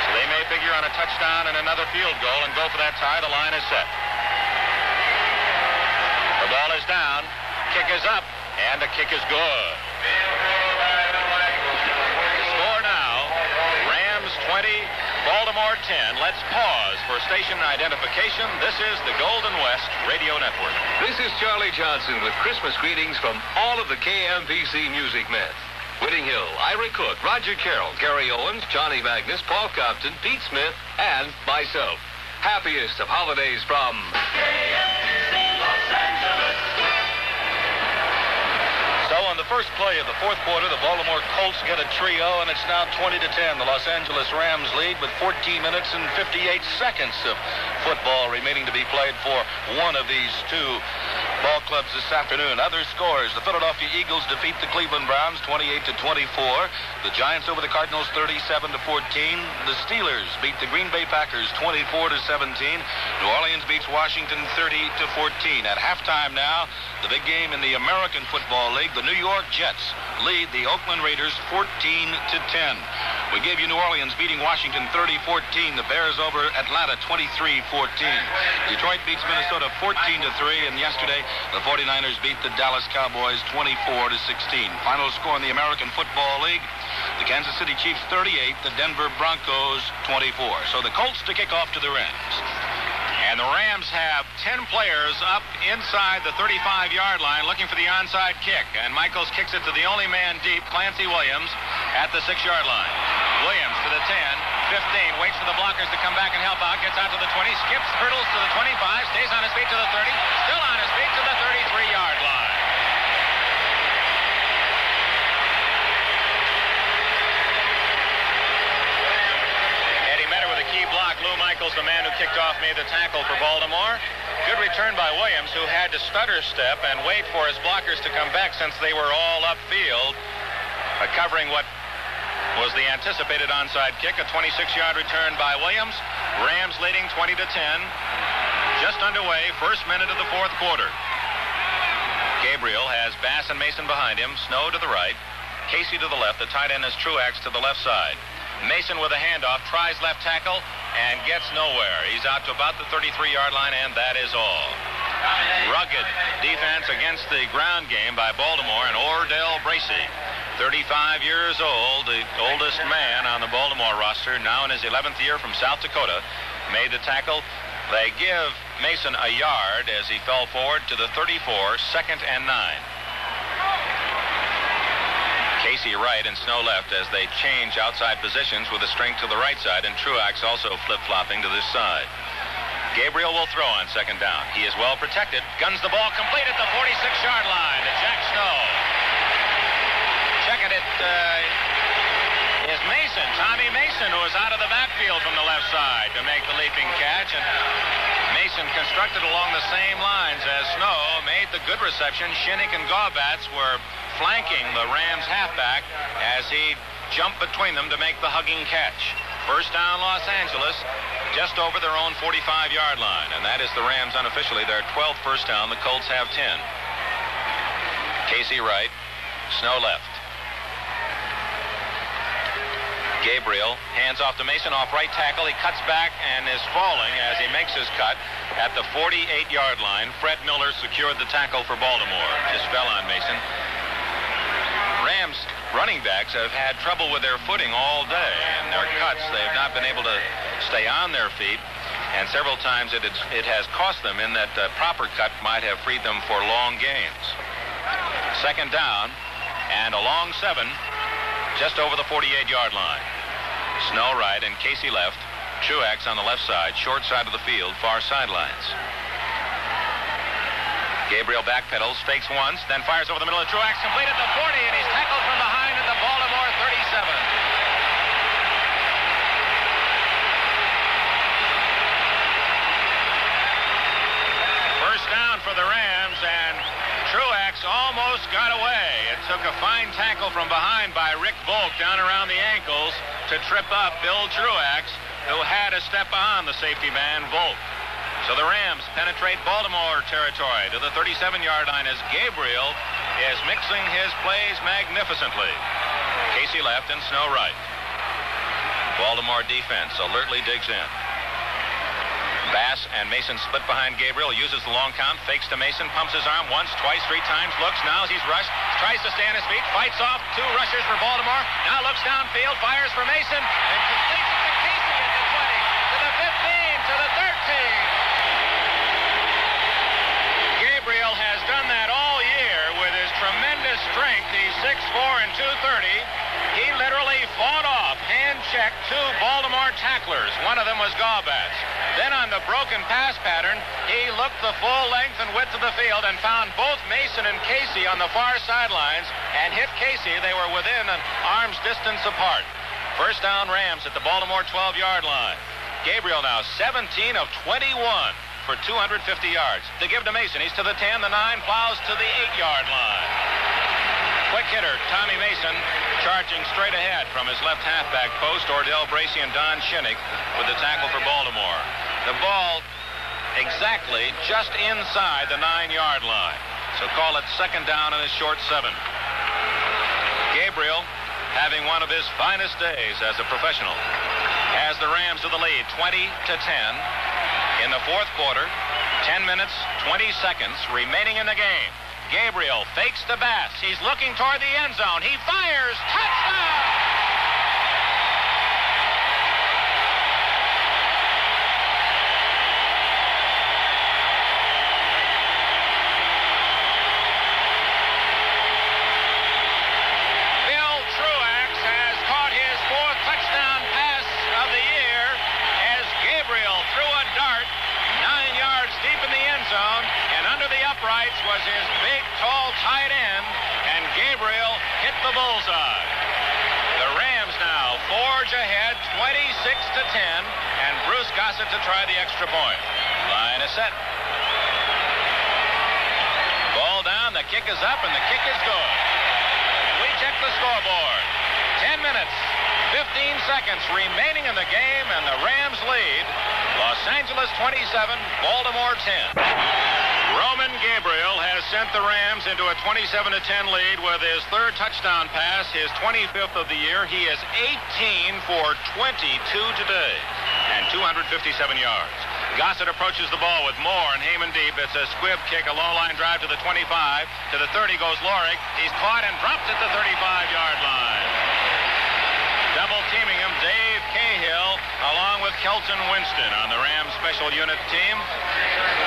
So they may figure on a touchdown and another field goal and go for that tie. The line is set. The ball is down. Kick is up. And the kick is good. The score now, Rams 20, Baltimore 10. Let's pause for station identification. This is the Golden West Radio Network. This is Charlie Johnson with Christmas greetings from all of the KMPC music men. Whitting Hill, Ira Cook, Roger Carroll, Gary Owens, Johnny Magnus, Paul Compton, Pete Smith, and myself. Happiest of holidays from KMPC Los Angeles. first play of the fourth quarter, the Baltimore Colts get a trio, and it's now 20-10. The Los Angeles Rams lead with 14 minutes and 58 seconds of football remaining to be played for one of these two ball clubs this afternoon. Other scores: the Philadelphia Eagles defeat the Cleveland Browns 28-24. The Giants over the Cardinals 37-14. The Steelers beat the Green Bay Packers 24-17. New Orleans beats Washington 30-14. At halftime now, the big game in the American Football League, the New York Jets lead the Oakland Raiders 14-10. We gave you New Orleans beating Washington 30-14. The Bears over Atlanta 23-14. Detroit beats Minnesota 14-3. And yesterday, the 49ers beat the Dallas Cowboys 24-16. Final score in the American Football League, the Kansas City Chiefs 38, the Denver Broncos 24. So the Colts to kick off to the Rams. And the Rams have 10 players up inside the 35-yard line looking for the onside kick. And Michaels kicks it to the only man deep, Clancy Williams, at the 6-yard line. Williams to the 10, 15, waits for the blockers to come back and help out, gets out to the 20, skips, hurdles to the 25, stays on his feet to the 30, still on his feet to the 33-yard line. Block. Lou Michaels, the man who kicked off, made the tackle for Baltimore. Good return by Williams, who had to stutter step and wait for his blockers to come back since they were all upfield, covering what was the anticipated onside kick. A 26-yard return by Williams. Rams leading 20-10. Just underway, first minute of the fourth quarter. Gabriel has Bass and Mason behind him. Snow to the right. Casey to the left. The tight end is Truax to the left side. Mason with a handoff, tries left tackle, and gets nowhere. He's out to about the 33-yard line, and that is all. Rugged defense against the ground game by Baltimore and Ordell Bracey. 35 years old, the oldest man on the Baltimore roster, now in his 11th year from South Dakota, made the tackle. They give Mason a yard as he fell forward to the 34, second and 9. Casey right and Snow left as they change outside positions with a strength to the right side, and Truax also flip-flopping to this side. Gabriel will throw on second down. He is well protected. Guns the ball complete at the 46-yard line to Jack Snow. Checking it is Mason, Tommy Mason, who is out of the backfield from the left side to make the leaping catch. And Mason constructed along the same lines as Snow, made the good reception. Shinnick and Gaubats were flanking the Rams halfback as he jumped between them to make the hugging catch. First down, Los Angeles, just over their own 45-yard line, and that is the Rams unofficially their 12th first down. The Colts have 10. Casey right, Snow left. Gabriel hands off to Mason off right tackle. He cuts back and is falling as he makes his cut at the 48-yard line. Fred Miller secured the tackle for Baltimore. Just fell on Mason. Rams running backs have had trouble with their footing all day, and their cuts, they have not been able to stay on their feet, and several times it has cost them in that proper cut might have freed them for long gains. Second down, and a long 7, just over the 48-yard line. Snow right and Casey left. Truax on the left side, short side of the field, far sidelines. Gabriel backpedals, fakes once, then fires over the middle of Truax, complete at the 40, and he's tackled from behind at the Baltimore 37. First down for the Rams, and Truax almost got away. It took a fine tackle from behind by Rick Volk down around the ankles to trip up Bill Truax, who had a step on the safety man, Volk. So the Rams penetrate Baltimore territory to the 37-yard line as Gabriel is mixing his plays magnificently. Casey left and Snow right. Baltimore defense alertly digs in. Bass and Mason split behind Gabriel, uses the long count, fakes to Mason, pumps his arm once, twice, 3 times, looks, now he's rushed, tries to stay on his feet, fights off 2 rushers for Baltimore, now looks downfield, fires for Mason, and completes it to Casey at the 20, to the 15, to the 13. Gabriel has done that all year with his tremendous strength. He's 6'4" and 230. He literally fought off, hand check two Baltimore tacklers. One of them was Gaubatz. Then on the broken pass pattern, he looked the full length and width of the field and found both Mason and Casey on the far sidelines and hit Casey. They were within an arm's distance apart. First down, Rams at the Baltimore 12-yard line. Gabriel now 17 of 21 for 250 yards. They give to Mason. He's to the 10, the 9, plows to the 8-yard line. Quick hitter, Tommy Mason, charging straight ahead from his left halfback post. Ordell Bracey and Don Shinnick with the tackle for Baltimore. The ball exactly just inside the 9-yard line. So call it second down and a short 7. Gabriel, having one of his finest days as a professional, has the Rams with the lead 20-10 in the fourth quarter. 10 minutes, 20 seconds remaining in the game. Gabriel fakes the Bass. He's looking toward the end zone. He fires. Touchdown! Bill Truax has caught his fourth touchdown pass of the year as Gabriel threw a dart 9 yards deep in the end zone, and under the uprights was his big, tall tight end, and Gabriel hit the bullseye. The Rams now forge ahead 26-10, and Bruce Gossett to try the extra point. Line is set. Ball down, the kick is up, and the kick is good. We check the scoreboard. 10 minutes, 15 seconds remaining in the game, and the Rams lead. Los Angeles 27, Baltimore 10. Roman Gabriel has sent the Rams into a 27-10 lead with his third touchdown pass, his 25th of the year. He is 18 for 22 today and 257 yards. Gossett approaches the ball with Moore and Heyman deep. It's a squib kick, a low line drive to the 25. To the 30 goes Lorick. He's caught and dropped at the 35-yard line. Double teaming him, Dave Cahill, along with Kelton Winston on the Rams special unit team.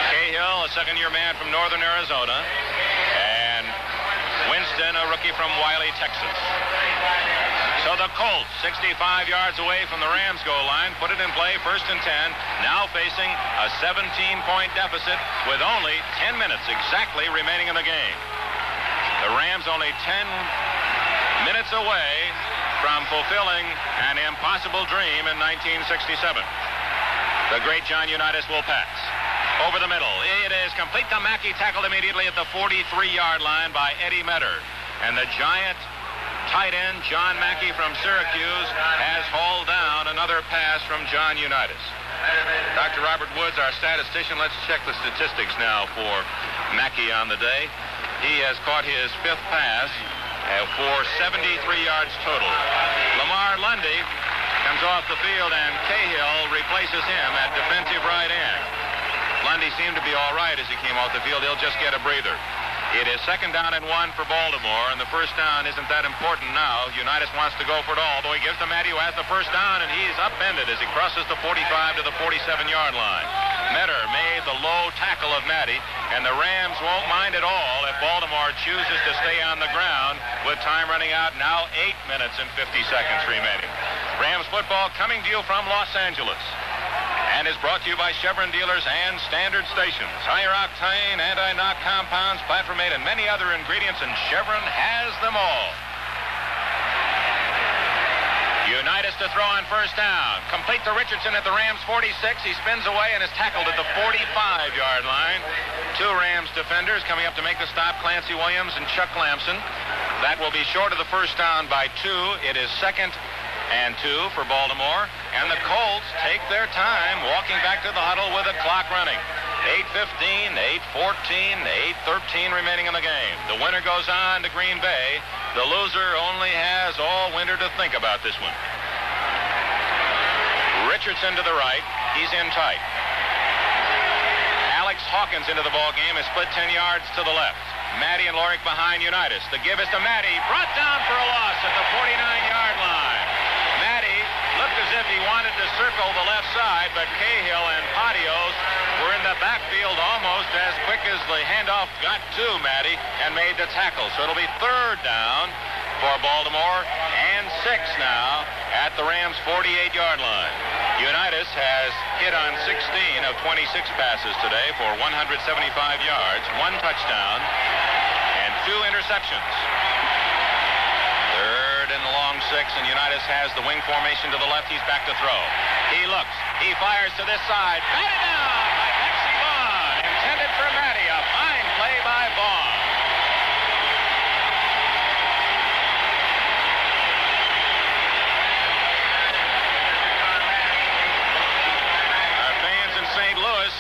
Cahill, a second-year man from northern Arizona, and Winston, a rookie from Wiley, Texas. So the Colts, 65 yards away from the Rams goal line, put it in play, first and 10, now facing a 17-point deficit with only 10 minutes exactly remaining in the game. The Rams only 10 minutes away from fulfilling an impossible dream in 1967. The great John Unitas will pass. Over the middle. It is complete to Mackey, tackled immediately at the 43-yard line by Eddie Metter. And the giant tight end, John Mackey from Syracuse, has hauled down another pass from John Unitas. Dr. Robert Woods, our statistician, let's check the statistics now for Mackey on the day. He has caught his fifth pass for 73 yards total. Lamar Lundy comes off the field, and Cahill replaces him at defensive right end. Lundy seemed to be all right as he came off the field. He'll just get a breather. It is second down and 1 for Baltimore, and the first down isn't that important now. Unitas wants to go for it all, though he gives to Matty, who has the first down, and he's upended as he crosses the 45 to the 47-yard line. Metter made the low tackle of Matty, and the Rams won't mind at all if Baltimore chooses to stay on the ground with time running out. Now 8 minutes and 50 seconds remaining. Rams football coming to you from Los Angeles, and is brought to you by Chevron dealers and Standard stations. Higher octane, anti-knock compounds, platformate, and many other ingredients, and Chevron has them all. Unitas to throw on first down. Complete to Richardson at the Rams 46. He spins away and is tackled at the 45-yard line. Two Rams defenders coming up to make the stop, Clancy Williams and Chuck Lamson. That will be short of the first down by 2. It is second and 2 for Baltimore. And the Colts take their time walking back to the huddle with the clock running. 8:15, 8:14, 8:13 remaining in the game. The winner goes on to Green Bay. The loser only has all winter to think about this one. Richardson to the right. He's in tight. Alex Hawkins into the ball game is split 10 yards to the left. Matty and Lorick behind Unitas. The give is to Matty. Brought down for a loss at the 49-yard line. Matty looked as if he wanted to circle the left side, but Cahill and Patios were in the backfield almost as quick as the handoff got to Matty and made the tackle. So it'll be third down for Baltimore and 6 now at the Rams' 48-yard line. Unitas has hit on 16 of 26 passes today for 175 yards, 1 touchdown, and 2 interceptions. Third and long 6, and Unitas has the wing formation to the left. He's back to throw. He looks. He fires to this side. Batted down by Bexy Vaughn. Intended for Matty. A fine play by Vaughn. Our fans in St. Louis,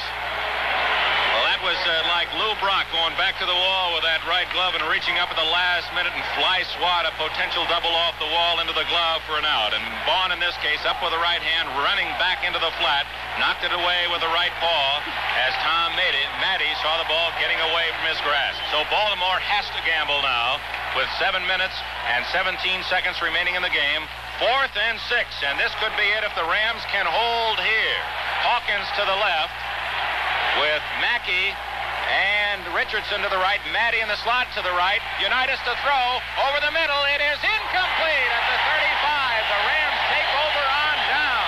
well, that was like Lou Brock going back to the wall with that right glove and reaching up at the last minute and fly swat a potential double off the wall into the glove for an out. And Vaughn, in this case, up with the right hand, running back into the flat, knocked it away with the right paw as Tom Matty saw the ball getting away from his grasp. So Baltimore has to gamble now with 7 minutes and 17 seconds remaining in the game. 4th and 6, and this could be it if the Rams can hold here. Hawkins to the left with Mackey and Richardson to the right, Matty in the slot to the right, Unitas to throw, over the middle, it is incomplete at the 35. The Rams take over on down.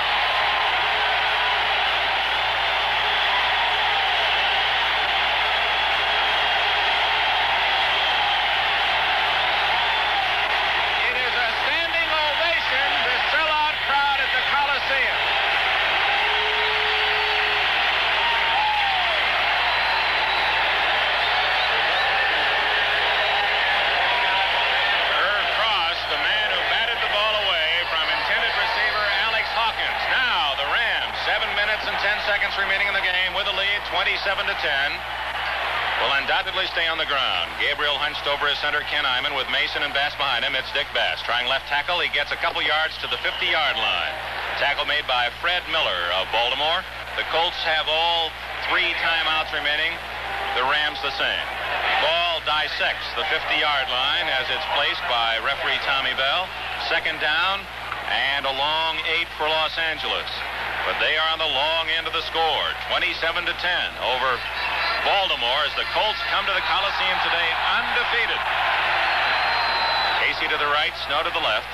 It is a standing ovation, the sellout crowd at the Coliseum. And 10 seconds remaining in the game with a lead, 27-10. Will undoubtedly stay on the ground. Gabriel hunched over his center, Ken Iman, with Mason and Bass behind him. It's Dick Bass trying left tackle. He gets a couple yards to the 50-yard line. Tackle made by Fred Miller of Baltimore. The Colts have all 3 timeouts remaining. The Rams the same. Ball dissects the 50-yard line as it's placed by referee Tommy Bell. 2nd down and a long 8 for Los Angeles. But they are on the long end of the score, 27-10 over Baltimore as the Colts come to the Coliseum today undefeated. Casey to the right, Snow to the left.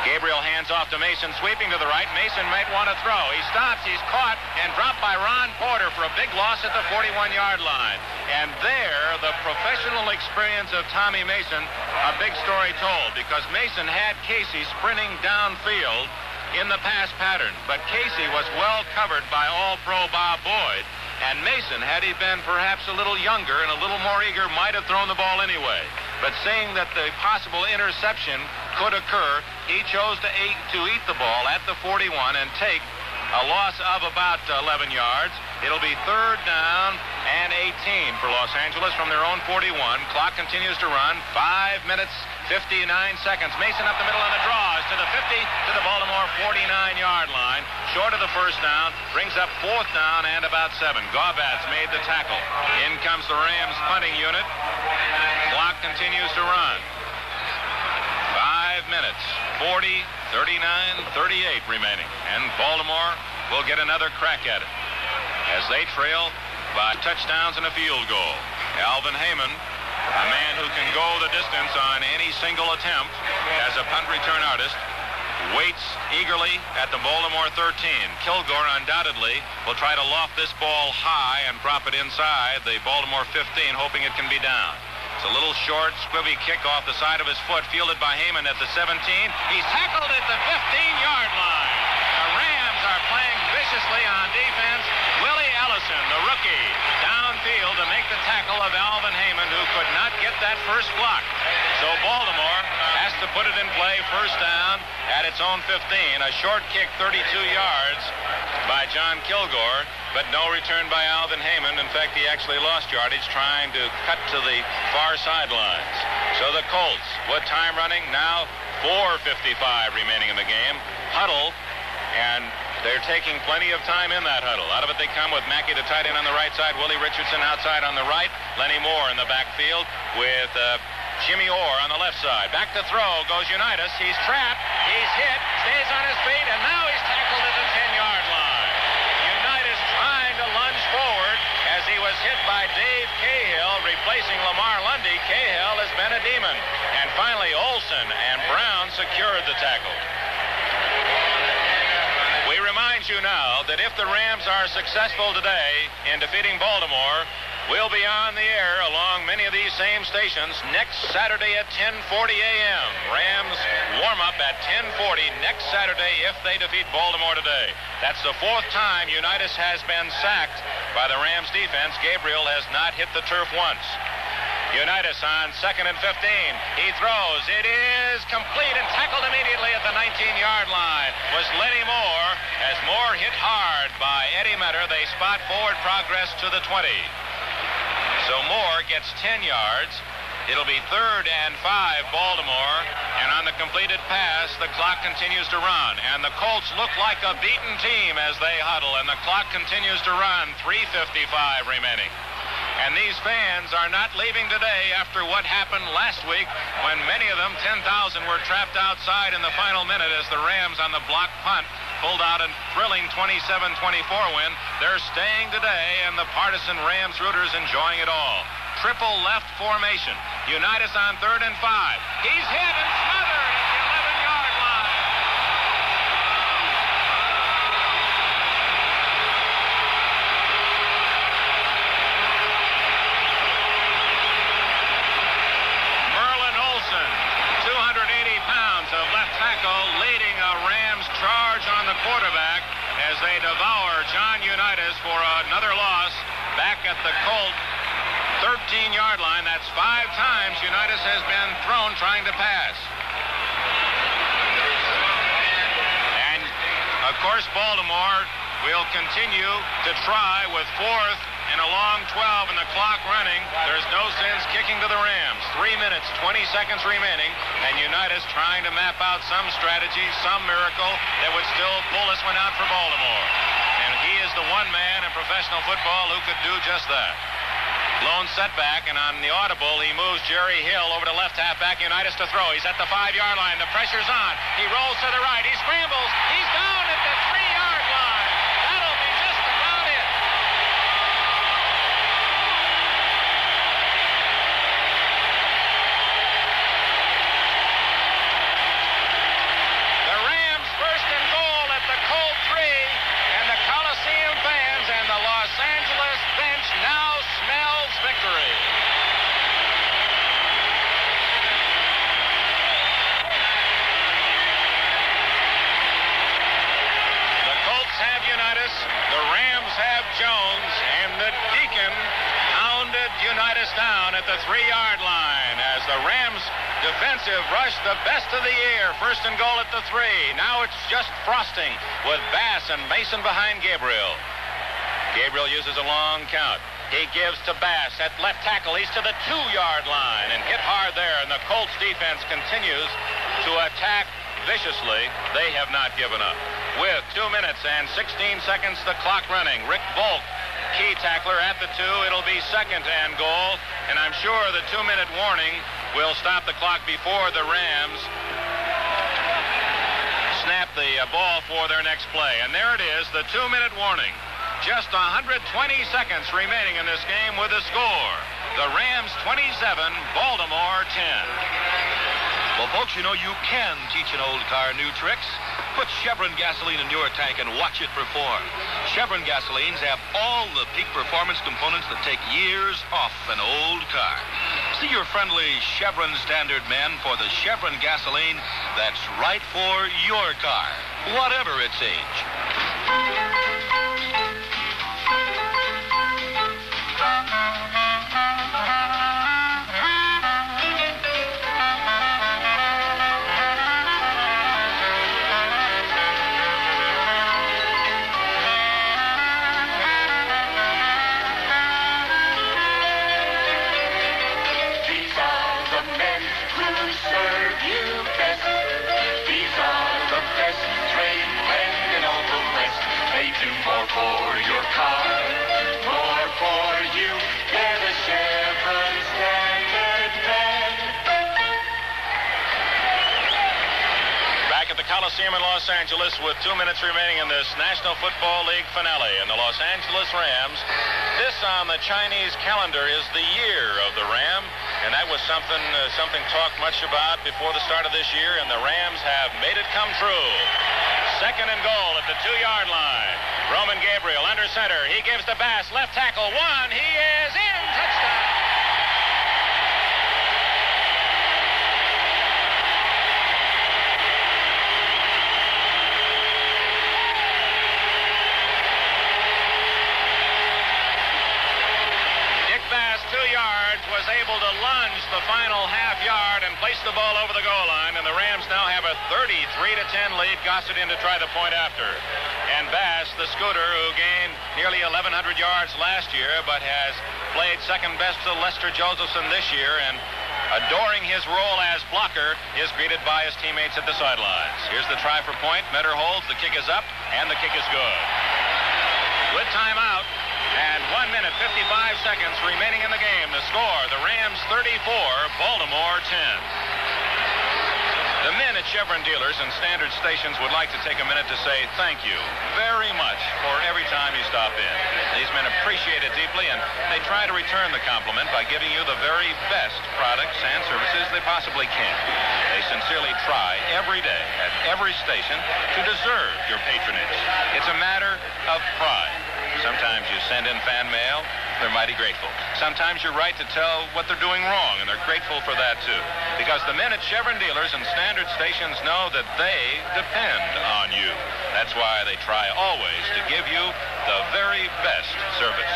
Gabriel hands off to Mason, sweeping to the right. Mason might want to throw. He stops, he's caught, and dropped by Ron Porter for a big loss at the 41-yard line. And there, the professional experience of Tommy Mason, a big story told, because Mason had Casey sprinting downfield in the pass pattern, but Casey was well covered by All-Pro Bob Boyd, and Mason, had he been perhaps a little younger and a little more eager, might have thrown the ball anyway. But seeing that the possible interception could occur, he chose to eat the ball at the 41 and take a loss of about 11 yards. It'll be 3rd down and 18 for Los Angeles from their own 41. Clock continues to run. 5 minutes, 59 seconds. Mason up the middle on the draws to the 50, to the Baltimore 49-yard line. Short of the 1st down. Brings up 4th down and about 7. Gaubatz made the tackle. In comes the Rams punting unit. Clock continues to run. 5 minutes, 40, 39, 38 remaining. And Baltimore will get another crack at it as they trail by touchdowns and a field goal. Alvin Heyman, a man who can go the distance on any single attempt as a punt return artist, waits eagerly at the Baltimore 13. Kilgore undoubtedly will try to loft this ball high and drop it inside the Baltimore 15, hoping it can be down. It's a little short, squibby kick off the side of his foot, fielded by Heyman at the 17. He's tackled at the 15-yard line. The Rams are playing viciously on defense. Willie Ellison, the rookie, downfield to make the tackle of Alvin Heyman, who could not get that first block. So Baltimore has to put it in play, 1st down at its own 15. A short kick, 32 yards by John Kilgore, but no return by Alvin Heyman. In fact, he actually lost yardage trying to cut to the far sidelines. So the Colts, with time running, now 4:55 remaining in the game. Huddle, and they're taking plenty of time in that huddle. Out of it they come with Mackey, the tight end, on the right side. Willie Richardson outside on the right. Lenny Moore in the backfield with Jimmy Orr on the left side. Back to throw goes Unitas. He's trapped. He's hit. Stays on his feet. And now he's tackled at the 10-yard line. Unitas trying to lunge forward as he was hit by Dave Cahill, replacing Lamar Lundy. Cahill has been a demon. And finally, Olsen and Brown secured the tackle. the Rams are successful today in defeating Baltimore, we'll be on the air along many of these same stations next Saturday at 10:40 a.m. Rams warm up at 10:40 next Saturday if they defeat Baltimore today. That's the fourth time Unitas has been sacked by the Rams defense. Gabriel has not hit the turf once. Unitas on 2nd and 15. He throws. It is complete and tackled immediately at the 19-yard line. Was Lenny Moore. As Moore hit hard by Eddie Metter, they spot forward progress to the 20. So Moore gets 10 yards. It'll be 3rd and 5 Baltimore. And on the completed pass, the clock continues to run. And the Colts look like a beaten team as they huddle. And the clock continues to run. 3:55 remaining. And these fans are not leaving today after what happened last week when many of them, 10,000, were trapped outside in the final minute as the Rams on the block punt pulled out a thrilling 27-24 win. They're staying today, and the partisan Rams rooters enjoying it all. Triple left formation. Unitas on 3rd and 5. He's hit and smothered at the 11-yard line. Merlin Olsen, 280 pounds of left tackle, leading a Rams charge on the quarterback as they devour John Unitas for another loss back at the Colt 13-yard line. That's 5 times Unitas has been thrown trying to pass. And, of course, Baltimore will continue to try with 4th and a long 12 and the clock running. There's no sense kicking to the Rams. 3 minutes, 20 seconds remaining, and Unitas trying to map out some strategy, some miracle that would still pull this one out for Baltimore. And he is the one man in professional football who could do just that. Lone setback, and on the audible, he moves Jerry Hill over to left halfback. Unitas to throw. He's at the 5-yard line. The pressure's on. He rolls to the right. He scrambles. He's down at the 3-yard line. That'll be just about it. The Rams first and goal at the Colt 3, and the Coliseum fans and the Los Angeles bench now smells victory. The Colts have Unitas, the Rams have Jones, and the Deacon pounded Unitas down at the 3-yard line as the Rams defensive rushed the best of the year. First and goal at the 3. Now it's just frosting with Bass and Mason behind Gabriel. Gabriel uses a long count. He gives to Bass at left tackle. He's to the 2-yard line and hit hard there. And the Colts defense continues to attack viciously. They have not given up. With 2 minutes and 16 seconds, the clock running. Rick Volk, key tackler at the 2. It'll be 2nd and goal. And I'm sure the 2-minute warning will stop the clock before the Rams snap the ball for their next play. And there it is, the 2-minute warning. Just 120 seconds remaining in this game with a score. The Rams 27, Baltimore 10. Well, folks, you know you can teach an old car new tricks. Put Chevron gasoline in your tank and watch it perform. Chevron gasolines have all the peak performance components that take years off an old car. See your friendly Chevron Standard men for the Chevron gasoline that's right for your car, whatever its age. More for your car, more for you. They're the Chevron Standard men. Back at the Coliseum in Los Angeles with 2 minutes remaining in this National Football League finale. And the Los Angeles Rams, this on the Chinese calendar is the year of the Ram. And that was something talked much about before the start of this year. And the Rams have made it come true. 2nd and goal at the 2-yard line. Roman Gabriel under center. He gives to Bass. Left tackle. One. He is in. Touchdown. Was able to lunge the final half yard and place the ball over the goal line, and the Rams now have a 33-10 lead. Gossett in to try the point after. And Bass, the scooter, who gained nearly 1,100 yards last year, but has played second best to Lester Josephson this year, and adoring his role as blocker, is greeted by his teammates at the sidelines. Here's the try for point. Metter holds. The kick is up, and the kick is good. Good timeout. And 1 minute, 55 seconds remaining in the game. The score, the Rams 34, Baltimore 10. The men at Chevron dealers and standard stations would like to take a minute to say thank you very much for every time you stop in. These men appreciate it deeply, and they try to return the compliment by giving you the very best products and services they possibly can. They sincerely try every day at every station to deserve your patronage. It's a matter of pride. Sometimes you send in fan mail, they're mighty grateful. Sometimes you write to tell what they're doing wrong, and they're grateful for that, too. Because the men at Chevron dealers and standard stations know that they depend on you. That's why they try always to give you the very best service.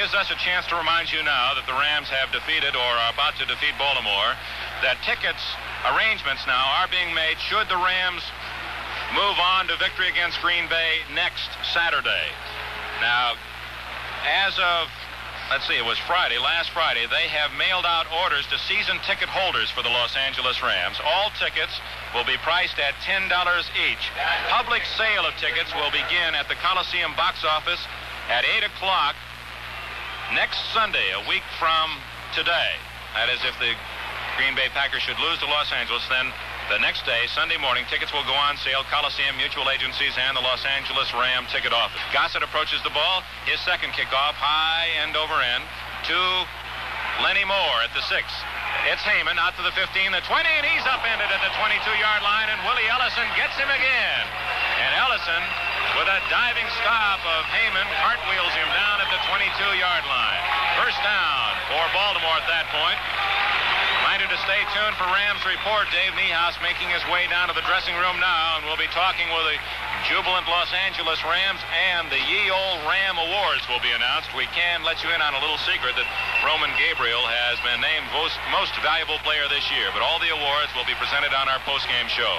Us a chance to remind you now that the Rams have defeated or are about to defeat Baltimore, that tickets arrangements now are being made should the Rams move on to victory against Green Bay next Saturday. Now, as of, let's see, it was last Friday, they have mailed out orders to season ticket holders for the Los Angeles Rams. All tickets will be priced at $10 each. Public sale of tickets will begin at the Coliseum box office at 8 o'clock next Sunday, a week from today. That is, if the Green Bay Packers should lose to Los Angeles, then the next day, Sunday morning, tickets will go on sale. Coliseum, mutual agencies, and the Los Angeles Ram ticket office. Gossett approaches the ball. His second kickoff, high end over end, to Lenny Moore at the 6. It's Heyman out to the 15, the 20, and he's upended at the 22-yard line, and Willie Ellison gets him again. And Ellison, with a diving stop of Heyman, cartwheels him down at the 22-yard line. First down for Baltimore at that point. Reminder to stay tuned for Rams report. Dave Niehaus making his way down to the dressing room now, and we'll be talking with the jubilant Los Angeles Rams, and the Ye Old Ram Awards will be announced. We can let you in on a little secret that Roman Gabriel has been named most valuable player this year, but all the awards will be presented on our postgame show.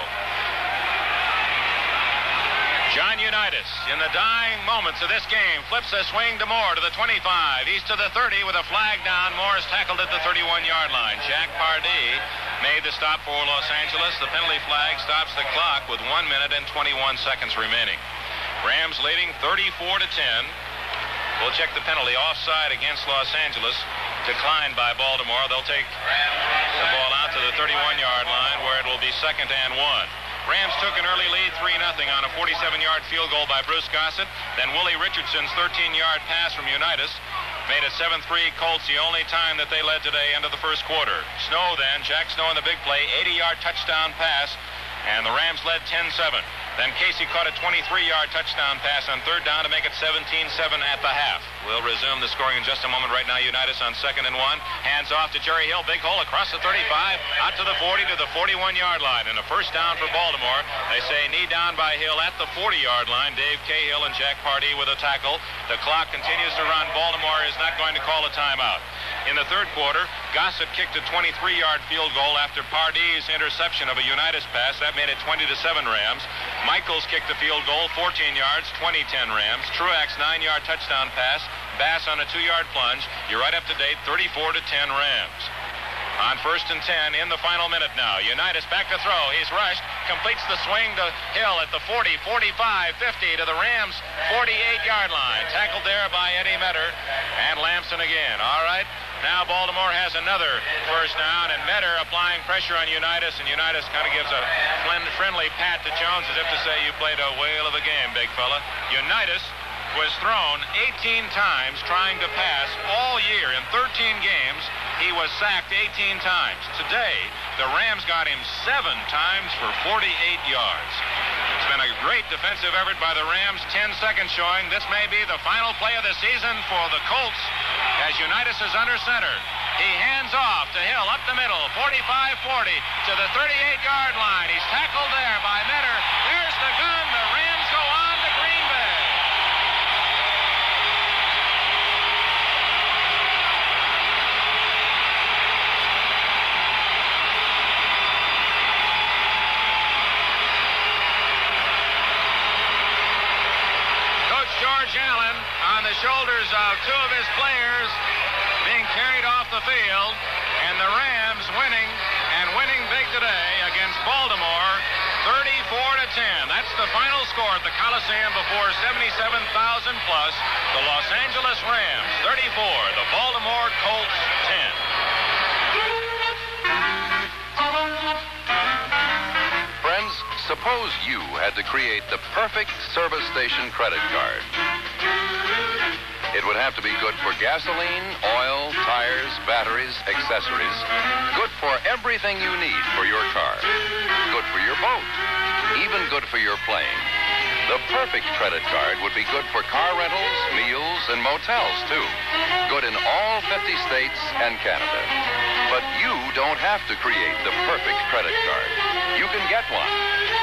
John Unitas, in the dying moments of this game, flips a swing to Moore to the 25. He's to the 30 with a flag down. Moore is tackled at the 31-yard line. Jack Pardee made the stop for Los Angeles. The penalty flag stops the clock with 1 minute and 21 seconds remaining. Rams leading 34-10. We'll check the penalty. Offside against Los Angeles. Declined by Baltimore. They'll take the ball out to the 31-yard line, where it will be 2nd and 1. Rams took an early lead 3-0 on a 47-yard field goal by Bruce Gossett. Then Willie Richardson's 13-yard pass from Unitas made it 7-3 Colts, the only time that they led today into the first quarter. Snow then, Jack Snow in the big play, 80-yard touchdown pass, and the Rams led 10-7. Then Casey caught a 23-yard touchdown pass on 3rd down to make it 17-7 at the half. We'll resume the scoring in just a moment. Right now, Unitas on 2nd and 1. Hands off to Jerry Hill. Big hole across the 35, out to the 40 to the 41-yard line. And a first down for Baltimore. They say knee down by Hill at the 40-yard line. Dave Cahill and Jack Pardee with a tackle. The clock continues to run. Baltimore is not going to call a timeout. In the third quarter, Gossett kicked a 23-yard field goal after Pardee's interception of a Unitas pass. That made it 20-7 Rams. Michaels kicked the field goal, 14 yards, 20-10 Rams. Truax 9-yard touchdown pass. Bass on a 2-yard plunge. You're right up to date, 34-10 Rams. On 1st and 10 in the final minute now. Unitas back to throw. He's rushed. Completes the swing to Hill at the 40, 45, 50 to the Rams' 48-yard line. Tackled there by Eddie Metter and Lamson again. All right. Now Baltimore has another first down, and Metter applying pressure on Unitas, and Unitas kind of gives a friendly pat to Jones as if to say, you played a whale of a game, big fella. Unitas was thrown 18 times trying to pass all year. In 13 games, he was sacked 18 times. Today, the Rams got him 7 times for 48 yards. It's been a great defensive effort by the Rams. 10 seconds showing. This may be the final play of the season for the Colts as Unitas is under center. He hands off to Hill up the middle, 45-40 to the 38-yard line. He's tackled there by Metter. There's the gun. The Rams go on to Green Bay. George Allen on the shoulders of 2 of his players being carried off the field, and the Rams winning big today against Baltimore 34-10. That's the final score at the Coliseum before 77,000 plus. The Los Angeles Rams 34, the Baltimore Colts 10. Friends, suppose you had to create the perfect service station credit card. It would have to be good for gasoline, oil, tires, batteries, accessories. Good for everything you need for your car. Good for your boat. Even good for your plane. The perfect credit card would be good for car rentals, meals, and motels, too. Good in all 50 states and Canada. But you don't have to create the perfect credit card. You can get one.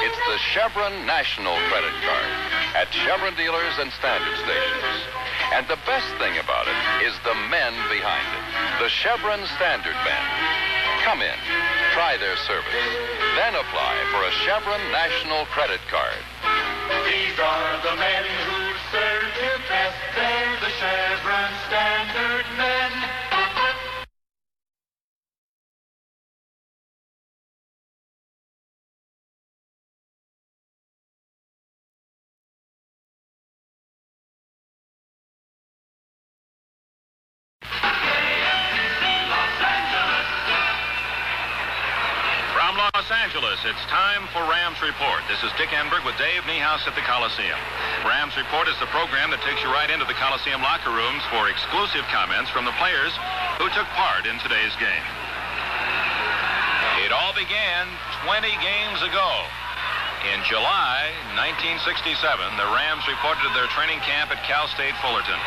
It's the Chevron National Credit Card at Chevron dealers and standard stations. And the best thing about it is the men behind it, the Chevron Standard men. Come in, try their service, then apply for a Chevron National Credit Card. These are the men who serve you best. They're the Chevron Standard men. Los Angeles, it's time for Rams Report. This is Dick Enberg with Dave Niehaus at the Coliseum. Rams Report is the program that takes you right into the Coliseum locker rooms for exclusive comments from the players who took part in today's game. It all began 20 games ago. In July 1967, the Rams reported to their training camp at Cal State Fullerton.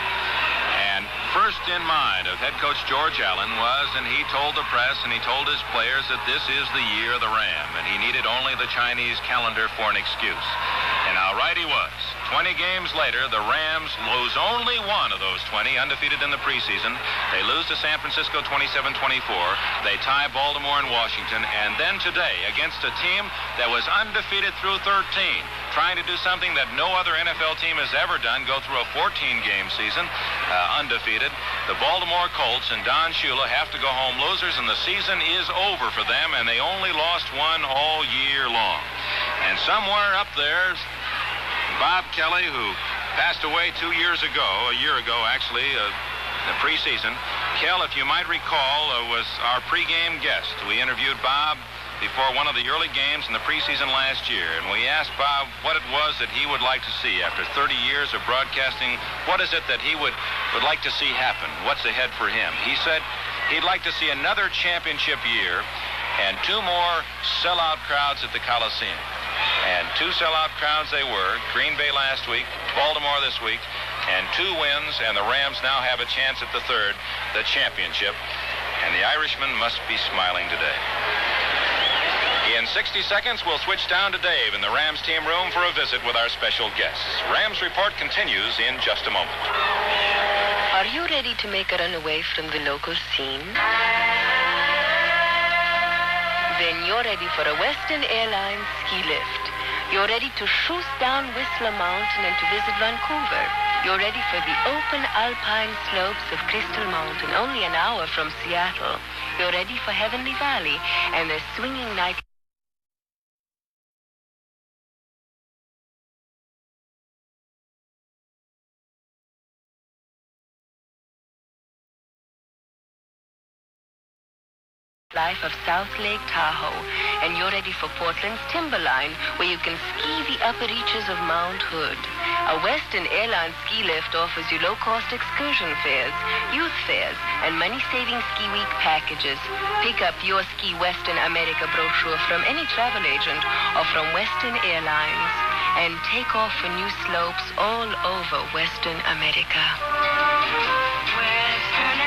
And first in mind of head coach George Allen was, and he told the press and he told his players that this is the year of the Ram, and he needed only the Chinese calendar for an excuse. And how right he was. 20 games later, the Rams lose only one of those 20, undefeated in the preseason. They lose to San Francisco 27-24. They tie Baltimore and Washington. And then today, against a team that was undefeated through 13, trying to do something that no other NFL team has ever done, go through a 14-game season undefeated. The Baltimore Colts and Don Shula have to go home losers, and the season is over for them, and they only lost one all year long. And somewhere up there, Bob Kelly, who passed away a year ago, actually, the preseason. Kel, if you might recall, was our pregame guest. We interviewed Bob before one of the early games in the preseason last year, and we asked Bob what it was that he would like to see after 30 years of broadcasting. What is it that he would like to see happen? What's ahead for him? He said he'd like to see another championship year and 2 more sellout crowds at the Coliseum. And 2 sellout crowds they were. Green Bay last week, Baltimore this week, and 2 wins, and the Rams now have a chance at the third, the championship. And the Irishman must be smiling today. In 60 seconds, we'll switch down to Dave in the Rams team room for a visit with our special guests. Rams Report continues in just a moment. Are you ready to make a run away from the local scene? Then you're ready for a Western Airlines ski lift. You're ready to shoot down Whistler Mountain and to visit Vancouver. You're ready for the open alpine slopes of Crystal Mountain, only an hour from Seattle. You're ready for Heavenly Valley and the swinging night. life of South Lake Tahoe, and you're ready for Portland's Timberline, where you can ski the upper reaches of Mount Hood. A Western Airlines ski lift offers you low-cost excursion fares, youth fares, and money-saving ski week packages. Pick up your Ski Western America brochure from any travel agent or from Western Airlines, and take off for new slopes all over Western America. Western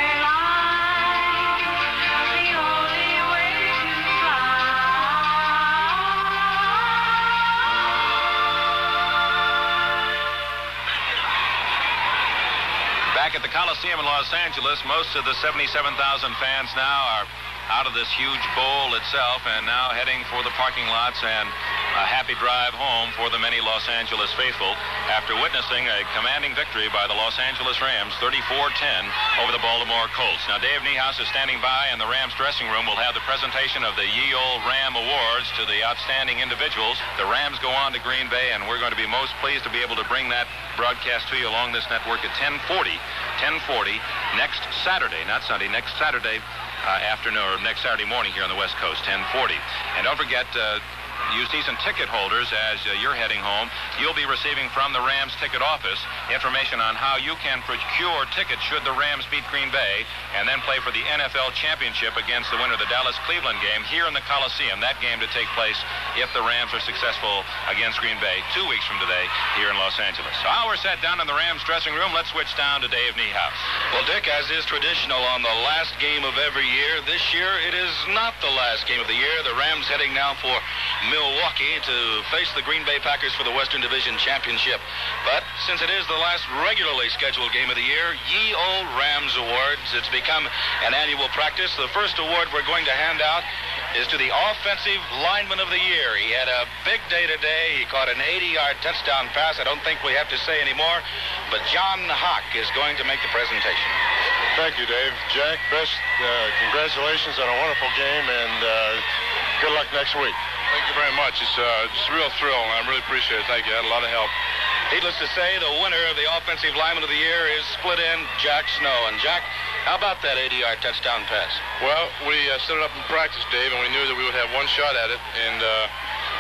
Back at the Coliseum in Los Angeles, most of the 77,000 fans now are out of this huge bowl itself and now heading for the parking lots and a happy drive home for the many Los Angeles faithful after witnessing a commanding victory by the Los Angeles Rams, 34-10 over the Baltimore Colts. Now, Dave Niehaus is standing by, and the Rams dressing room will have the presentation of the Ye Olde Ram Awards to the outstanding individuals. The Rams go on to Green Bay, and we're going to be most pleased to be able to bring that broadcast to you along this network at 10:40 next Saturday, not Sunday, next Saturday afternoon, or next Saturday morning here on the West Coast, 10:40. And don't forget, you season ticket holders, as you're heading home, you'll be receiving from the Rams ticket office information on how you can procure tickets should the Rams beat Green Bay and then play for the NFL championship against the winner of the Dallas-Cleveland game here in the Coliseum. That game to take place if the Rams are successful against Green Bay 2 weeks from today here in Los Angeles. So we're set down in the Rams dressing room. Let's switch down to Dave Niehaus. Well, Dick, as is traditional on the last game of every year, this year it is not the last game of the year. The Rams heading now for Milwaukee to face the Green Bay Packers for the Western Division Championship. But since it is the last regularly scheduled game of the year, Ye Olde Rams Awards, it's become an annual practice. The first award we're going to hand out is to the Offensive Lineman of the Year. He had a big day today. He caught an 80-yard touchdown pass. I don't think we have to say anymore, but John Hock is going to make the presentation. Thank you, Dave. Jack, best congratulations on a wonderful game, and good luck next week. Thank you very much. It's just a real thrill, and I really appreciate it. Thank you. I had a lot of help. Needless to say, the winner of the Offensive Lineman of the Year is split end Jack Snow. And Jack, how about that 80-yard touchdown pass? Well, we set it up in practice, Dave, and we knew that we would have one shot at it. And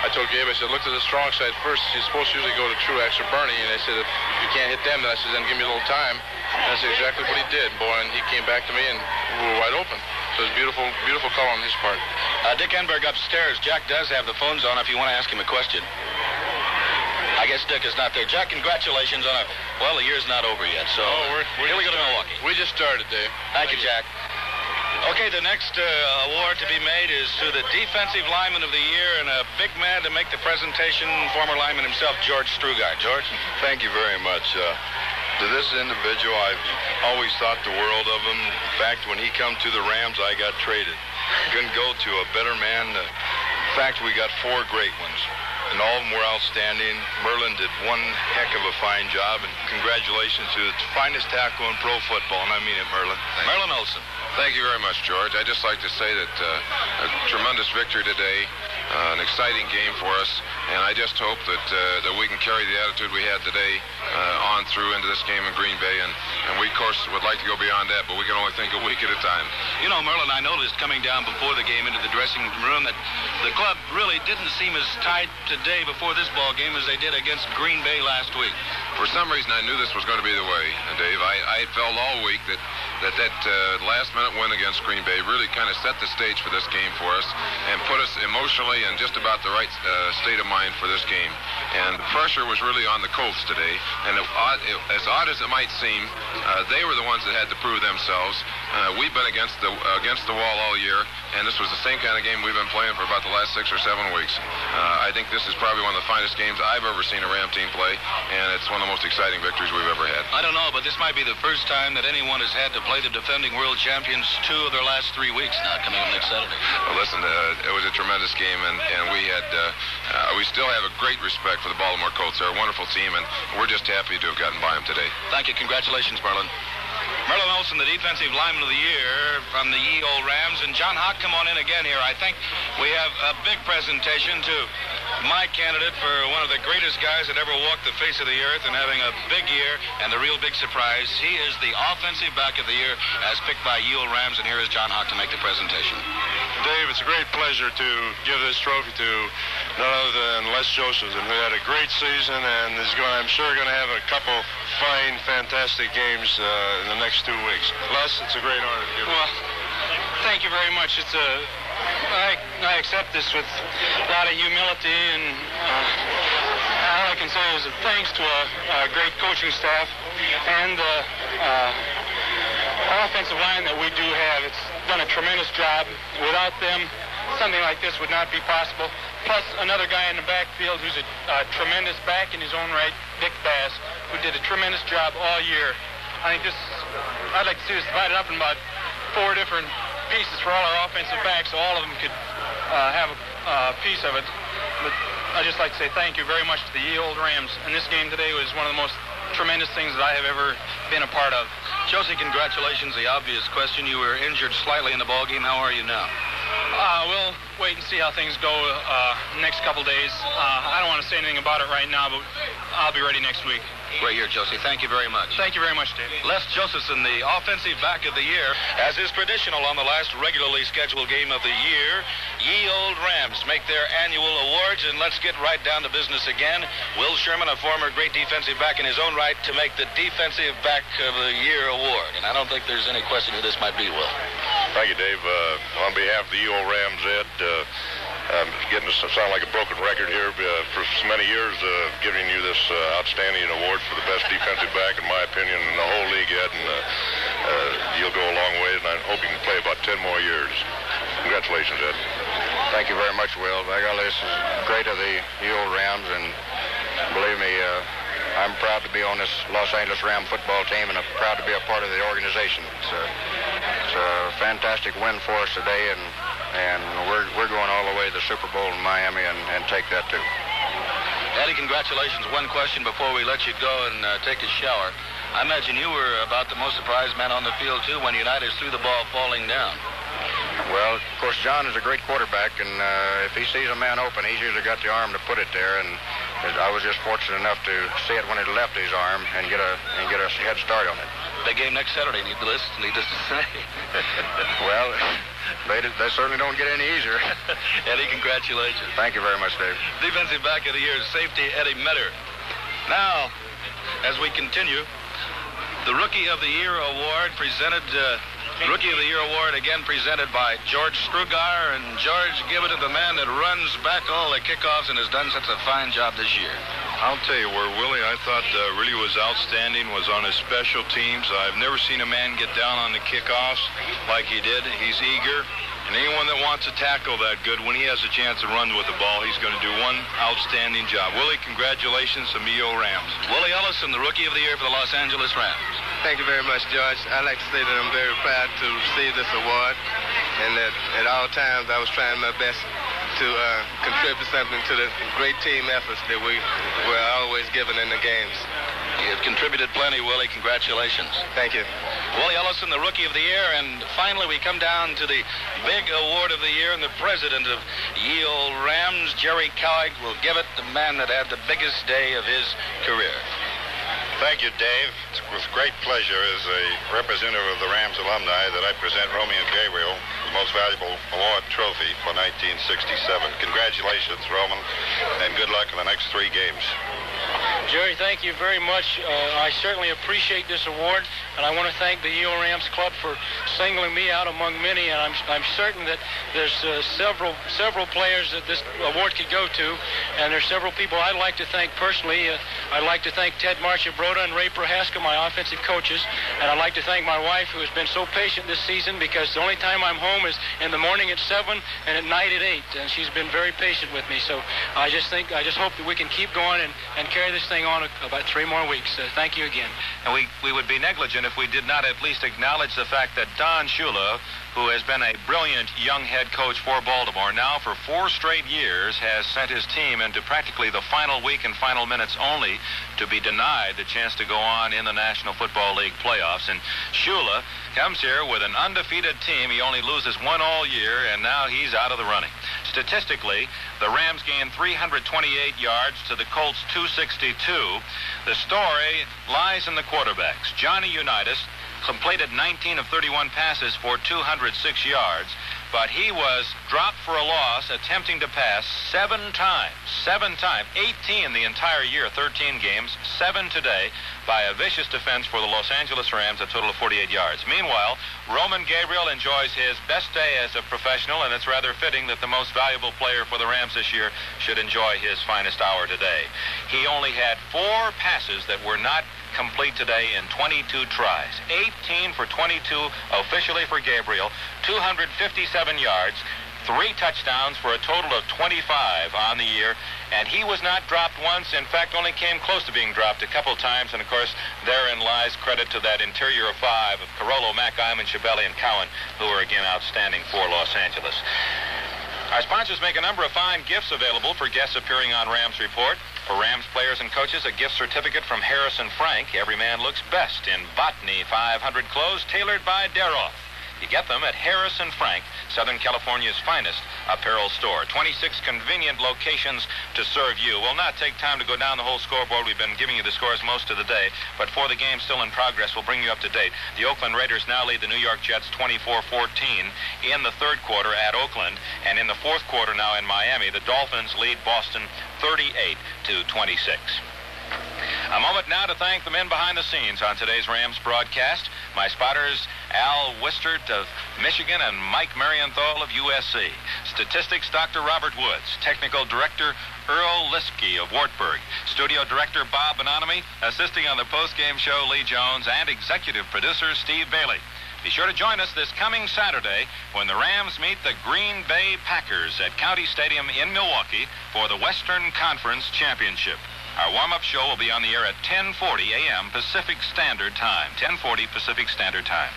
I told Gabe, I said, look to the strong side first. You're supposed to usually go to Truex or Bernie. And they said, if you can't hit them, then I said, then give me a little time. And that's exactly what he did, boy. And he came back to me, and we were wide open. So it was beautiful, beautiful call on his part. Dick Enberg upstairs. Jack does have the phones on if you want to ask him a question. I guess Dick is not there. Jack, congratulations on well, the year's not over yet, so we're here we go to Milwaukee. We just started, Dave. Thank you, Jack. Okay, the next award to be made is to the Defensive Lineman of the Year, and a big man to make the presentation, former lineman himself, George Strugart. George? Thank you very much. To this individual, I've always thought the world of him. In fact, when he come to the Rams, I got traded. Couldn't go to a better man. In fact, we got 4 great ones, and all of them were outstanding. Merlin did one heck of a fine job, and congratulations to the finest tackle in pro football, and I mean it, Merlin. Merlin Olsen. Thank you very much, George. I'd just like to say that a tremendous victory today, an exciting game for us, and I just hope that we can carry the attitude we had today on through into this game in Green Bay, and we, of course, would like to go beyond that, but we can only think a week at a time. You know, Merlin, I noticed coming down before the game into the dressing room that the club really didn't seem as tight today before this ball game as they did against Green Bay last week. For some reason, I knew this was going to be the way, Dave. I felt all week that last-minute win against Green Bay really kind of set the stage for this game for us and put us emotionally in just about the right state of mind for this game. And the pressure was really on the Colts today. And as odd as it might seem, they were the ones that had to prove themselves. We've been against the wall all year, and this was the same kind of game we've been playing for about the last 6 or 7 weeks. I think this is probably one of the finest games I've ever seen a Ram team play, and it's one of the most exciting victories we've ever had. I don't know, but this might be the first time that anyone has had to play the defending world champions 2 of their last 3 weeks now, coming up next Saturday. Well, listen, it was a tremendous game, and we still have a great respect for the Baltimore Colts. They're a wonderful team, and we're just happy to have gotten by them today. Thank you. Congratulations, Merlin. Merlin Olsen, the Defensive Lineman of the Year from the Ye Olde Rams. And John Hock, come on in again here. I think we have a big presentation to my candidate for one of the greatest guys that ever walked the face of the earth and having a big year and the real big surprise. He is the Offensive Back of the Year as picked by Ye Olde Rams, and here is John Hock to make the presentation. Dave, it's a great pleasure to give this trophy to none other than Les Josephson, who had a great season and is going, I'm sure, going to have a couple fine, fantastic games in the next 2 weeks. Les, it's a great honor to give it. Well, thank you very much. I accept this with a lot of humility, and all I can say is that thanks to a great coaching staff and offensive line that we do have. It's done a tremendous job. Without them, something like this would not be possible. Plus, another guy in the backfield who's a tremendous back in his own right, Dick Bass, who did a tremendous job all year. I think I'd like to see this divided up in about 4 different pieces for all our offensive backs, so all of them could have a piece of it. But I'd just like to say thank you very much to the Ye Olde Rams. And this game today was one of the most tremendous things that I have ever been a part of. Josie, congratulations. The obvious question, you were injured slightly in the ball game. How are you now? We'll wait and see how things go next couple days. I don't want to say anything about it right now, but I'll be ready next week. Great year, Josie. Thank you very much. Thank you very much, Dave. Les Josephson, the offensive back of the year. As is traditional on the last regularly scheduled game of the year, Ye Olde Rams make their annual awards, and let's get right down to business again. Will Sherman, a former great defensive back in his own right, to make the Defensive Back of the Year award. And I don't think there's any question who this might be, Will. Thank you, Dave. On behalf of the Ye Olde Rams, Ed, I'm getting to sound like a broken record here. For so many years, giving you this outstanding award for the best defensive back, in my opinion, in the whole league, Ed. And you'll go a long way, and I hope you can play about 10 more years. Congratulations, Ed. Thank you very much, Will. By golly, this is great of the Ye Olde Rams, and believe me, I'm proud to be on this Los Angeles Ram football team, and I'm proud to be a part of the organization. It's a fantastic win for us today, and we're going all the way to the Super Bowl in Miami and take that too. Eddie, congratulations. One question before we let you go and take a shower. I imagine you were about the most surprised man on the field, too, when Unitas threw the ball falling down. Well, of course, John is a great quarterback, and if he sees a man open, he's usually got the arm to put it there, and I was just fortunate enough to see it when it left his arm and get a head start on it. Big game next Saturday, needless to say. Well, they certainly don't get any easier. Eddie, congratulations. Thank you very much, Dave. Defensive back of the year, safety Eddie Metter. Now, as we continue, the Rookie of the Year award presented... Rookie of the Year award again presented by George Strugar, and George, give it to the man that runs back all the kickoffs and has done such a fine job this year. I'll tell you where Willie, I thought really was outstanding was on his special teams. I've never seen a man get down on the kickoffs like he did. He's eager. And anyone that wants to tackle that good, when he has a chance to run with the ball, he's going to do one outstanding job. Willie, congratulations to Ye Olde Rams. Willie Ellison, the Rookie of the Year for the Los Angeles Rams. Thank you very much, George. I'd like to say that I'm very proud to receive this award, and that at all times I was trying my best to contribute something to the great team efforts that we were always given in the games. You have contributed plenty, Willie. Congratulations. Thank you. Willie Ellison, the Rookie of the Year, and finally we come down to the big award of the year, and the president of Ye Olde Rams, Jerry Cowig, will give it to the man that had the biggest day of his career. Thank you, Dave. It's with great pleasure as a representative of the Rams alumni that I present Romeo Gabriel the most valuable award trophy for 1967. Congratulations, Roman, and good luck in the next 3 games. Jerry, thank you very much. I certainly appreciate this award, and I want to thank the Ye Olde Rams Club for singling me out among many, and I'm certain that there's several players that this award could go to, and there's several people I'd like to thank personally. I'd like to thank Ted Marcia-Broda and Ray Prohaska, my offensive coaches, and I'd like to thank my wife, who has been so patient this season, because the only time I'm home is in the morning at 7 and at night at 8, and she's been very patient with me. So I just hope that we can keep going and carry this thing on about 3 more weeks. Thank you again. And we would be negligent if we did not at least acknowledge the fact that Don Shula, who has been a brilliant young head coach for Baltimore, now for 4 straight years has sent his team into practically the final week and final minutes only to be denied the chance to go on in the National Football League playoffs. And Shula comes here with an undefeated team. He only loses 1 all year, and now he's out of the running. Statistically, the Rams gained 328 yards to the Colts 262. The story lies in the quarterbacks. Johnny Unitas completed 19 of 31 passes for 206 yards. but he was dropped for a loss attempting to pass 7 times. 7 times. 18 the entire year, 13 games, 7 today, by a vicious defense for the Los Angeles Rams, a total of 48 yards. Meanwhile, Roman Gabriel enjoys his best day as a professional, and it's rather fitting that the most valuable player for the Rams this year should enjoy his finest hour today. He only had 4 passes that were not complete today in 22 tries. 18 for 22 officially for Gabriel, 257 yards, 3 touchdowns for a total of 25 on the year, and he was not dropped once. In fact, only came close to being dropped a couple times, and of course, therein lies credit to that interior of 5 of Carollo, Mack, Iman, Schiavelli, and Cowan, who are again outstanding for Los Angeles. Our sponsors make a number of fine gifts available for guests appearing on Rams Report. For Rams players and coaches, a gift certificate from Harrison Frank. Every man looks best in Botany 500 clothes tailored by Daroff. You get them at Harrison Frank, Southern California's finest apparel store. 26 convenient locations to serve you. We'll not take time to go down the whole scoreboard. We've been giving you the scores most of the day, but for the game still in progress, we'll bring you up to date. The Oakland Raiders now lead the New York Jets 24-14 in the third quarter at Oakland, and in the fourth quarter now in Miami, the Dolphins lead Boston 38-26. A moment now to thank the men behind the scenes on today's Rams broadcast. My spotters, Al Wistert of Michigan and Mike Marienthal of USC. Statistics, Dr. Robert Woods. Technical Director, Earl Liskey of Wartburg. Studio Director, Bob Bononomy. Assisting on the postgame show, Lee Jones. And Executive Producer, Steve Bailey. Be sure to join us this coming Saturday when the Rams meet the Green Bay Packers at County Stadium in Milwaukee for the Western Conference Championship. Our warm-up show will be on the air at 10:40 a.m. Pacific Standard Time. 10:40 Pacific Standard Time.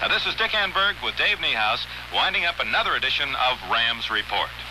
Now, this is Dick Enberg with Dave Niehaus, winding up another edition of Rams Report.